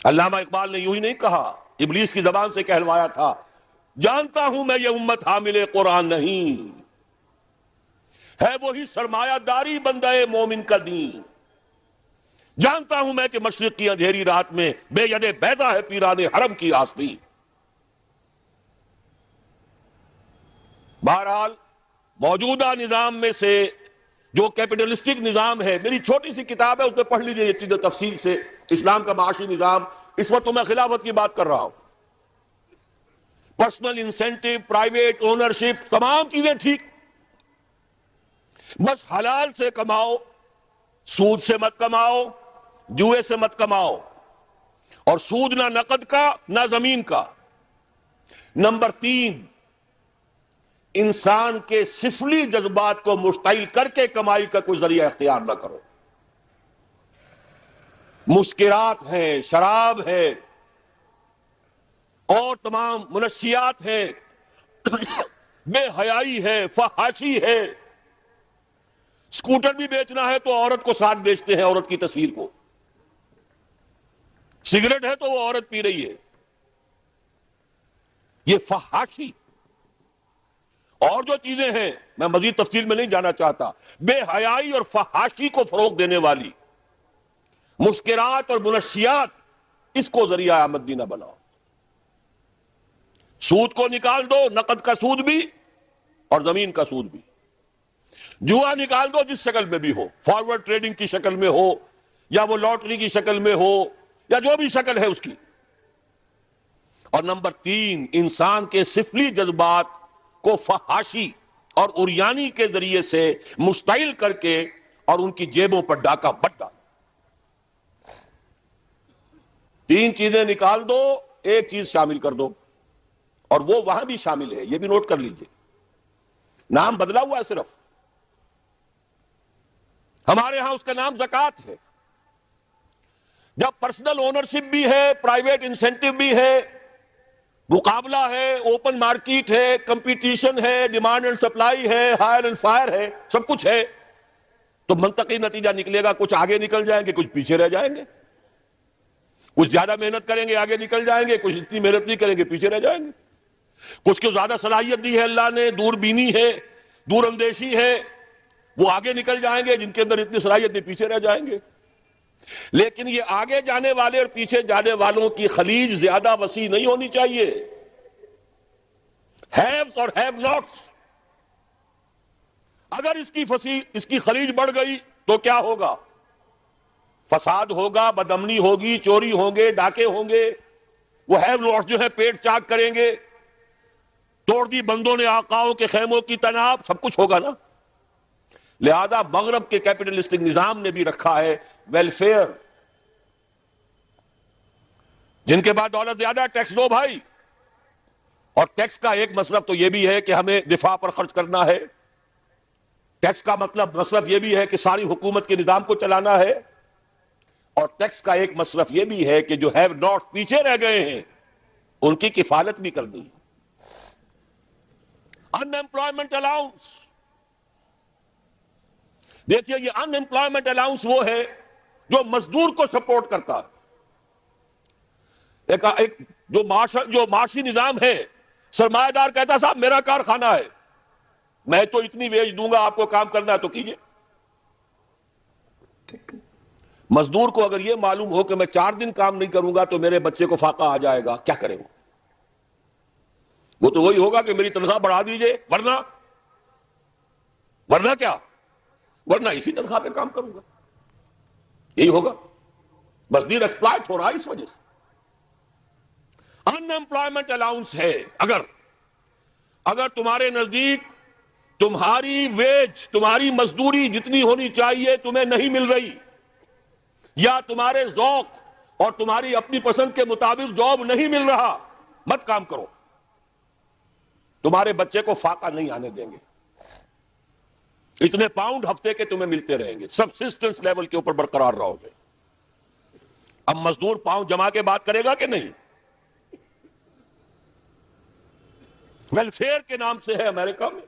علامہ اقبال نے یوں ہی نہیں کہا، ابلیس کی زبان سے کہلوایا تھا، جانتا ہوں میں یہ امت حامل قرآن نہیں، ہے وہی سرمایہ داری بندہ مومن کا دین، جانتا ہوں میں کہ مشرق کی اندھیری رات میں بے ید بیضا ہے پیران حرم کی آستین۔ بہرحال موجودہ نظام میں سے جو کیپٹلسٹک نظام ہے، میری چھوٹی سی کتاب ہے، اس میں پڑھ لیجئے یہ چیزیں تفصیل سے، اسلام کا معاشی نظام۔ اس وقت تو میں خلافت کی بات کر رہا ہوں، پرسنل انسینٹو، پرائیویٹ اونرشپ، تمام چیزیں ٹھیک، بس حلال سے کماؤ، سود سے مت کماؤ، جوئے سے مت کماؤ، اور سود نہ نقد کا نہ زمین کا۔ نمبر 3، انسان کے سفلی جذبات کو مشتعل کر کے کمائی کا کوئی ذریعہ اختیار نہ کرو۔ مسکرات ہیں، شراب ہے اور تمام منشیات ہیں، بے حیائی ہے، فحاشی ہے۔ سکوٹر بھی بیچنا ہے تو عورت کو ساتھ بیچتے ہیں، عورت کی تصویر کو۔ سگریٹ ہے تو وہ عورت پی رہی ہے، یہ فحاشی۔ اور جو چیزیں ہیں میں مزید تفصیل میں نہیں جانا چاہتا، بے حیائی اور فحاشی کو فروغ دینے والی مسکرات اور منشیات، اس کو ذریعہ آمدنی نہ بناؤ۔ سود کو نکال دو، نقد کا سود بھی اور زمین کا سود بھی۔ جوا نکال دو جس شکل میں بھی ہو، فارورڈ ٹریڈنگ کی شکل میں ہو یا وہ لاٹری کی شکل میں ہو یا جو بھی شکل ہے اس کی۔ اور نمبر 3، انسان کے سفلی جذبات کو فحاشی اور عریانی کے ذریعے سے مشتعل کر کے اور ان کی جیبوں پر ڈاکہ بٹ ڈالو۔ 3 چیزیں نکال دو، ایک چیز شامل کر دو، اور وہ وہاں بھی شامل ہے، یہ بھی نوٹ کر لیجئے، نام بدلا ہوا ہے صرف، ہمارے ہاں اس کا نام زکوٰۃ ہے۔ جب پرسنل اونرشپ بھی ہے، پرائیویٹ انسینٹو بھی ہے، مقابلہ ہے، اوپن مارکیٹ ہے، کمپٹیشن ہے، ڈیمانڈ اینڈ سپلائی ہے، ہائر اینڈ فائر ہے، سب کچھ ہے، تو منطقی نتیجہ نکلے گا کچھ آگے نکل جائیں گے، کچھ پیچھے رہ جائیں گے، کچھ زیادہ محنت کریں گے آگے نکل جائیں گے، کچھ اتنی محنت نہیں کریں گے پیچھے رہ جائیں گے۔ کچھ کو زیادہ صلاحیت دی ہے اللہ نے، دور بینی ہے، دور اندیشی ہے، وہ آگے نکل جائیں گے، جن کے اندر اتنی صلاحیت نہیں پیچھے رہ جائیں گے۔ لیکن یہ آگے جانے والے اور پیچھے جانے والوں کی خلیج زیادہ وسیع نہیں ہونی چاہیے۔ ہیوز اور ہیو ناٹس، اگر اس کی خلیج بڑھ گئی تو کیا ہوگا؟ فساد ہوگا، بدامنی ہوگی، چوری ہوں گے، ڈاکے ہوں گے، وہ ہیو لوٹس جو ہے پیٹ چاک کریں گے، توڑ دی بندوں نے آقاؤں کے خیموں کی تناب، سب کچھ ہوگا نا۔ لہذا مغرب کے کیپٹلسٹک نظام نے بھی رکھا ہے ویلفیئر، جن کے بعد دولت زیادہ ٹیکس دو بھائی، اور ٹیکس کا ایک مصرف تو یہ بھی ہے کہ ہمیں دفاع پر خرچ کرنا ہے، ٹیکس کا مصرف یہ بھی ہے کہ ساری حکومت کے نظام کو چلانا ہے، اور ٹیکس کا ایک مصرف یہ بھی ہے کہ جو ہیو ناٹ پیچھے رہ گئے ہیں ان کی کفالت بھی کرنی ہے۔ ان ایمپلائمنٹ الاؤنس، دیکھیے یہ ان ایمپلائمنٹ الاؤنس وہ ہے جو مزدور کو سپورٹ کرتا ہے۔ ایک جو معاشی نظام ہے، سرمایہ دار کہتا ہے صاحب میرا کارخانہ ہے، میں تو اتنی ویج دوں گا، آپ کو کام کرنا ہے تو کیجئے۔ مزدور کو اگر یہ معلوم ہو کہ میں 4 دن کام نہیں کروں گا تو میرے بچے کو فاقہ آ جائے گا، کیا کرے وہ تو وہی ہوگا کہ میری تنخواہ بڑھا دیجئے، ورنہ کیا، ورنہ اسی تنخواہ پہ کام کروں گا، یہی ہوگا۔ مزدور ایکسپلائٹ ہو رہا ہے اس وجہ سے۔ ان ایمپلائمنٹ الاؤنس ہے، اگر تمہارے نزدیک تمہاری ویج، تمہاری مزدوری جتنی ہونی چاہیے تمہیں نہیں مل رہی، یا تمہارے ذوق اور تمہاری اپنی پسند کے مطابق جاب نہیں مل رہا، مت کام کرو، تمہارے بچے کو فاقہ نہیں آنے دیں گے، اتنے پاؤنڈ ہفتے کے تمہیں ملتے رہیں گے، سبسسٹنس لیول کے اوپر برقرار رہو گے۔ اب مزدور پاؤنڈ جما کے بات کرے گا کہ نہیں؟ ویلفیئر کے نام سے ہے امریکہ میں،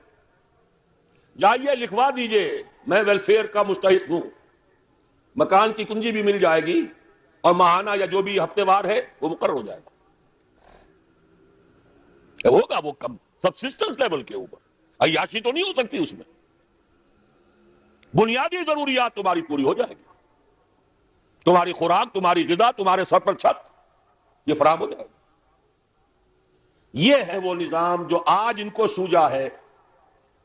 جائیے لکھوا دیجئے میں ویلفیئر کا مستحق ہوں، مکان کی کنجی بھی مل جائے گی، اور ماہانہ یا جو بھی ہفتے وار ہے وہ مقرر ہو جائے گا، ہوگا وہ کم سبسسٹنس لیول کے اوپر، عیاشی تو نہیں ہو سکتی اس میں، بنیادی ضروریات تمہاری پوری ہو جائے گی، تمہاری خوراک، تمہاری غذا، تمہارے سر پر چھت، یہ فراہم ہو جائے گا۔ یہ ہے وہ نظام جو آج ان کو سوجا ہے،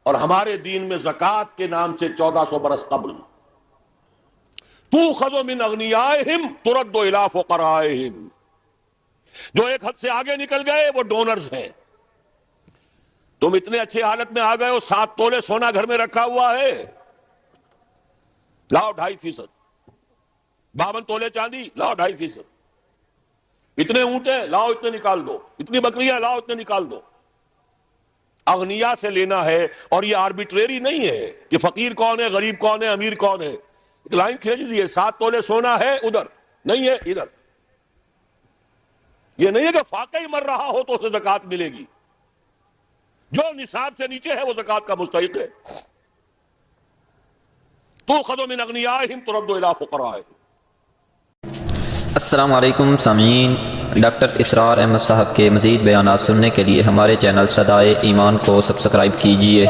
اور ہمارے دین میں زکوٰۃ کے نام سے 1400 برس قبل تُؤْخَذُ مِنْ أَغْنِيَائِهِمْ تُرَدُّ إِلَىٰ فُقَرَائِهِمْ، جو ایک حد سے آگے نکل گئے وہ ڈونرز ہیں۔ تم اتنے اچھے حالت میں آ گئے ہو، 7 تولے سونا گھر میں رکھا ہوا ہے، لاؤ 2.5%، 52 تولے چاندی لاؤ 2.5%، اتنے اونٹیں لاؤ اتنے نکال دو، اتنی بکریاں لاؤ اتنے نکال دو۔ اغنیا سے لینا ہے، اور یہ آربیٹریری نہیں ہے کہ فقیر کون ہے، غریب کون ہے، امیر کون ہے، ایک لائن کھینچ دیے، 7 تولے سونا ہے ادھر نہیں ہے ادھر، یہ نہیں ہے کہ فاقہ ہی مر رہا ہو تو اسے زکوٰۃ ملے گی، جو نصاب سے نیچے ہے وہ زکوٰۃ کا مستحق ہے۔ تُؤْخَذُ مِنْ أَغْنِيَائِهِمْ تُرَدُّ إِلَىٰ فُقَرَائِهِمْ۔ السلام علیکم سامعین، ڈاکٹر اسرار احمد صاحب کے مزید بیانات سننے کے لیے ہمارے چینل صدائے ایمان کو سبسکرائب کیجیے۔